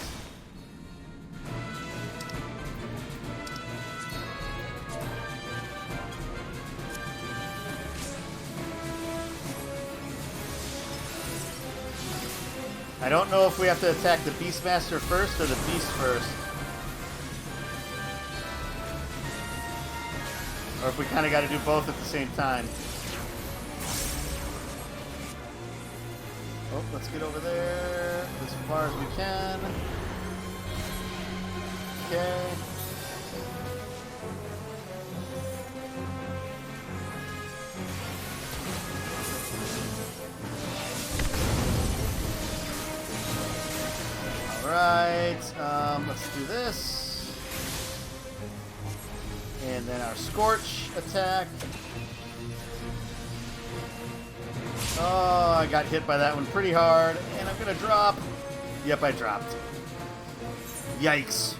I don't know if we have to attack the Beastmaster first or the Beast first. Or if we kind of got to do both at the same time. Oh, let's get over there as far as we can. Okay. Alright, let's do this. And then our Scorch attack. Oh, I got hit by that one pretty hard, and I'm gonna drop. Yep, I dropped. Yikes.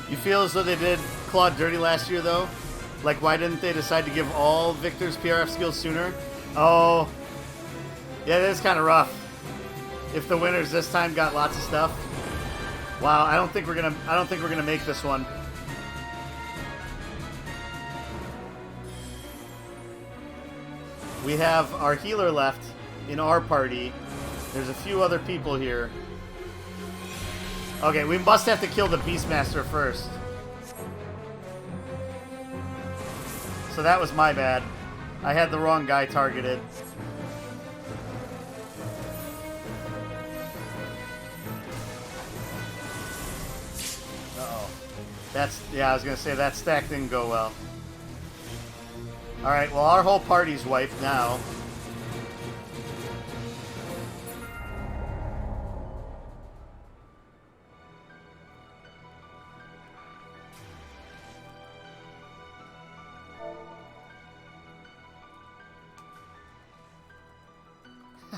You feel as though they did Claude dirty last year, though? Like, why didn't they decide to give all victors PRF skills sooner? Oh, yeah, that is kind of rough. If the winners this time got lots of stuff. Wow, I don't think we're gonna make this one. We have our healer left in our party. There's a few other people here. Okay, we must have to kill the Beastmaster first. So that was my bad. I had the wrong guy targeted. Uh-oh. Yeah, I was gonna say that stack didn't go well. Alright, well, our whole party's wiped now.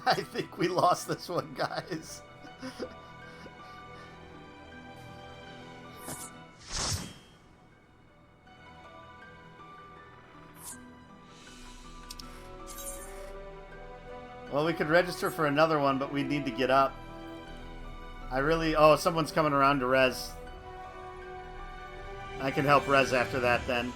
I think we lost this one, guys. Well, we could register for another one, but we need to get up. Oh, someone's coming around to res. I can help res after that, then.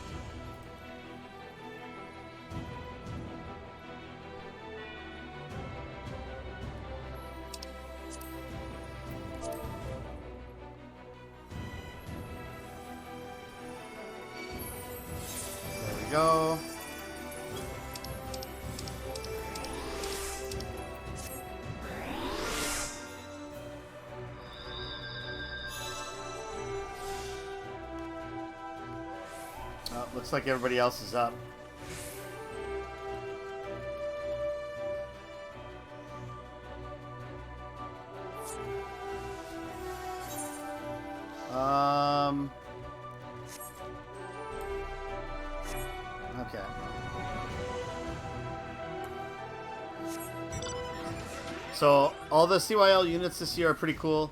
There we go. Oh, looks like everybody else is up. Okay. So all the CYL units this year are pretty cool.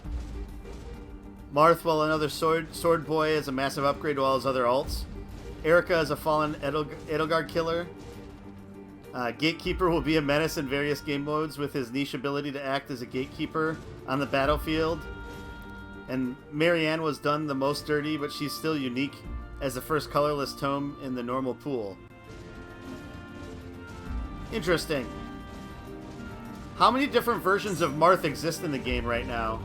Marth, while another sword boy, is a massive upgrade to all his other alts. Erica is a fallen Edelgard killer. Gatekeeper will be a menace in various game modes with his niche ability to act as a gatekeeper on the battlefield. And Marianne was done the most dirty, but she's still unique as the first colorless tome in the normal pool. Interesting. How many different versions of Marth exist in the game right now?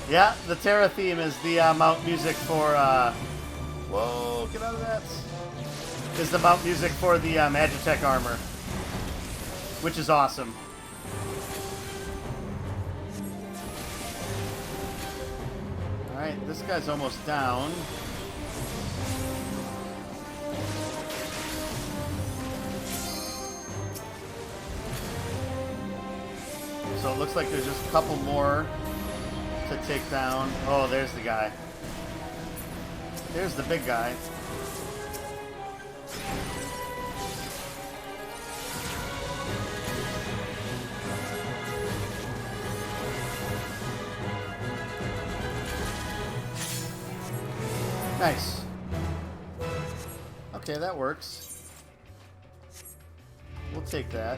Yeah, the Terra theme is the mount music for, whoa, get out of that. Is the mount music for the Magitech armor, which is awesome. Alright, this guy's almost down. So it looks like there's just a couple more to take down. Oh, there's the guy. There's the big guy. Nice. Okay, that works. We'll take that.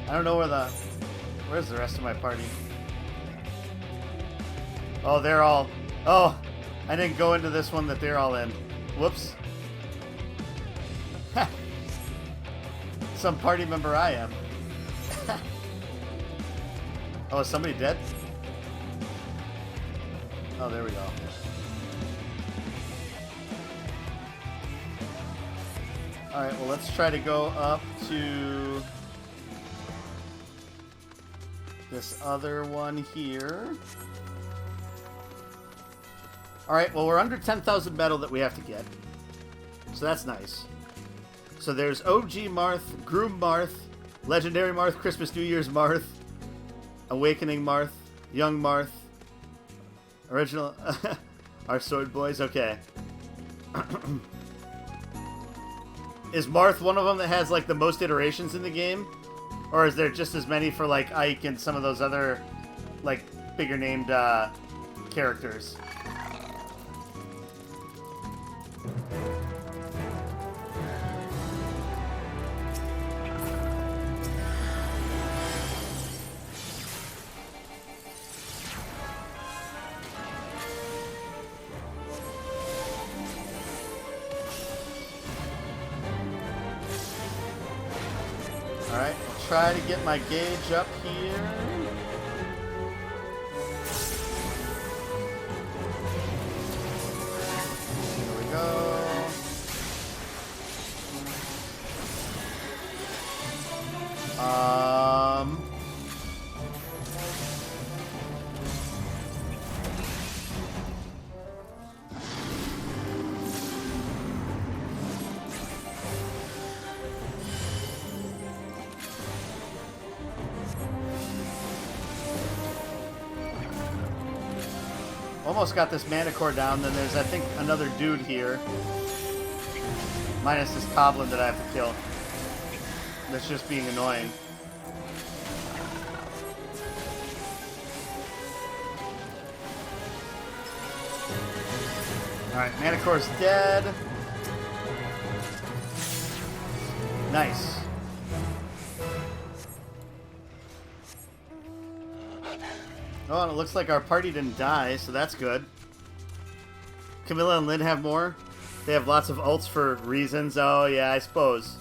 I don't know where's the rest of my party? Oh, they're all, oh, I didn't go into this one that they're all in. Whoops. Some party member I am. Oh, is somebody dead? Oh, there we go. Alright, well, let's try to go up to this other one here. Alright, well, we're under 10,000 metal that we have to get. So that's nice. So there's OG Marth, Groom Marth, Legendary Marth, Christmas New Year's Marth, Awakening Marth, Young Marth, Original... Our Sword Boys, okay. Is Marth one of them that has, like, the most iterations in the game? Or is there just as many for, like, Ike and some of those other, like, bigger named characters? Alright, I'll try to get my gauge up here. Here we go. Almost got this mana core down. Then there's, I think, another dude here. Minus this goblin that I have to kill. That's just being annoying. Alright, mana core's dead. Nice. Oh, and it looks like our party didn't die, so that's good. Camilla and Lynn have more. They have lots of ults for reasons. Oh, yeah, I suppose.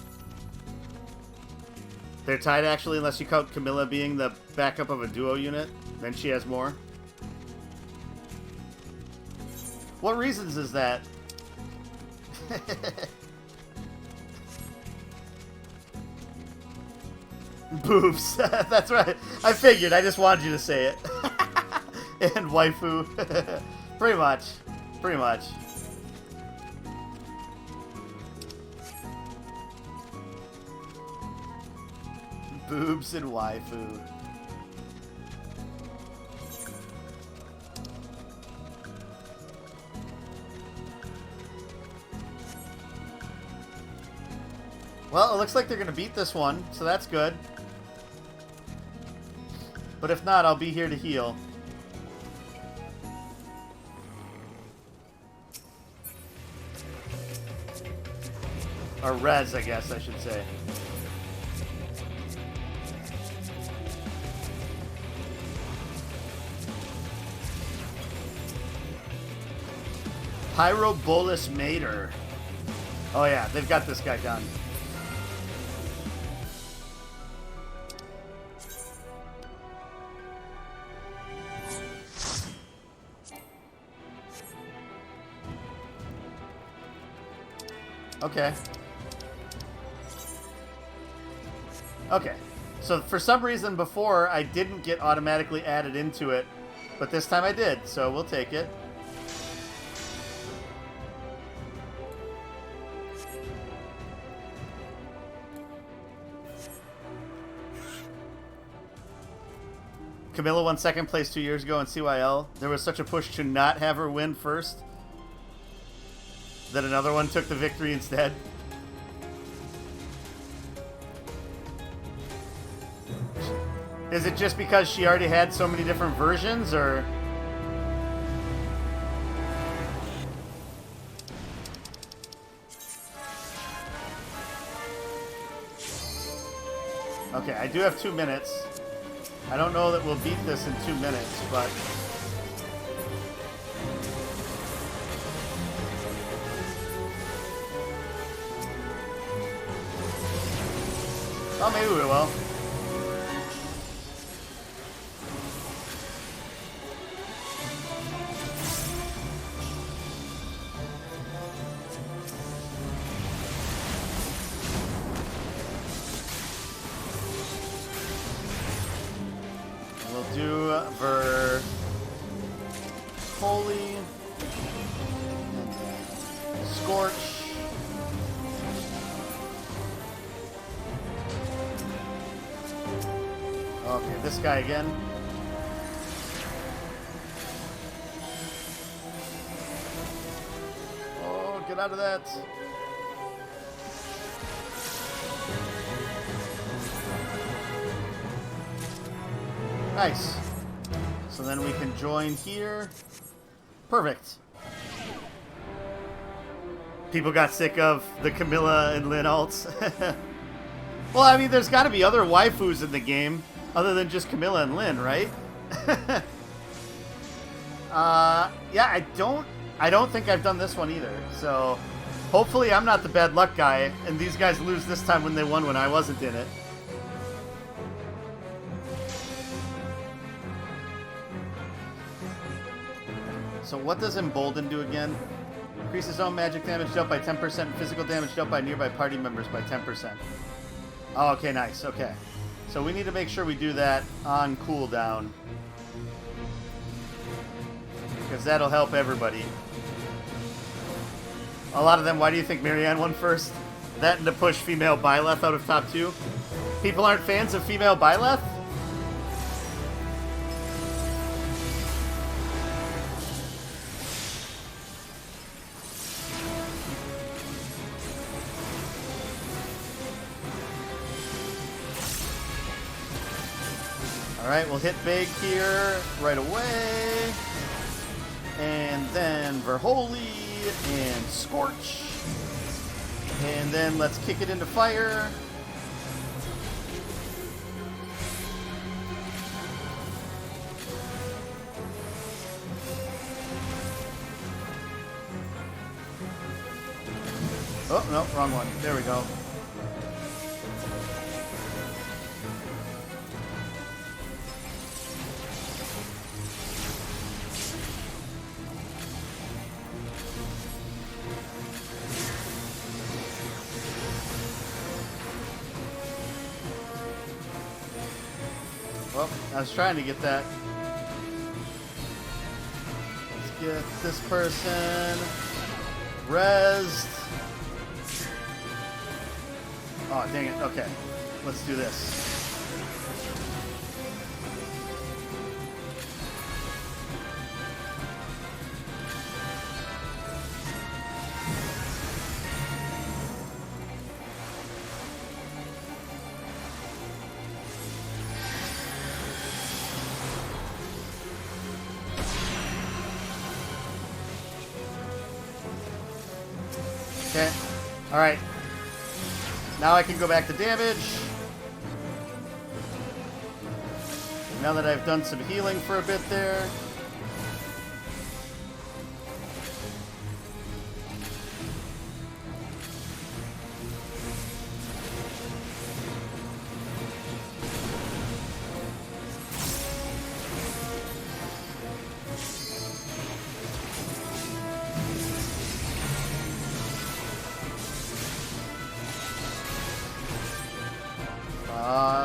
They're tied, actually, unless you count Camilla being the backup of a duo unit. Then she has more. What reasons is that? Boobs. That's right. I figured. I just wanted you to say it. And waifu. Pretty much. Pretty much. Boobs and waifu. Well, it looks like they're going to beat this one, so that's good. But if not, I'll be here to heal. Or res, I guess I should say. Pyrobolus Mater. Oh yeah, they've got this guy done. Okay. Okay. So for some reason before I didn't get automatically added into it, but this time I did, so we'll take it. Camilla won second place 2 years ago in CYL. There was such a push to not have her win first that another one took the victory instead. Is it just because she already had so many different versions, or? Okay, I do have 2 minutes. I don't know that we'll beat this in 2 minutes, but... Oh, maybe we will. We'll do Ver... Holy... Scorch... Okay, this guy again. Oh, get out of that. Nice. So then we can join here. Perfect. People got sick of the Camilla and Lynn alts. Well, I mean, there's got to be other waifus in the game. Other than just Camilla and Lynn, right? Yeah, I don't think I've done this one either. So hopefully I'm not the bad luck guy, and these guys lose this time when they won when I wasn't in it. So what does Embolden do again? Increases own magic damage dealt by 10% and physical damage dealt by nearby party members by 10%. Oh, okay, nice. Okay. So we need to make sure we do that on cooldown, because that'll help everybody. A lot of them, why do you think Marianne won first? That and to push female Byleth out of top 2. People aren't fans of female Byleth? Alright, we'll hit big here right away. And then Verholy and Scorch. And then let's kick it into fire. Oh, no, wrong one. There we go. Well, I was trying to get that. Let's get this person rezzed. Oh, dang it. Okay. Let's do this. Okay. Alright. Now I can go back to damage. Now that I've done some healing for a bit there.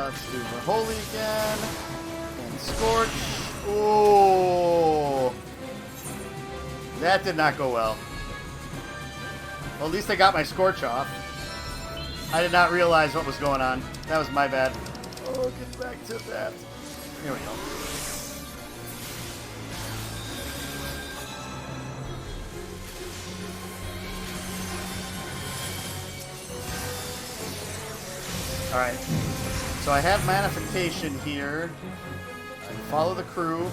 Let's do the holy again. And scorch. Ooh. That did not go well. Well, at least I got my scorch off. I did not realize what was going on. That was my bad. Oh, get back to that. Here we go. Alright. So I have Manification here. I can follow the crew.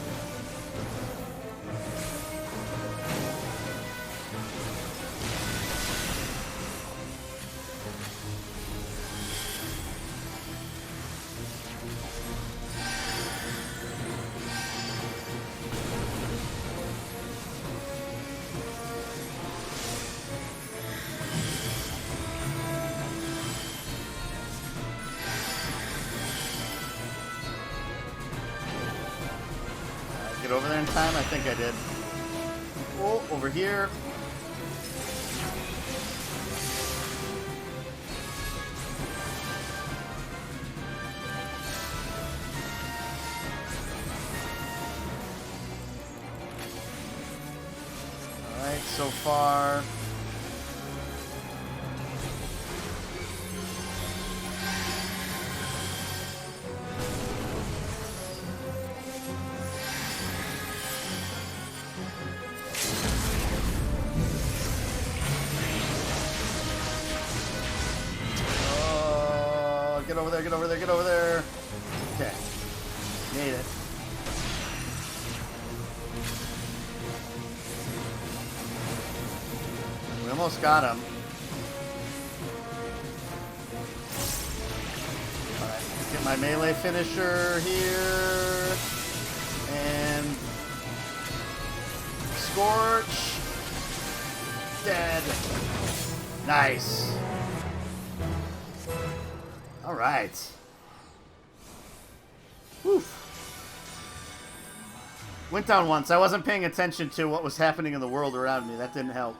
Get over there in time? I think I did. Oh, over here. Alright, so far. Get over there, get over there, get over there. Okay. Made it. We almost got him. Alright, get my melee finisher here. And Scorch. Dead. Nice. All right. Whew. Went down once. I wasn't paying attention to what was happening in the world around me. That didn't help.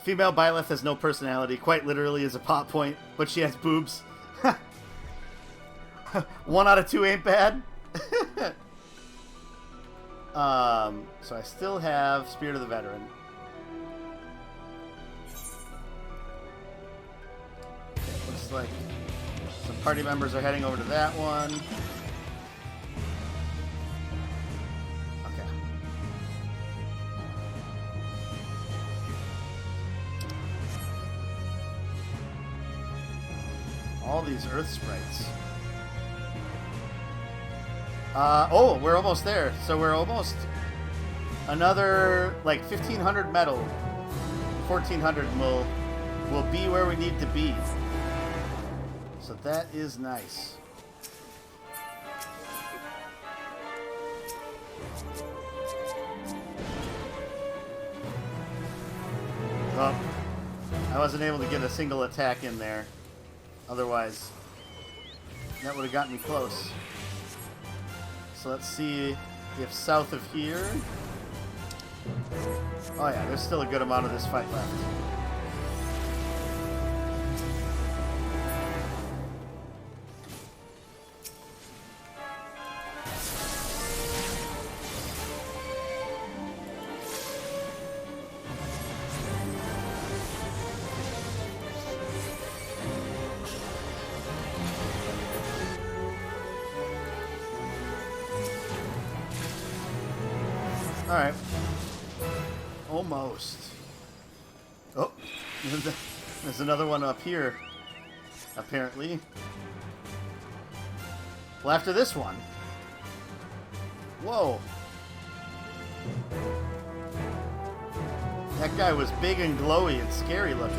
Female Byleth has no personality. Quite literally is a plot point, but she has boobs. 1 out of 2 ain't bad. So I still have Spirit of the Veteran. Looks like some party members are heading over to that one. Okay. All these earth sprites. Oh, we're almost there. So we're almost another like 1,500 metal. 1,400 will be where we need to be. So that is nice. Well, I wasn't able to get a single attack in there. Otherwise, that would have gotten me close. So let's see if south of here... Oh yeah, there's still a good amount of this fight left. Alright. Almost. Oh, there's another one up here, apparently. Well, after this one. Whoa. That guy was big and glowy and scary looking.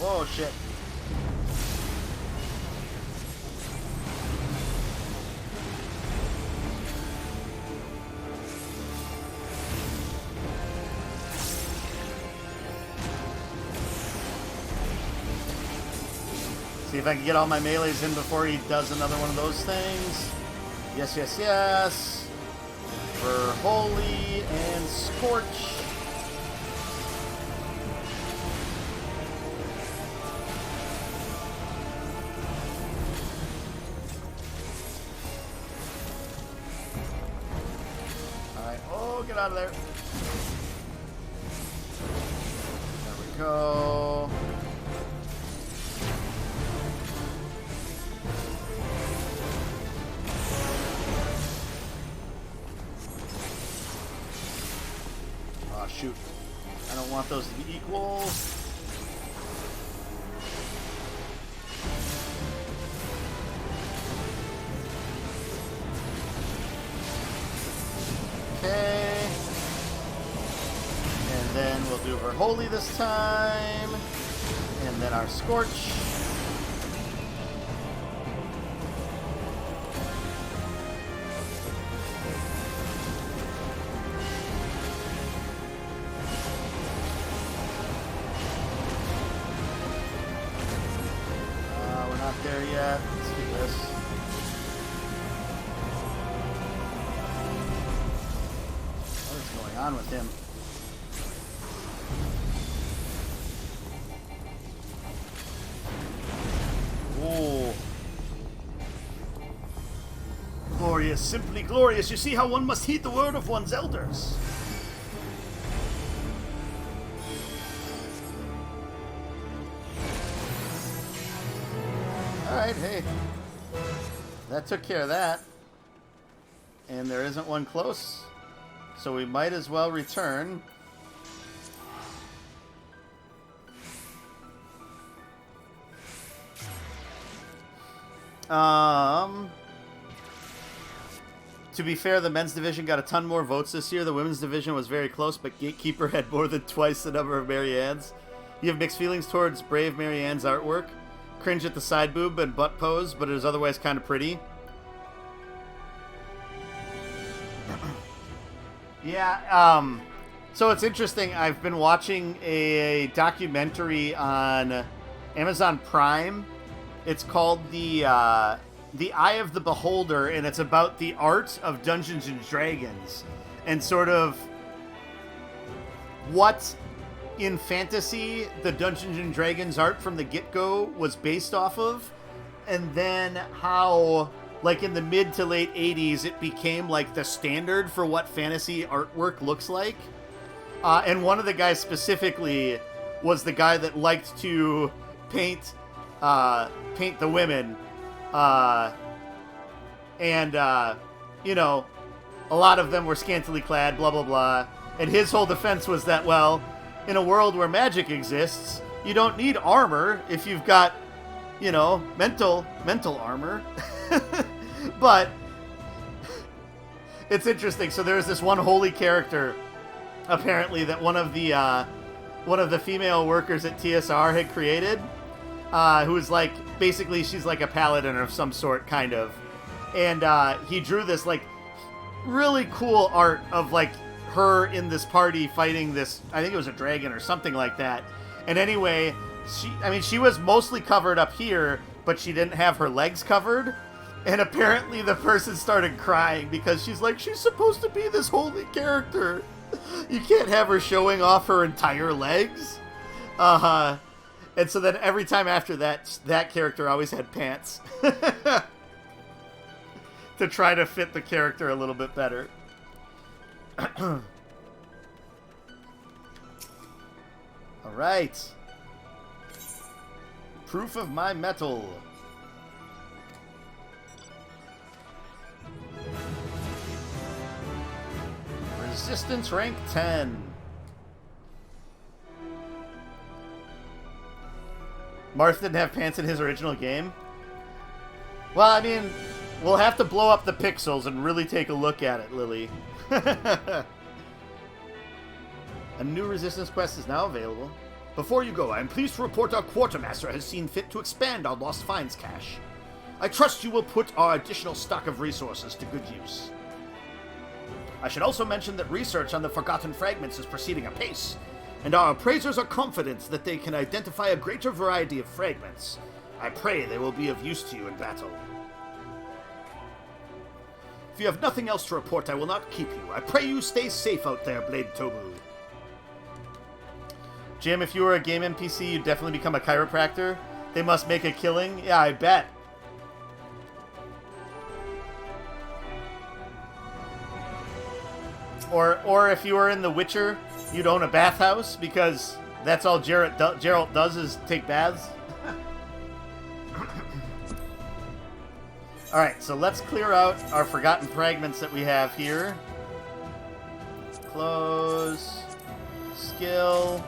Oh shit. See if I can get all my melees in before he does another one of those things. Yes, yes, yes. For Holy and Scorch. Get out of there. There we go. Oh, shoot. I don't want those to be equal. Okay. And then we'll do her Holy this time. And then our Scorch. We're not there yet. Let's do this. On with him. Oh. Glorious, simply glorious. You see how one must heed the word of one's elders. Alright, hey. That took care of that. And there isn't one close. So we might as well return. To be fair, the men's division got a ton more votes this year. The women's division was very close, but Gatekeeper had more than twice the number of Marianne's. You have mixed feelings towards Brave Marianne's artwork. Cringe at the side boob and butt pose, but it is otherwise kind of pretty. Yeah, so it's interesting. I've been watching a documentary on Amazon Prime. It's called The Eye of the Beholder, and it's about the art of Dungeons and Dragons and sort of what in fantasy the Dungeons and Dragons art from the get-go was based off of, and then how, like, in the mid to late 80s, it became, like, the standard for what fantasy artwork looks like. And one of the guys specifically was the guy that liked to paint the women. You know, a lot of them were scantily clad, blah, blah, blah. And his whole defense was that, well, in a world where magic exists, you don't need armor if you've got, you know, mental armor. But it's interesting. So there's this one holy character, apparently, that one of the one of the female workers at TSR had created, who was like, basically she's like a paladin of some sort, kind of. And he drew this like really cool art of like her in this party fighting this, I think it was a dragon or something like that. And anyway, she was mostly covered up here, but she didn't have her legs covered. And apparently the person started crying because she's like, she's supposed to be this holy character. You can't have her showing off her entire legs. And so then every time after that, that character always had pants. To try to fit the character a little bit better. All right. Proof of my metal. Resistance rank 10. Marth didn't have pants in his original game? Well, I mean, we'll have to blow up the pixels and really take a look at it, Lily. A new resistance quest is now available. Before you go, I am pleased to report our quartermaster has seen fit to expand our Lost Finds cache. I trust you will put our additional stock of resources to good use. I should also mention that research on the Forgotten Fragments is proceeding apace, and our appraisers are confident that they can identify a greater variety of fragments. I pray they will be of use to you in battle. If you have nothing else to report, I will not keep you. I pray you stay safe out there, Blade Tobu. Jim, if you were a game NPC, you'd definitely become a chiropractor. They must make a killing. Yeah, I bet. Or if you were in The Witcher, you'd own a bathhouse, because that's all Geralt does is take baths. Alright, so let's clear out our Forgotten Fragments that we have here. Close. Skill.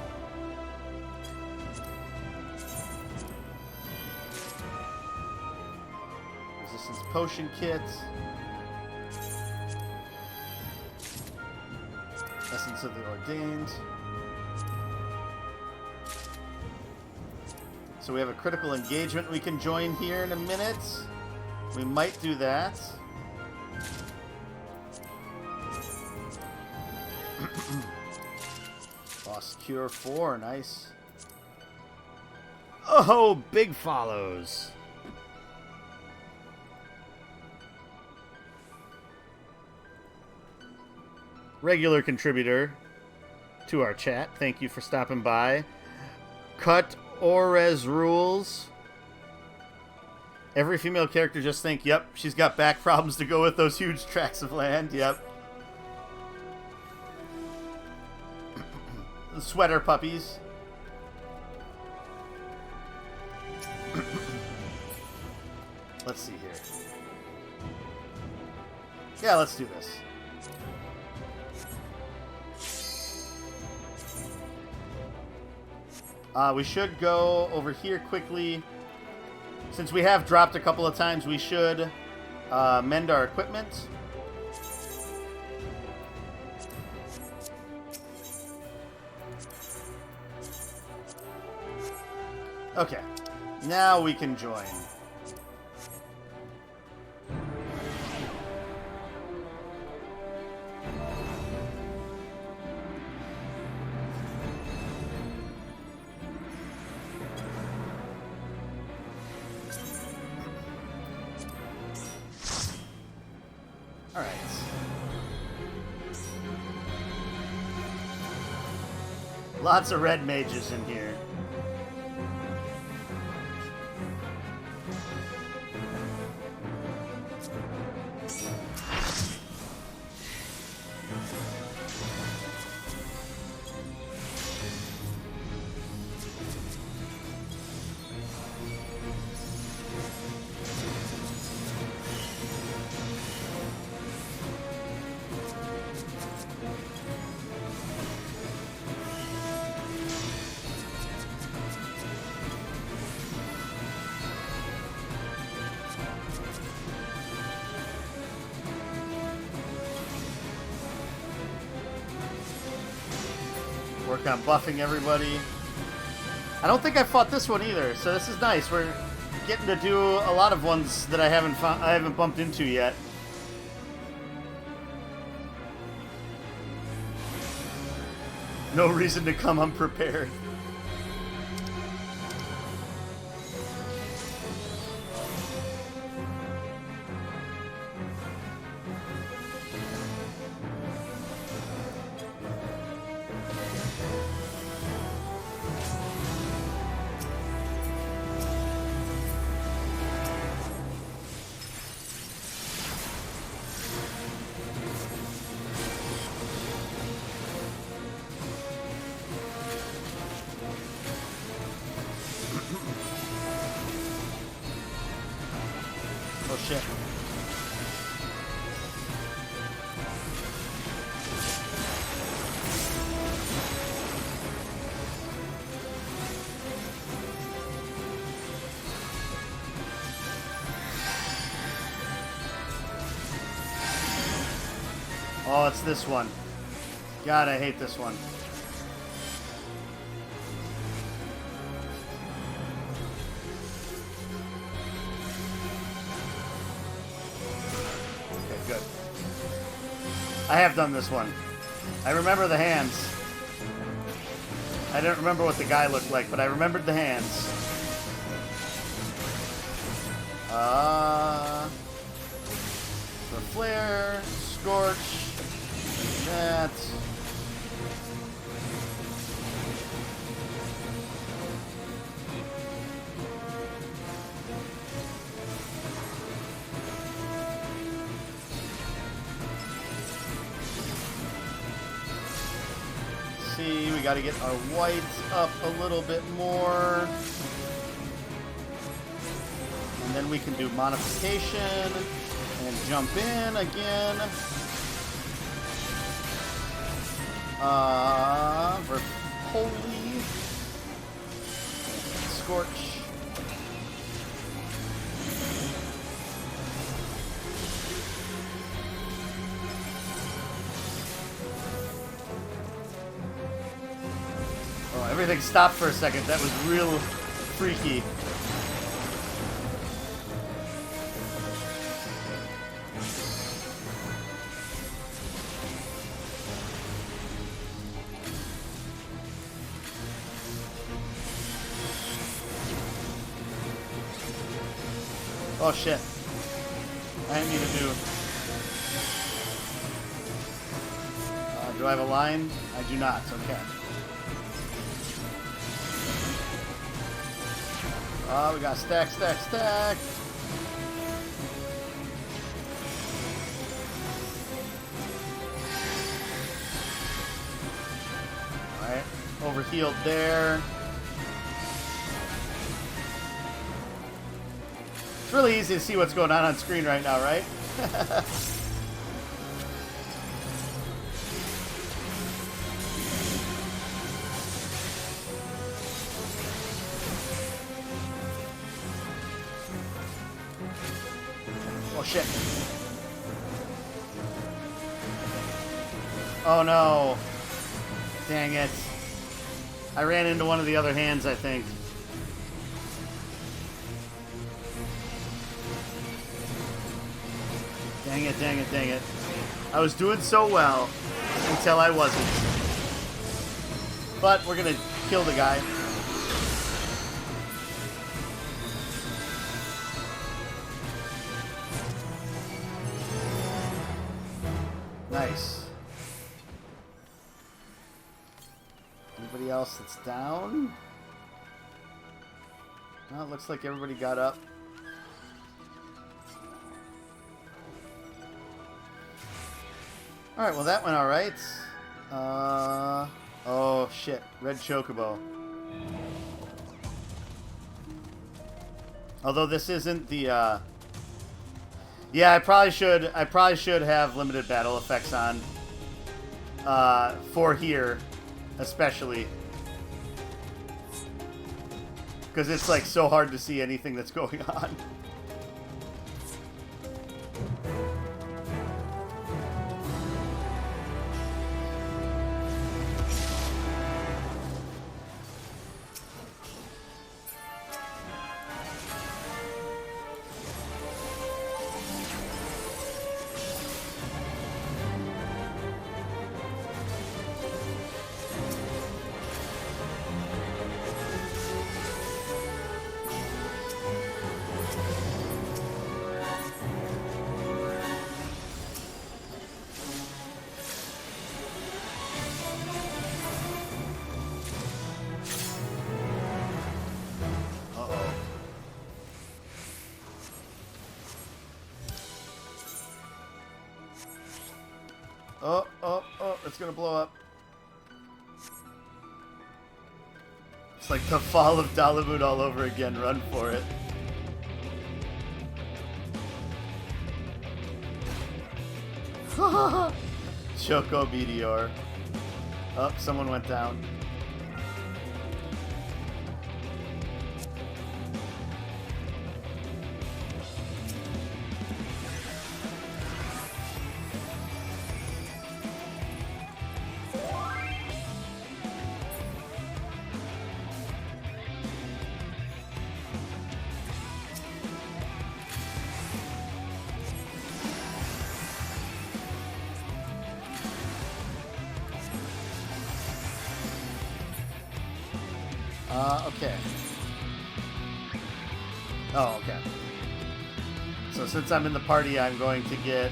Resistance Potion Kit. Essence of the Ordained. So we have a critical engagement we can join here in a minute. We might do that. Boss Cure 4, nice. Oh, big follows. Regular contributor to our chat. Thank you for stopping by. Cut Ores rules. Every female character just think, yep, she's got back problems to go with those huge tracts of land. Yep. The sweater puppies. Let's see here. Yeah, let's do this. We should go over here quickly. Since we have dropped a couple of times, we should mend our equipment. Okay, now we can join. Alright. Lots of red mages in here. work on buffing everybody. I don't think I fought this one either, so this is nice. We're getting to do a lot of ones that I haven't bumped into yet. No reason to come unprepared. Oh shit. Oh, it's this one. God, I hate this one. Good. I have done this one. I remember the hands. I didn't remember what the guy looked like, but I remembered the hands. For flare, scorch, that. See, we got to get our whites up a little bit more. And then we can do modification and jump in again. Holy scorch. Oh, everything stopped for a second. That was real freaky. Oh shit. I didn't mean to do. Do I have a line? I do not. Okay. We got stack, stack, stack. Alright. Overhealed there. It's really easy to see what's going on screen right now, right? Oh shit. Oh no. Dang it. I ran into one of the other hands, I think. Dang it, dang it, dang it. I was doing so well until I wasn't. But we're gonna kill the guy. Nice. Anybody else that's down? No, it looks like everybody got up. Alright, well that went alright. Oh shit, red chocobo. Although this isn't the, yeah, I probably should have limited battle effects on. For here, especially. Because it's like so hard to see anything that's going on. Oh, oh, oh, it's gonna blow up. It's like the fall of Dalamud all over again. Run for it. Choco Meteor. Oh, someone went down. Okay. Oh, okay. So since I'm in the party, I'm going to get...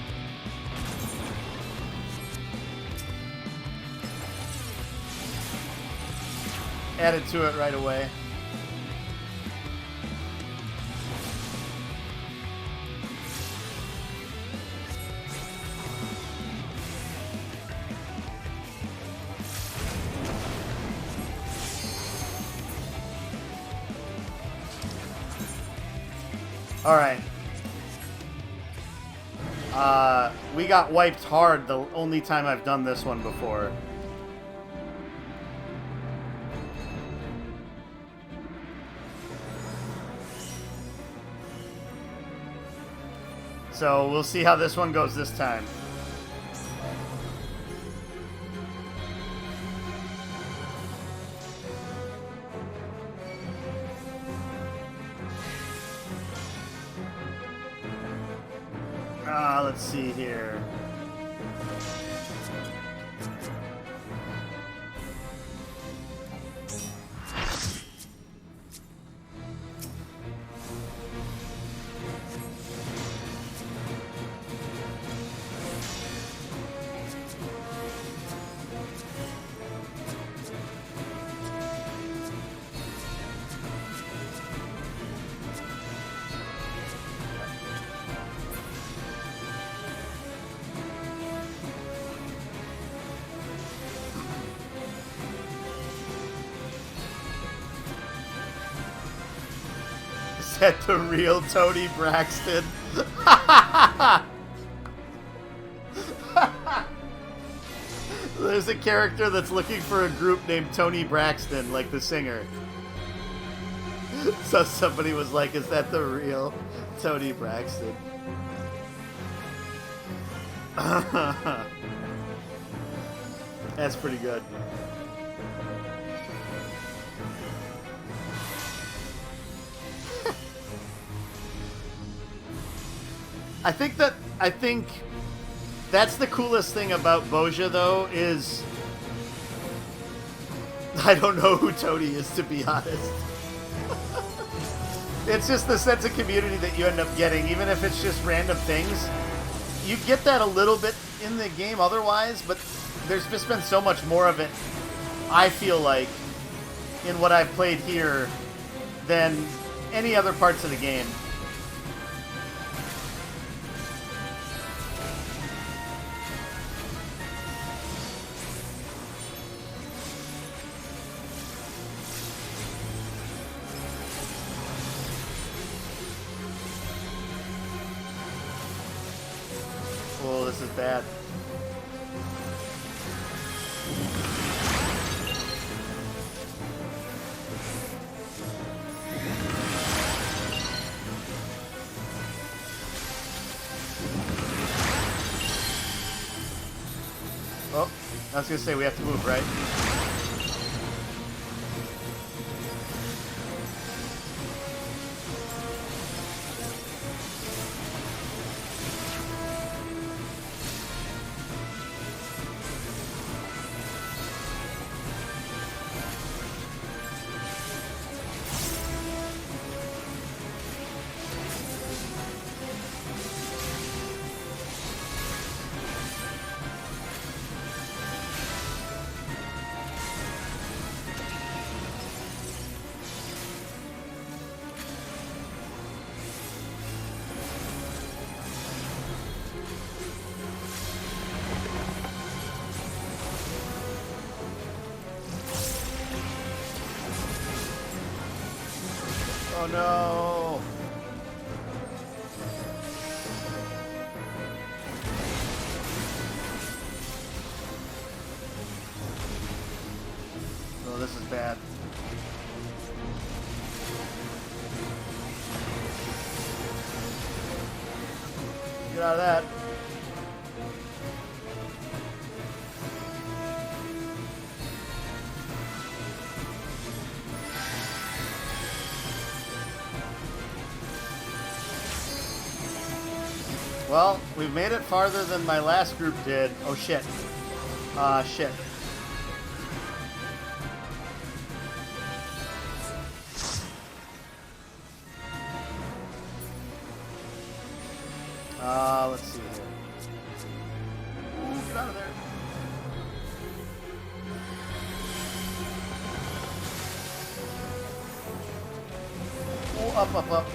added to it right away. Alright. We got wiped hard the only time I've done this one before. So we'll see how this one goes this time. Let's see here. Is that the real Tony Braxton? There's a character that's looking for a group named Tony Braxton, like the singer. So somebody was like, is that the real Tony Braxton? That's pretty good. I think that's the coolest thing about Bozja, though, is I don't know who Tony is, to be honest. It's just the sense of community that you end up getting, even if it's just random things. You get that a little bit in the game otherwise, but there's just been so much more of it, I feel like, in what I've played here than any other parts of the game. Oh, this is bad. Oh, I was gonna say we have to move, right? Oh no! Oh, this is bad. Get out of that. Well, we've made it farther than my last group did. Oh shit. Shit. Let's see here. Ooh, get out of there. Oh, up, up, up.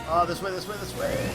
Oh, this way, this way, this way.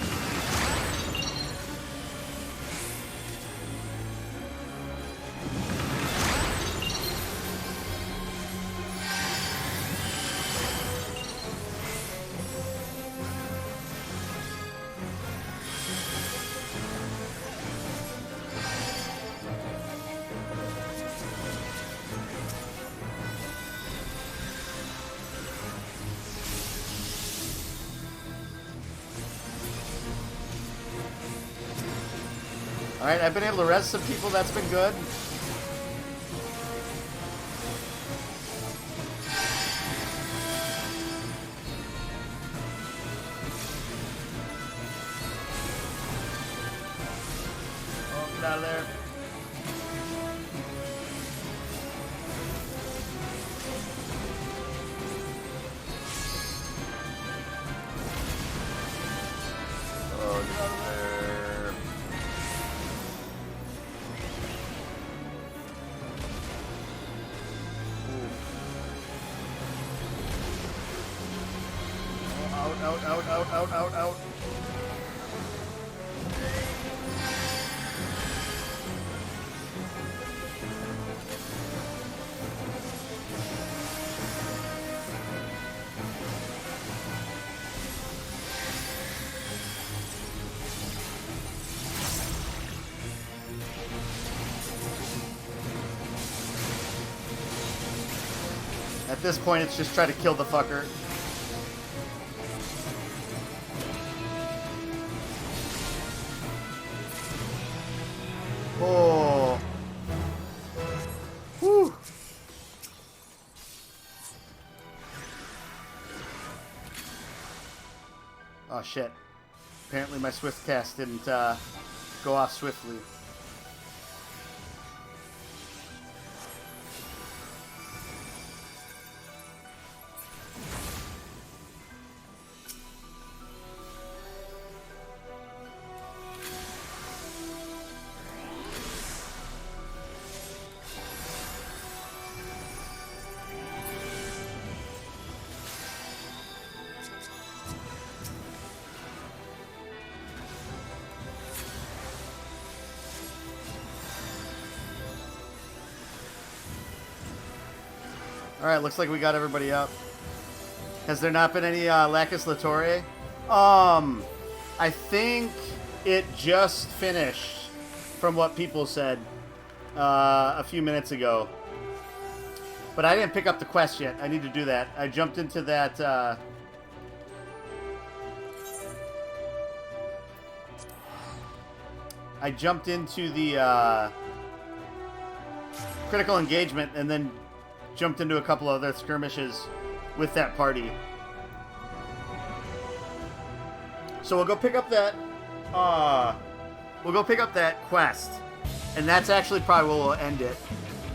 Alright, I've been able to res some people, that's been good. Oh, get out of there. Oh, get out of there. Out. At this point, it's just try to kill the fucker. Oh. Whew. Oh shit. Apparently my swift cast didn't go off swiftly. Alright, looks like we got everybody up. Has there not been any Lacus Latoria? I think it just finished, from what people said a few minutes ago. But I didn't pick up the quest yet. I need to do that. I jumped into that... I jumped into the critical engagement and then jumped into a couple other skirmishes with that party. So we'll go pick up that. We'll go pick up that quest, and that's actually probably where we'll end it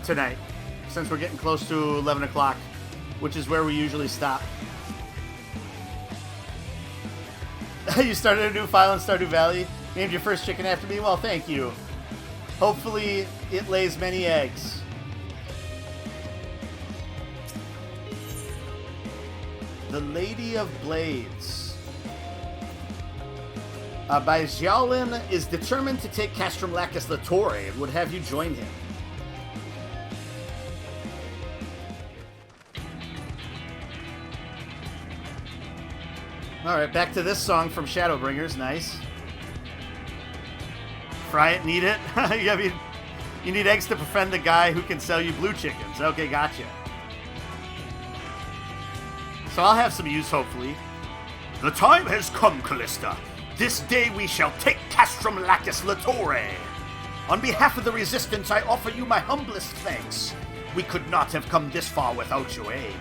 tonight, since we're getting close to 11 o'clock, which is where we usually stop. You started a new file in Stardew Valley. Named your first chicken after me? Well, thank you. Hopefully, it lays many eggs. The Lady of Blades. By Xiaolin is determined to take Castrum Lacus Latore and would have you join him. Alright, back to this song from Shadowbringers. Nice. Fry it, need it? You need eggs to befriend the guy who can sell you blue chickens. Okay, gotcha. So I'll have some use, hopefully. The time has come, Callista. This day we shall take Castrum Lacus Latore. On behalf of the Resistance, I offer you my humblest thanks. We could not have come this far without your aid.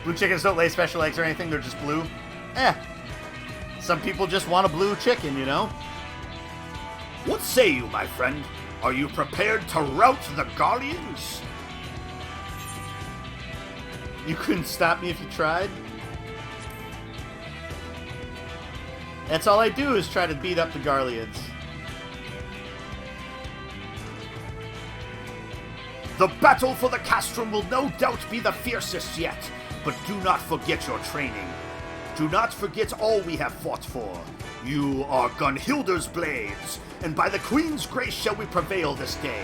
Blue chickens don't lay special eggs or anything, they're just blue. Some people just want a blue chicken, you know? What say you, my friend? Are you prepared to rout the Garleans? You couldn't stop me if you tried? That's all I do is try to beat up the Garleans. The battle for the Castrum will no doubt be the fiercest yet, but do not forget your training. Do not forget all we have fought for. You are Gunhilder's blades, and by the Queen's grace shall we prevail this day.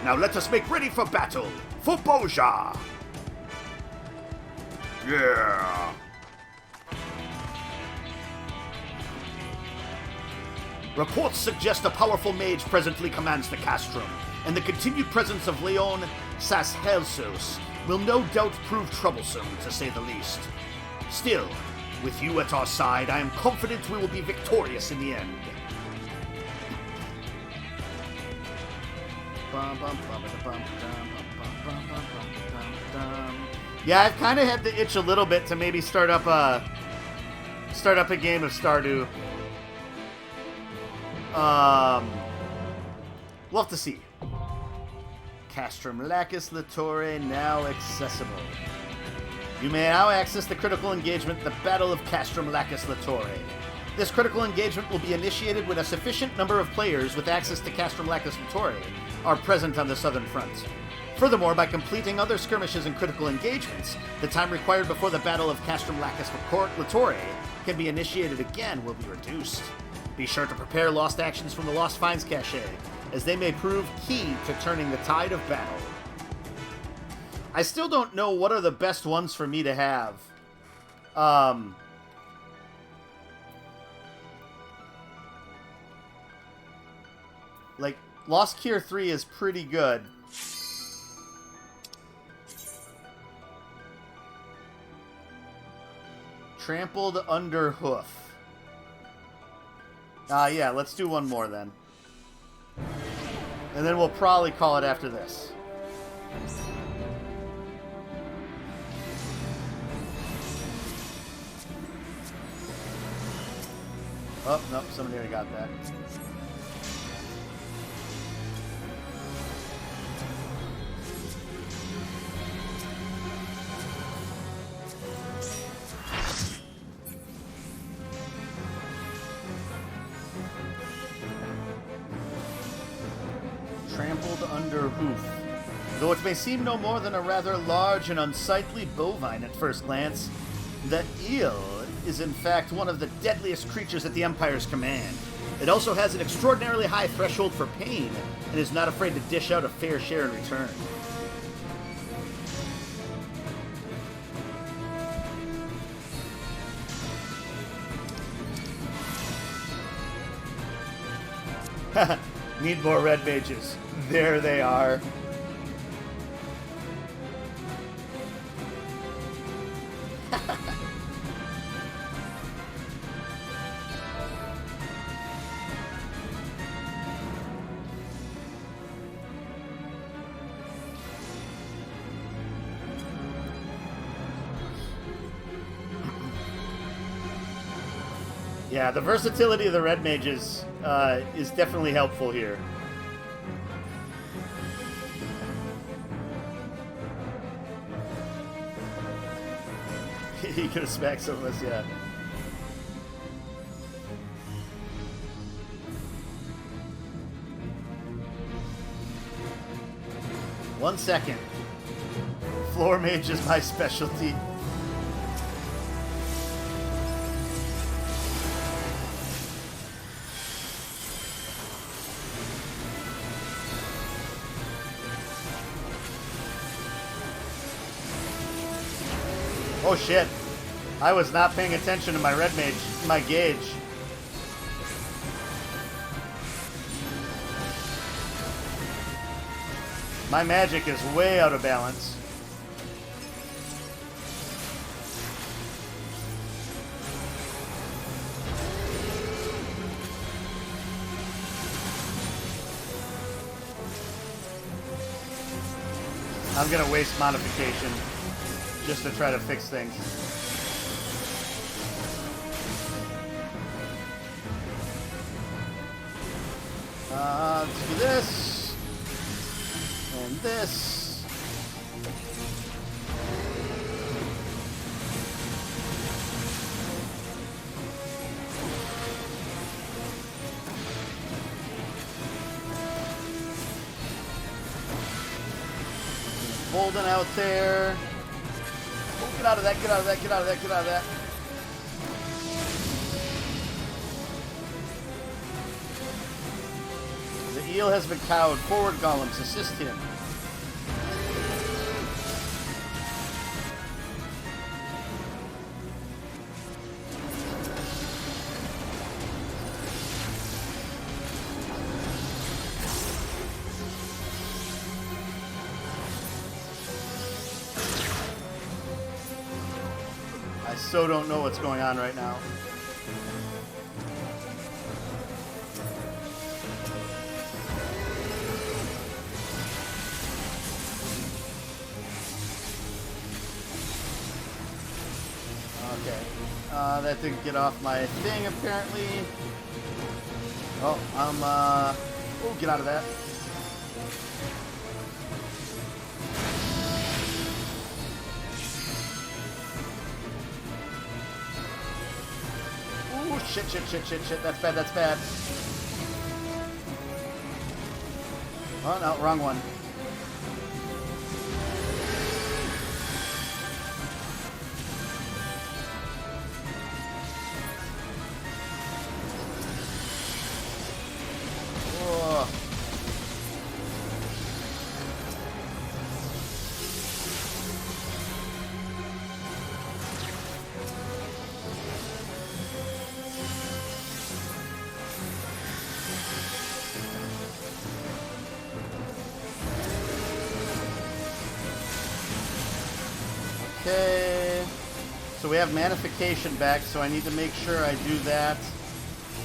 Now let us make ready for battle, for Bozja! Yeah! Reports suggest a powerful mage presently commands the Castrum, and the continued presence of Leon Sashelsos will no doubt prove troublesome, to say the least. Still, with you at our side, I am confident we will be victorious in the end. Yeah, I've kind of had the itch a little bit to maybe start up a game of Stardew. We'll have to see. Castrum Lacus Latore now accessible. You may now access the critical engagement, the Battle of Castrum Lacus Latore. This critical engagement will be initiated when a sufficient number of players with access to Castrum Lacus Latore are present on the southern front. Furthermore, by completing other skirmishes and critical engagements, the time required before the Battle of Castrum Lacus Latore can be initiated again will be reduced. Be sure to prepare lost actions from the Lost Finds cache, as they may prove key to turning the tide of battle. I still don't know what are the best ones for me to have. Like, Lost Cure 3 is pretty good. Trampled Under Hoof. Yeah, let's do one more then. And then we'll probably call it after this. Oh, nope, somebody already got that. Trampled Under Hoof. Though it may seem no more than a rather large and unsightly bovine at first glance, the eel is in fact one of the deadliest creatures at the Empire's command. It also has an extraordinarily high threshold for pain, and is not afraid to dish out a fair share in return. Need more red mages. There they are. Yeah, the versatility of the red mages is definitely helpful here. He could have smacked some of us, yeah. One second. Floor mage is my specialty. Oh shit. I was not paying attention to my red mage, my gauge. My magic is way out of balance. I'm gonna waste modification just to try to fix things. Let's do this. And this. Bolden out there. Oh, get out of that, get out of that, get out of that, get out of that. The eel has been cowed. Forward golems, assist him. I so don't know what's going on right now. Okay. That didn't get off my thing, apparently. Oh, oh, get out of that. Ooh, shit, shit, shit, shit, shit. That's bad, that's bad. Oh, no, wrong one. Okay, so we have manification back, so I need to make sure I do that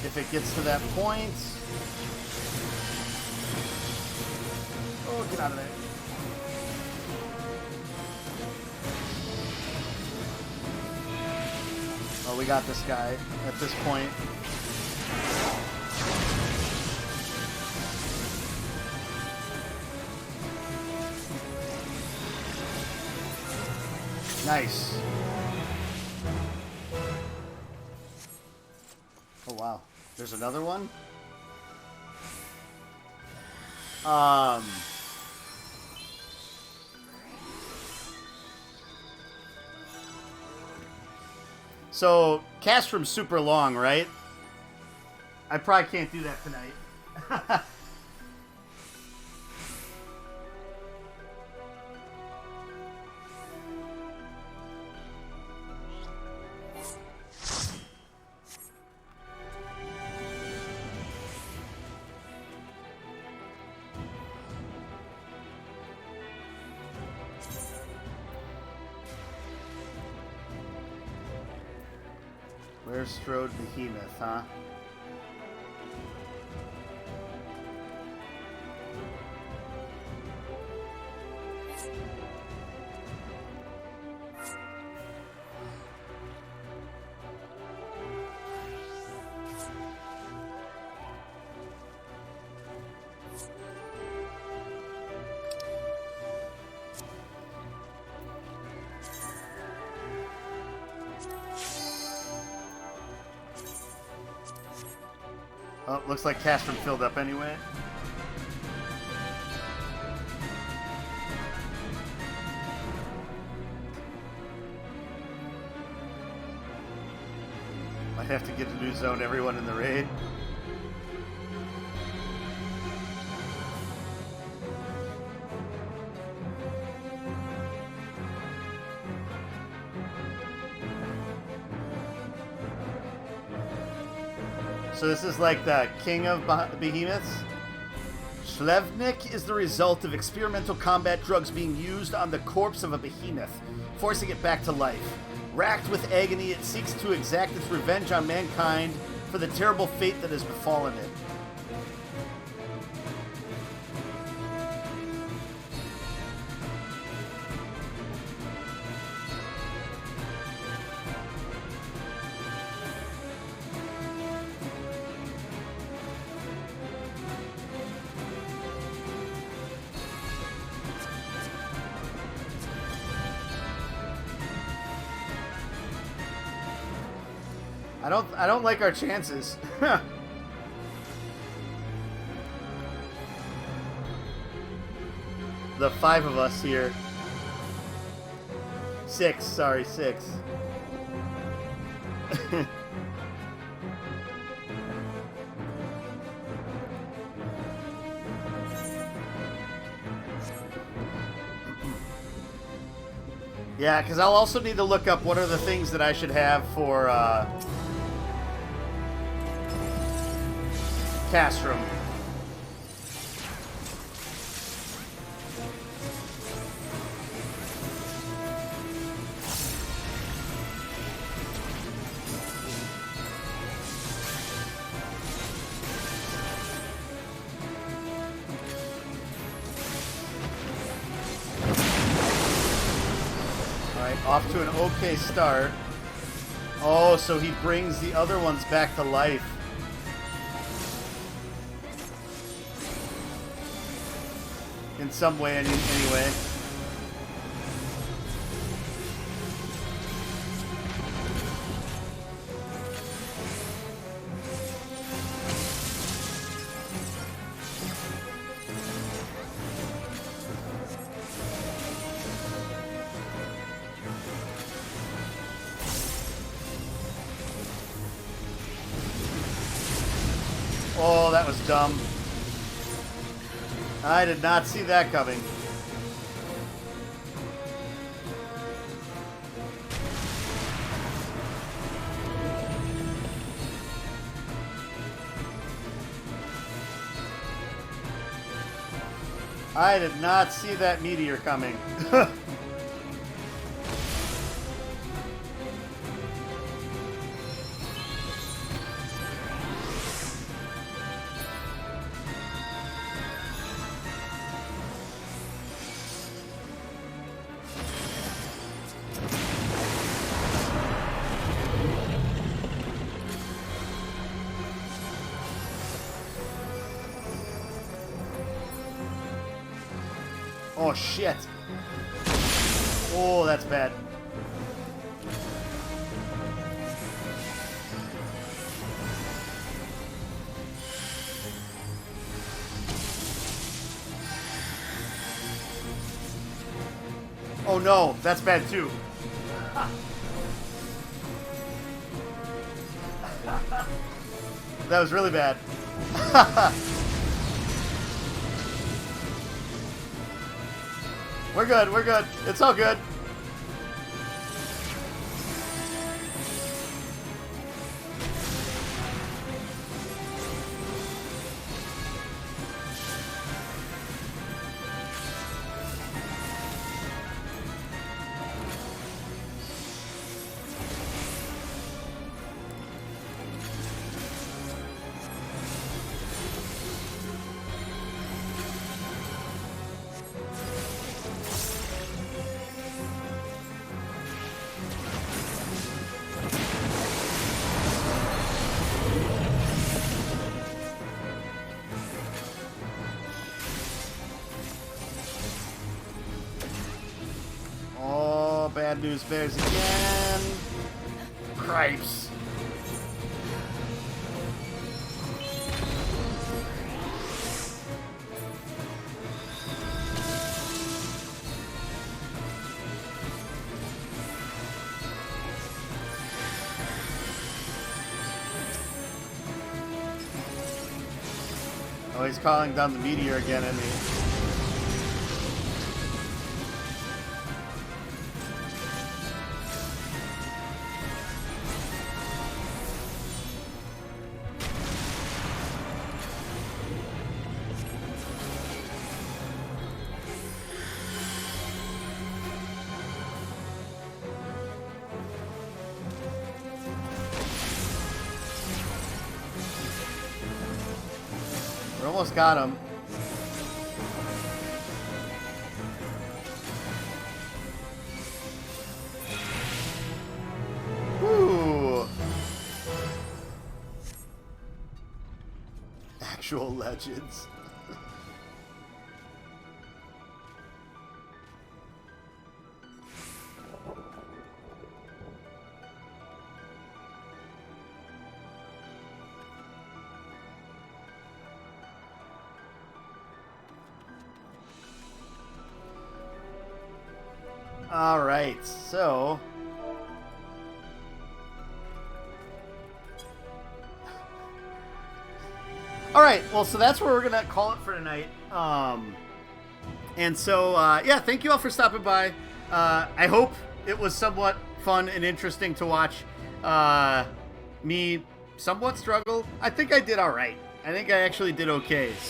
if it gets to that point. Oh, get out of there. Oh, we got this guy at this point. Nice. Oh, wow. There's another one? So, cast from super long, right? I probably can't do that tonight. Where's Strode Behemoth, huh? Oh, looks like Castrum filled up anyway. Might have to get a new zone, everyone in the raid. So this is like the king of behemoths. Schlevnik is the result of experimental combat drugs being used on the corpse of a behemoth, forcing it back to life. Racked with agony, it seeks to exact its revenge on mankind for the terrible fate that has befallen it. I don't like our chances. The 5 of us here. 6, sorry, 6. Yeah, because I'll also need to look up what are the things that I should have for Castrum. Alright, off to an okay start. Oh, so he brings the other ones back to life. In some way, anyway. Oh, that was dumb. I did not see that coming. I did not see that meteor coming. Oh, shit. Oh, that's bad. Oh, no. That's bad, too. That was really bad. We're good, we're good. It's all good. Bad news bears again. Cripes. he's calling down the meteor again at me. We almost got him. Woo! Actual legends. All right, so all right, well, so that's where we're gonna call it for tonight. And so yeah, thank you all for stopping by. I hope it was somewhat fun and interesting to watch me somewhat struggle. I think I did all right. I think I actually did okay.